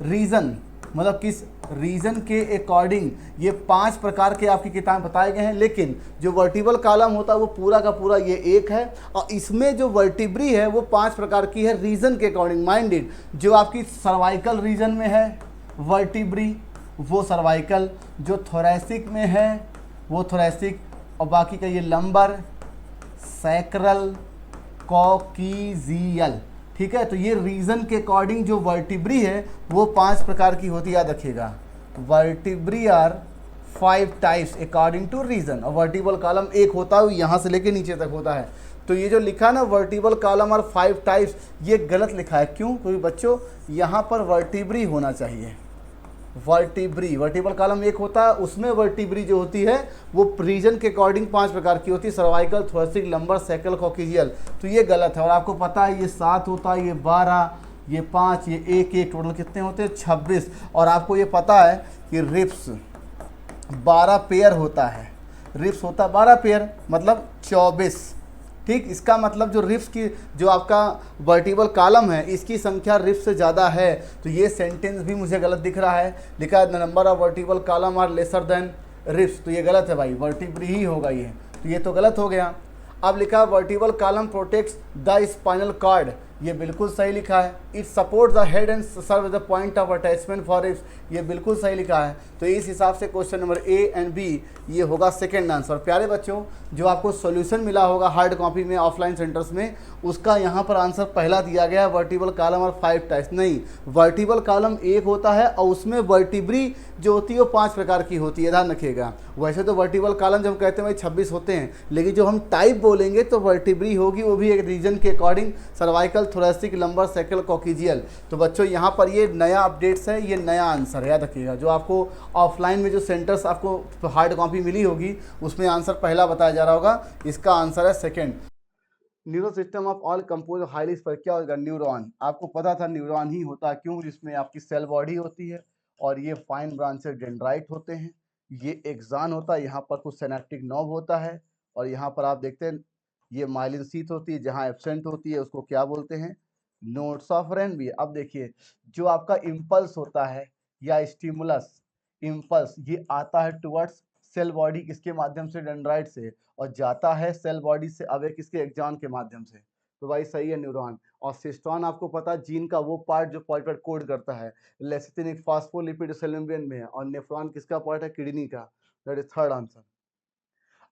रीजन मतलब किस रीजन के अकॉर्डिंग ये 5 प्रकार के आपकी किताब बताए गए हैं, लेकिन जो वर्टिबल कॉलम होता है वो पूरा का पूरा ये एक है। और इसमें जो वर्टिब्री है वो 5 प्रकार की है रीजन के अकॉर्डिंग माइंडेड। जो आपकी सर्वाइकल रीजन में है वर्टिब्री वो सर्वाइकल, जो थोरैसिक में है वो थोरैसिक, और बाकी का ये लंबर, सैक्रल, कॉक्सियल, ठीक है। तो ये रीजन के अकॉर्डिंग जो वर्टिब्री है वो 5 प्रकार की होती है, याद रखिएगा। Vertebrae are 5 types according to region. और वर्टिबल कॉलम एक होता है, यहाँ से लेके नीचे तक होता है। तो ये जो लिखा ना वर्टिबल कॉलम और 5 टाइप्स, ये गलत लिखा है। क्यों? क्योंकि बच्चों यहाँ पर वर्टिब्री होना चाहिए, वर्टिब्री। वर्टिबल कॉलम एक होता है, उसमें वर्टिब्री जो होती है वो रीजन के अकॉर्डिंग 5 प्रकार की होती है, सर्वाइकल, थोरैसिक, लंबर, सैकल, कॉक्सियल। तो ये गलत है। और आपको पता है ये 7 होता है, ये 12, ये 5, ये 1, टोटल कितने होते हैं 26। और आपको ये पता है कि रिप्स 12 पेयर होता है, रिप्स होता 12 पेयर मतलब 24, ठीक। इसका मतलब जो रिप्स की, जो आपका वर्टिबल कॉलम है इसकी संख्या रिप्स से ज़्यादा है। तो ये सेंटेंस भी मुझे गलत दिख रहा है, लिखा है the number of vertebral column are lesser than ribs. तो ये गलत है भाई, वर्टिब्री ही होगा ये, तो ये तो गलत हो गया। अब लिखा है vertebral column protects the spinal cord, ये बिल्कुल सही लिखा है, it support the head and serve the point of attachment for its, ये बिल्कुल सही लिखा है। तो इस हिसाब से question number A and B ये होगा सेकंड आंसर। प्यारे बच्चों, जो आपको सॉल्यूशन मिला होगा हार्ड कॉपी में ऑफलाइन सेंटर्स में, उसका यहाँ पर आंसर पहला दिया गया वर्टिबल कॉलम और 5 टाइप्स। नहीं, वर्टिबल कॉलम एक होता है और उसमें वर्टिब्री जो होती है वो 5 प्रकार की होती है, ध्यान रखिएगा। वैसे तो वर्टिबल कॉलम जब हम कहते हैं भाई 26 होते हैं, लेकिन जो हम टाइप बोलेंगे तो वर्टिब्री होगी, वो भी एक रीजन के अकॉर्डिंग, सर्वाइकल, थोरेसिक, लंबर, सैकल, कॉकिजियल। तो बच्चों यहाँ पर ये नया अपडेट्स है, ये नया आंसर है, याद रखिएगा। जो आपको ऑफलाइन में जो सेंटर्स आपको हार्ड कॉपी मिली होगी उसमें आंसर पहला बताया जा रहा होगा, इसका आंसर है second. Neuro system of all compose highly पर क्या होगा, न्यूरॉन। आपको पता था न्यूरॉन ही होता है, क्यों? जिसमें आपकी सेल बॉडी होती है और ये फाइन ब्रांचेस डेंड्राइट होते हैं, ये एक्सान होता है, यहाँ पर कुछ सिनेप्टिक नॉब होता है, और यहाँ पर आप देखते हैं ये माइलिन शीथ होती है, जहाँ एब्सेंट होती है उसको क्या बोलते हैं, नोड्स ऑफ रेनवी। अब देखिए, जो आपका इम्पल्स होता है या स्टिमुलस इम्पल्स, ये आता है टुवर्ड्स सेल बॉडी, किसके माध्यम से, डेंड्राइट से, और जाता है सेल बॉडी से अवे किसके, एक्सॉन के माध्यम से। तो भाई सही है न्यूरॉन। और सिस्टोन आपको पता है जीन का वो पार्ट जो पॉइंट कोड करता है, लेसिथिन एक फास्फोलिपिड सेल मेम्ब्रेन में है, और नेफ्रॉन किसका पार्ट है, किडनी का। That is third answer.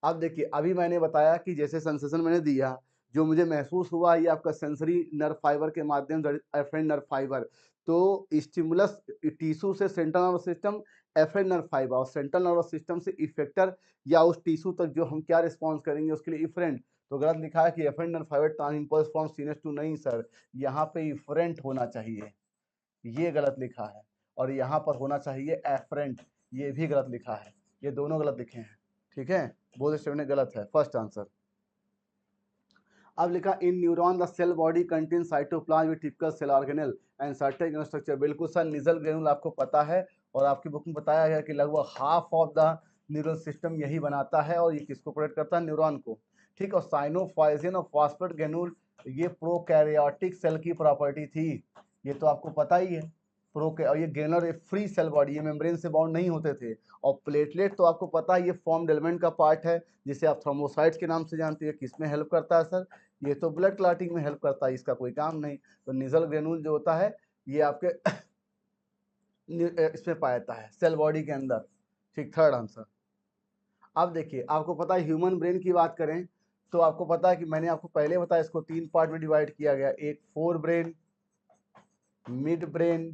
अब देखिए, अभी मैंने बताया कि जैसे सेंसेशन मैंने दिया, जो मुझे महसूस हुआ, ये आपका सेंसरी नर्व फाइबर के माध्यम से, एफरेंट नर्व फाइबर। तो स्टिमुलस टिश्यू से central nervous system, afferent nerve fibre, और सेंट्रल नर्वस सिस्टम से इफेक्टर या उस टिश्यू तक जो हम क्या रिस्पॉन्स करेंगे उसके लिए इफरेंट। तो गलत लिखा है कि afferent nerve fibre trans impulse from sinus to, नहीं सर, यहाँ पे इफरेंट होना चाहिए, ये गलत लिखा है। और यहाँ पर होना चाहिए एफरेंट, ये भी गलत लिखा है, ये दोनों गलत लिखे हैं, ठीक है, बोथ स्टेटमेंट गलत है, फर्स्ट आंसर। अब लिखा in neuron the cell body contain cytoplasm with typical cell organelle and certain structure. बिल्कुल सर, निजल ग्रेनुल आपको पता है, और आपकी बुक में बताया गया कि लगभग half of the neural system यही बनाता है, और ये किसको प्रोटेक्ट करता है, न्यूरॉन को, ठीक। और साइनोफाइजिन और फॉस्फेट ग्रेनुल ये प्रोकैरियोटिक सेल की प्रॉपर्टी थी, ये तो आपको पता ही है। और ये ग्रेनुलर फ्री सेल बॉडी, ये मेम्ब्रेन से बाउंड नहीं होते थे। और प्लेटलेट तो आपको पता है ये फॉर्म्ड एलिमेंट का पार्ट है, जिसे आप थ्रोम्बोसाइट्स के नाम से जानते हैं। किसमें हेल्प करता है सर, ये तो ब्लड क्लॉटिंग में हेल्प करता है, इसका कोई काम नहीं। तो निजल ग्रेनुल जो होता है ये आपके इसमें पाया जाता है सेल बॉडी के अंदर, ठीक, थर्ड आंसर। अब देखिए, आपको पता है ह्यूमन ब्रेन की बात करें तो आपको पता है कि मैंने आपको पहले बताया इसको 3 पार्ट में डिवाइड किया गया, एक फोर ब्रेन, मिड ब्रेन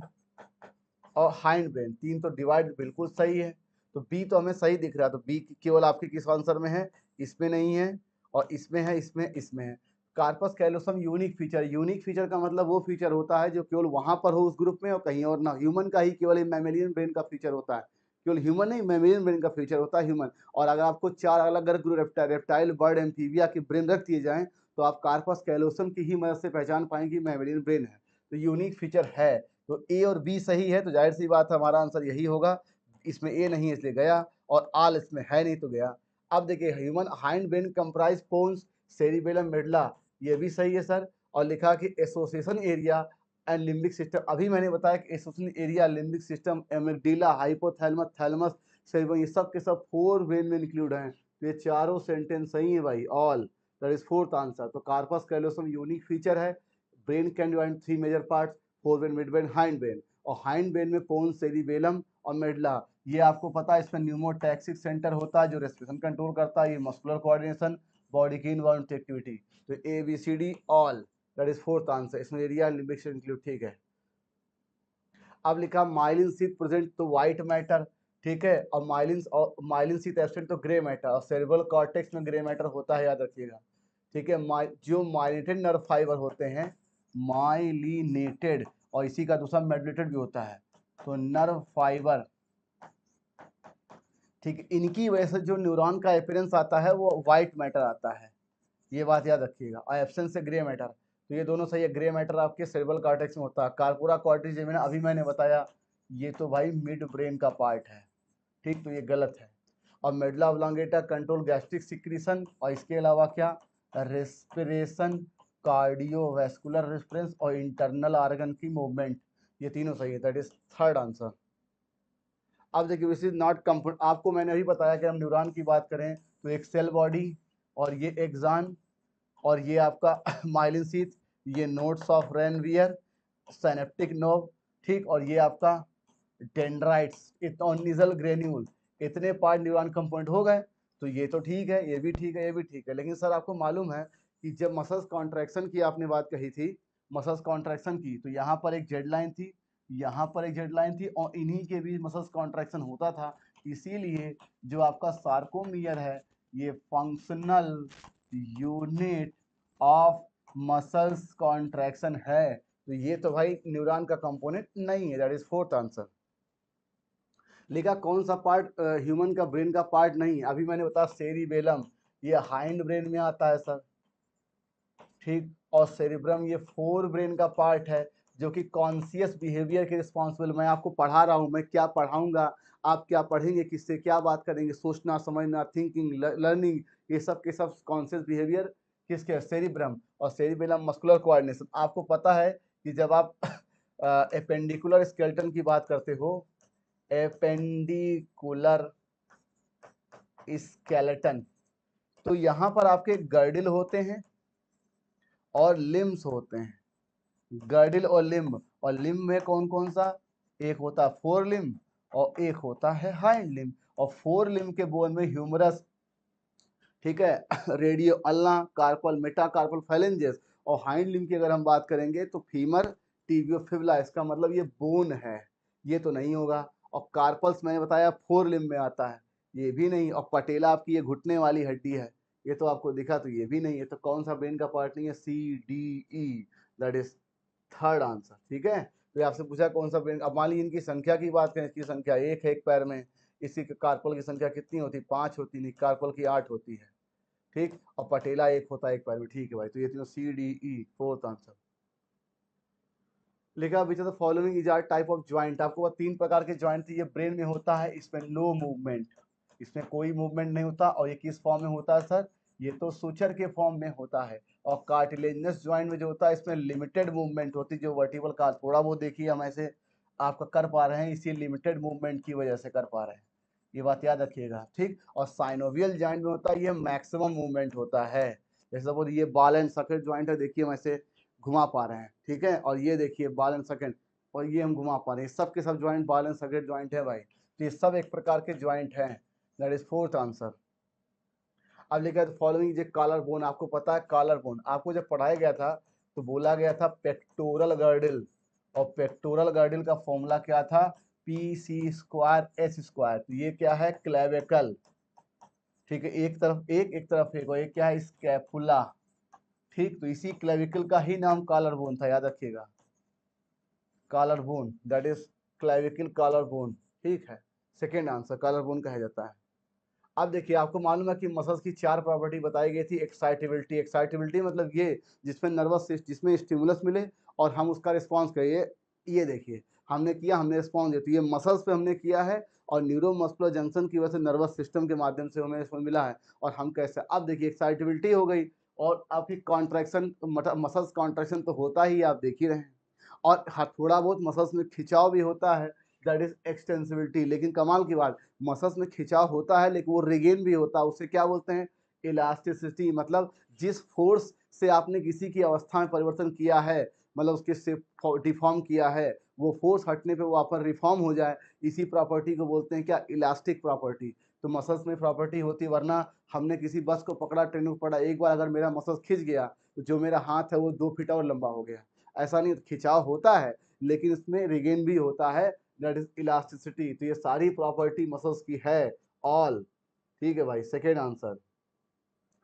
और हाइंड ब्रेन। 3 तो डिवाइड बिल्कुल सही है। तो बी तो हमें सही दिख रहा है, तो बी केवल आपके किस आंसर में है, इसमें नहीं है, और इसमें है, इसमें है। Corpus callosum unique feature, unique feature का मतलब वो फीचर होता है जो केवल वहां पर हो उस ग्रुप में और कहीं और ना। ह्यूमन का ही केवल मैमेलियन ब्रेन का फीचर होता है, केवल ह्यूमन नहीं, मैमेलियन ब्रेन का फीचर होता है ह्यूमन। और अगर आपको 4 अलग अलग ग्रुप रेप्टाइल, बर्ड, एम्फीबिया की ब्रेन रख दिए जाएं तो आप कार्पस कैलोसम की ही मदद से पहचान पाएंगे मैमेलियन ब्रेन है। तो यूनिक फीचर है, तो ए और बी सही है, तो जाहिर सी बात है हमारा आंसर यही होगा। इसमें ए नहीं है इसलिए गया, और आल इसमें है नहीं तो गया। अब देखिए, human hind brain comprise pons, cerebellum, medulla, ये भी सही है सर। और लिखा कि association area and limbic system, अभी मैंने बताया कि association area, limbic system, amygdala, hypothalamus, thalamus, cerebrum, ये सब के सब 4 ब्रेन में इंक्लूड हैं। तो ये चारों सेंटेंस सही है भाई, all, that is fourth answer. तो कार्पस कैलोसम यूनिक फीचर है, brain can divide 3 major parts, forebrain, midbrain, hindbrain. और हाइंड ब्रेन में पोन्स, सेरिबेलम और मेडुला, ये आपको पता है इसमें न्यूमोटैक्सिक सेंटर होता है जो रेस्पिरेशन कंट्रोल करता है, ये मस्कुलर कोऑर्डिनेशन, बॉडी की इनवाल्व एक्टिविटी। तो A B C D all, that is fourth answer. इसमें एरिया लिम्बिक इंक्लूड, ठीक है। अब लिखा माइलिन शीथ प्रेजेंट तो व्हाइट मैटर, ठीक है, और माइलिन शीथ एब्सेंट तो ग्रे मैटर, और सेरेब्रल कॉर्टेक्स में ग्रे मैटर होता है, याद रखिएगा, ठीक है। जो माइलिनेटेड नर्व फाइबर होते हैं, माइलिनेटेड, और इसी का दूसरा मेडुलेटेड भी होता है, तो नर्व फाइबर, ठीक, इनकी वजह से जो न्यूरॉन का अपीयरेंस आता है वो व्हाइट मैटर आता है, ये बात याद रखिएगा। और एब्सेंस से ग्रे मैटर, तो ये दोनों सही है। ग्रे मैटर आपके सेरेब्रल कॉर्टेक्स में होता है। कार्पोरा कॉर्टेक्स अभी मैंने बताया, ये तो भाई मिड ब्रेन का पार्ट है, ठीक, तो ये गलत है। और medulla oblongata control gastric secretion, और इसके अलावा क्या, रेस्पिरेशन, कार्डियोवैस्कुलर रेस्पॉन्स और इंटरनल ऑर्गन की मूवमेंट, ये तीनों सही है, दैट इज थर्ड आंसर। अब देखिए, दिस इज नॉट कंफर्ट, आपको मैंने अभी बताया कि हम न्यूरॉन की बात करें तो एक सेल बॉडी, और ये एक्सान, और ये आपका माइलिन शीथ, ये nodes of Ranvier, synaptic knob, ठीक, और ये आपका डेंड्राइट्स और निजल ग्रेन्यूल, इतने पार्ट न्यूरॉन कंपोनेंट हो गए। तो ये तो ठीक है, ये भी ठीक है, ये भी ठीक है, लेकिन सर आपको मालूम है कि जब मसल्स कॉन्ट्रैक्शन की आपने बात कही थी, मसल्स कॉन्ट्रैक्शन की, तो यहाँ पर एक जेड लाइन थी, यहाँ पर एक जेड लाइन थी, और इन्हीं के बीच मसल्स कॉन्ट्रैक्शन होता था। इसीलिए जो आपका सार्कोमियर है ये functional unit of muscles contraction है। तो ये तो भाई न्यूरॉन का कंपोनेंट नहीं है। That is fourth answer. लिखा कौन सा पार्ट ह्यूमन का ब्रेन का पार्ट नहीं? अभी मैंने बताया सेरिबेलम, ये हाइंड ब्रेन में आता है सर, ठीक, और सेरिब्रम ये फोर ब्रेन का पार्ट है जो कि कॉन्शियस बिहेवियर के रिस्पॉन्सिबल। मैं आपको पढ़ा रहा हूँ, मैं क्या पढ़ाऊंगा, आप क्या पढ़ेंगे, किससे क्या बात करेंगे, सोचना, समझना, थिंकिंग, लर्निंग, ये सब के सब कॉन्शियस बिहेवियर किसके? सेरिब्रम। और सेरिबेलम मस्कुलर कोऑर्डिनेशन। आपको पता है कि जब आप एपेंडिकुलर स्केलेटन की बात करते हो, एपेंडिकुलर स्केलेटन, तो यहाँ पर आपके गर्डिल होते हैं और लिम्स होते हैं, गर्डिल और लिम्ब। और लिम्ब में कौन कौन सा? एक होता है फोर लिम्ब और एक होता है हाइंड लिम्ब। और फोर लिम्ब के बोन में ह्यूमरस, ठीक है, radio ulna, carpal, metacarpal, phalanges. और हाइंड लिम्ब की अगर हम बात करेंगे तो फीमर, टिबियोफिबुला। इसका मतलब ये बोन है, ये तो नहीं होगा। और कार्पल्स मैंने बताया फोर लिम्ब में आता है, ये भी नहीं। और पटेला आपकी ये घुटने वाली हड्डी है, ये तो आपको दिखा, तो ये भी नहीं है। तो कौन सा ब्रेन का पार्ट नहीं है? C D E, that is third answer, ठीक है। तो ये आपसे पूछा कौन सा ब्रेन। अब मान लीजिए इनकी संख्या की बात करें, इसकी संख्या एक है एक पैर में, इसी के कार्पल की संख्या कितनी होती? 5 होती, नहीं, कार्पल की 8 होती है, ठीक, और पटेला एक होता है एक पैर में, ठीक है भाई। तो ये तीनों C D E, fourth answer. लिखा which of the following is are type of joint. आपको वो 3 प्रकार के ज्वाइंट थी, ये ब्रेन में होता है, इसमें नो मूवमेंट, इसमें कोई मूवमेंट नहीं होता। और ये किस फॉर्म में होता है सर? ये तो सुचर के फॉर्म में होता है। और कार्टिलेजिनस ज्वाइंट में जो होता है इसमें लिमिटेड मूवमेंट होती है, जो वर्टिबल का थोड़ा बहुत देखिए हम ऐसे आपका कर पा रहे हैं, इसी लिमिटेड मूवमेंट की वजह से कर पा रहे हैं, ये बात याद रखिएगा, ठीक। और साइनोवियल ज्वाइंट में होता है, ये मैक्सिमम मूवमेंट होता है। जैसे सपोज ये बॉल एंड सॉकेट ज्वाइंट है, देखिए हम ऐसे घुमा पा रहे हैं, ठीक है। और ये देखिए बॉल एंड सॉकेट, और ये हम घुमा पा रहे हैं, सब के सब joint ball and socket joint है भाई। तो ये सब एक प्रकार के ज्वाइंट हैं। That is fourth answer. अब लिखा है फॉलोइंग जे कॉलर बोन। आपको पता है कॉलर बोन आपको जब पढ़ाया गया था तो बोला गया था पेक्टोरल गर्डिल, और पेक्टोरल गर्डिल का फॉर्मूला क्या था? P C square H square. तो ये क्या है? क्लेविकल, ठीक है, एक तरफ एक तरफ एक, और ये क्या है? स्कैपुला, ठीक। तो इसी क्लेविकल का ही नाम कॉलर बोन था, याद रखिएगा, collar bone, that is clavicle collar bone, ठीक है। सेकेंड आंसर कॉलर बोन कहा जाता है। अब देखिए आपको मालूम है कि मसल्स की 4 प्रॉपर्टी बताई गई थी। एक्साइटेबिलिटी, एक्साइटेबिलिटी मतलब ये जिसमें नर्वस सिस्टम, जिसमें स्टिमुलस मिले और हम उसका रिस्पांस करिए। ये देखिए हमने किया, हमने रिस्पांस दिया, तो ये मसल्स पे हमने किया है, और न्यूरोमस्कुलर जंक्शन की वजह से नर्वस सिस्टम के माध्यम से हमें इसमें मिला है। और हम कैसे, अब देखिए एक्साइटेबिलिटी हो गई, और आपकी कॉन्ट्रैक्शन, मसल्स कॉन्ट्रैक्शन तो होता ही, आप देख ही रहे हैं। और थोड़ा बहुत मसल्स में खिंचाव भी होता है, दैट इज एक्सटेंसिबिलिटी। लेकिन कमाल की बात, मसल्स में खिंचाव होता है लेकिन वो रिगेन भी होता है, उसे क्या बोलते हैं? इलास्टिसिटी। मतलब जिस फोर्स से आपने किसी की अवस्था में परिवर्तन किया है, मतलब उसके से डिफॉर्म किया है, वो फोर्स हटने पे वो अपन रिफॉर्म हो जाए, इसी प्रॉपर्टी को बोलते हैं क्या? Elastic property. तो मसल्स में प्रॉपर्टी होती है, वरना हमने किसी बस को पकड़ा, ट्रेन को पकड़ा, एक बार अगर मेरा मसल्स खिंच गया तो जो मेरा हाथ है वो 2 फीट और लंबा हो गया। ऐसा नहीं, खिंचाव होता है लेकिन इसमें रिगेन भी होता है, दैट इज इलास्टिसिटी। तो ये सारी प्रॉपर्टी मसल्स की है, ऑल, ठीक है भाई, सेकेंड आंसर।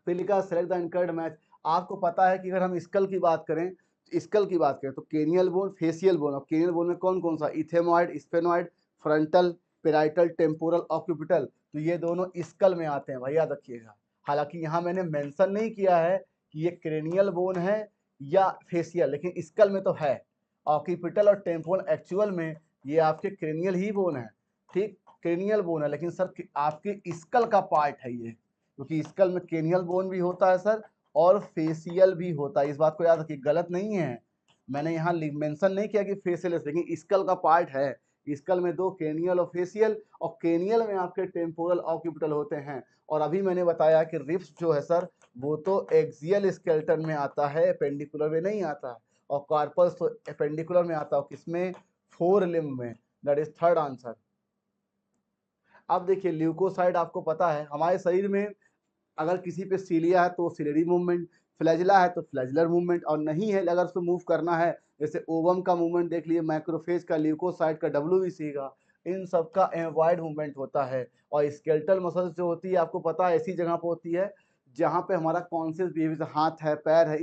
फिर लिखा सेलेक्ट द इनकरेक्ट मैच। आपको पता है कि अगर हम स्कल की बात करें, स्कल की बात करें तो केनियल बोन, फेसियल बोन। और केनियल बोन में कौन कौन सा? Ethmoid, sphenoid, frontal, parietal, temporal, occipital. तो ये दोनों स्कल में आते हैं भाई, याद रखिएगा। हालांकि यहाँ मैंने मेंशन नहीं किया है कि ये क्रेनियल बोन है या फेसियल, लेकिन स्कल में तो है। ऑक्यूपिटल और टेम्पोरल एक्चुअल में ये आपके क्रेनियल ही बोन है, ठीक, क्रेनियल बोन है, लेकिन सर आपके स्कल का पार्ट है ये, क्योंकि स्कल में क्रेनियल बोन भी होता है सर, और फेसियल भी होता है। इस बात को याद रखिए, गलत नहीं है, मैंने यहाँ मेंशन नहीं किया कि फेसियल है, लेकिन स्कल का पार्ट है। स्कल में 2, क्रेनियल और फेसियल, और क्रेनियल में आपके टेम्पोरल, ऑक्यूपिटल होते हैं। और अभी मैंने बताया कि रिब्स जो है सर वो तो एक्सियल स्केलेटन में आता है, पेंडिकुलर में नहीं आता है। और कार्पस तो एपेंडिकुलर में आता है, किसमें, फोर लिम्ब में, दैट इज थर्ड आंसर। अब देखिए ल्यूकोसाइड आपको पता है हमारे शरीर में अगर किसी पे सीलिया है तो सिलेरी मूवमेंट, फ्लैजिला है तो फ्लैजिलर मूवमेंट, और नहीं है अगर उसको मूव करना है जैसे ओवम का मूवमेंट देख लिए, मैक्रोफेज का, ल्यूकोसाइड का, डब्ल्यूबीसी का, इन सब का एम्बॉयड मूवमेंट होता है। और स्केलेटल मसल्स जो होती है आपको पता है ऐसी जगह पर होती है जहाँ पे हमारा कॉन्शियस बिहेवियर, हाथ है, पैर है,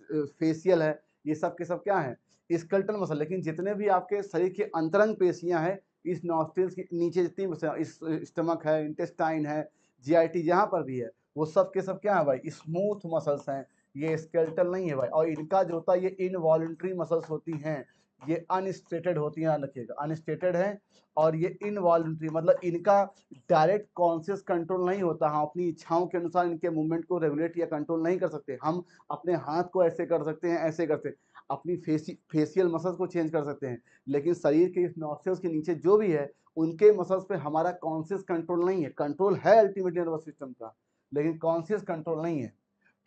फेशियल है, ये सब के सब क्या है, स्केलेटल मसल। लेकिन जितने भी आपके शरीर की अंतरंग पेशियां हैं, इस नॉस्ट्रिल्स के नीचे जितनी इस स्टमक है, इंटेस्टाइन है, जीआईटी जहाँ पर भी है, वो सब के सब क्या है भाई, स्मूथ मसल्स हैं, ये स्केलेटल नहीं है भाई। और इनका जो होता है ये इनवॉलंटरी मसल्स होती हैं, ये अनस्टेटेड होती हैं, रखिएगा अनस्टेटेड है। और ये इनवॉलंटरी मतलब इनका डायरेक्ट कॉन्शियस कंट्रोल नहीं होता, हम अपनी इच्छाओं के अनुसार इनके मूवमेंट को रेगुलेट या कंट्रोल नहीं कर सकते। हम अपने हाथ को ऐसे कर सकते हैं, ऐसे करते हैं, अपनी फेशियल मसल्स को चेंज कर सकते हैं, लेकिन शरीर के नॉस्ट्रिल्स के नीचे जो भी है उनके मसल्स पे हमारा कॉन्शियस कंट्रोल नहीं है। कंट्रोल है अल्टीमेटली नर्वस सिस्टम का, लेकिन कॉन्शियस कंट्रोल नहीं है।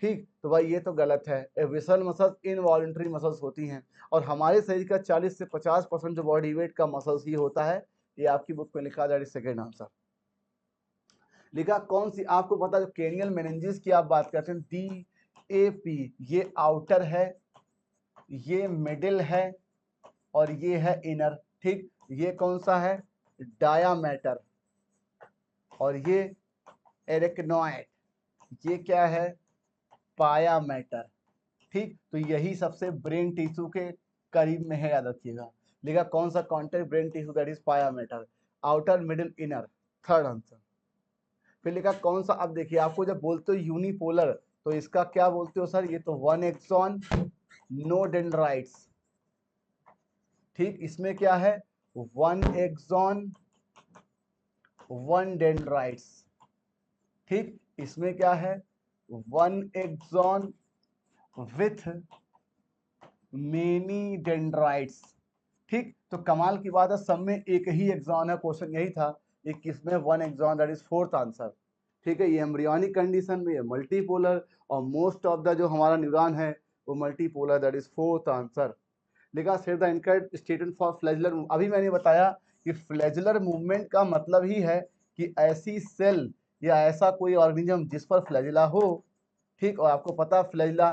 ठीक, तो भाई ये तो गलत है। विसल मसल्स इनवॉलंटरी मसल्स होती हैं, और हमारे शरीर का 40 से 50% जो बॉडी वेट का मसल्स ही होता है। ये आपकी बुक में लिखा है, सेकेंड आंसर लिखा। कौन सी आपको पता है, क्रेनियल मेनिंजेस की आप बात करते हैं, DAP, ये आउटर है, ये मिडिल है, और ये है इनर। ठीक, ये कौन सा है, डायामीटर, और ये एरेक्नॉइड, ये क्या है, पायामीटर। ठीक, तो यही सबसे ब्रेन टिश्यू के करीब में है, याद रखिएगा। लिखा कौन सा contact brain tissue, that is pia mater, outer, middle, inner, third answer. फिर लिखा कौन सा, अब देखिए आपको जब बोलते हो यूनिपोलर तो इसका क्या बोलते हो सर, ये तो वन एक्सॉन, नो डेंड्राइट्स। ठीक, इसमें क्या है, वन एक्सॉन, वन डेंड्राइट्स। ठीक, इसमें क्या है, one axon with many dendrites. ठीक, तो कमाल की बात है, सब में एक ही एक्सॉन है, क्वेश्चन यही था, ये किसमें, one axon, that is fourth answer. ठीक है, ये एम्ब्रियोनिक कंडीशन में, ये मल्टीपोलर, और मोस्ट ऑफ द जो हमारा न्यूरॉन है वो multipolar, that is fourth answer. लिखा set the incorrect statement for flagellar. अभी मैंने बताया कि फ्लैजुलर मूवमेंट का मतलब ही है कि ऐसी सेल या ऐसा कोई ऑर्गेनिज्म जिस पर फ्लैजुला हो। ठीक, और आपको पता फ्लैजुला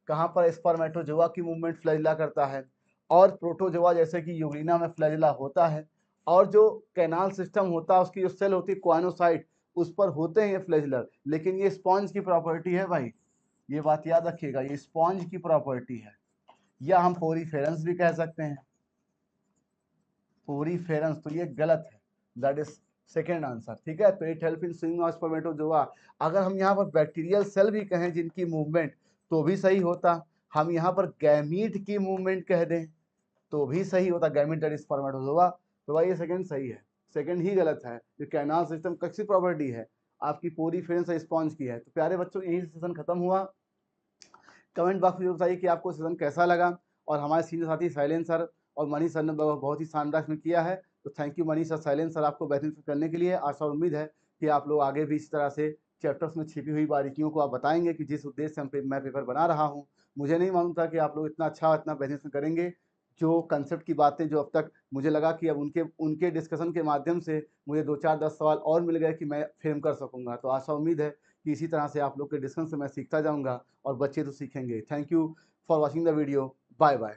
कहाँ पर, स्पर्मेटोजोआ की मूवमेंट फ्लैजुला करता है, और प्रोटोजोआ जैसे कि यूग्लिना में फ्लैजुला होता है, और जो कैनाल सिस्टम होता है उसकी जो सेल होती है क्वानोसाइट, उस पर होते हैं ये फ्लैजुलर। लेकिन ये स्पॉन्ज की प्रॉपर्टी है भाई, ये बात याद रखिएगा, ये स्पॉन्ज की प्रॉपर्टी है, या हम पोरीफेरेंस भी कह सकते हैं, पोरीफेरेंस, तो ये गलत है, दैट इज सेकेंड आंसर। ठीक है, तो it help in swinging of spermatozoa. अगर हम यहाँ पर बैक्टीरियल सेल भी कहें जिनकी मूवमेंट तो भी सही होता, हम यहाँ पर गैमीट की मूवमेंट कह दें तो भी सही होता, गैमीट दैट इज स्पर्मेटोजोआ। तो भाई ये सेकंड सही है, सेकंड ही गलत है। जो कैनाल सिस्टम किसकी प्रॉपर्टी है, आपकी पोरीफेरेंस और स्पॉन्ज की है। तो प्यारे बच्चों यही सेशन खत्म हुआ। कमेंट बॉक्स में बताइए कि आपको सेशन कैसा लगा, और हमारे सीनियर साथी शैलेंद्र सर और मनीष सर ने बहुत ही शानदार इसमें किया है, तो thank you Manish sir, Shailendra sir आपको बेहतरीन करने के लिए। आशा और उम्मीद है कि आप लोग आगे भी इस तरह से चैप्टर्स में छिपी हुई बारीकियों को आप बताएंगे कि जिस उद्देश्य से मैं पेपर बना रहा हूँ। मुझे नहीं मालूम था कि आप लोग इतना अच्छा, इतना बेहतरीन करेंगे। जो कंसेप्ट की बातें जो अब तक मुझे लगा कि अब उनके डिस्कशन के माध्यम से मुझे 2-4-10 सवाल और मिल गए कि मैं फ्रेम कर सकूंगा। तो आशा उम्मीद है कि इसी तरह से आप लोग के डिस्कशन से मैं सीखता जाऊंगा और बच्चे तो सीखेंगे। Thank you for watching the video, bye bye.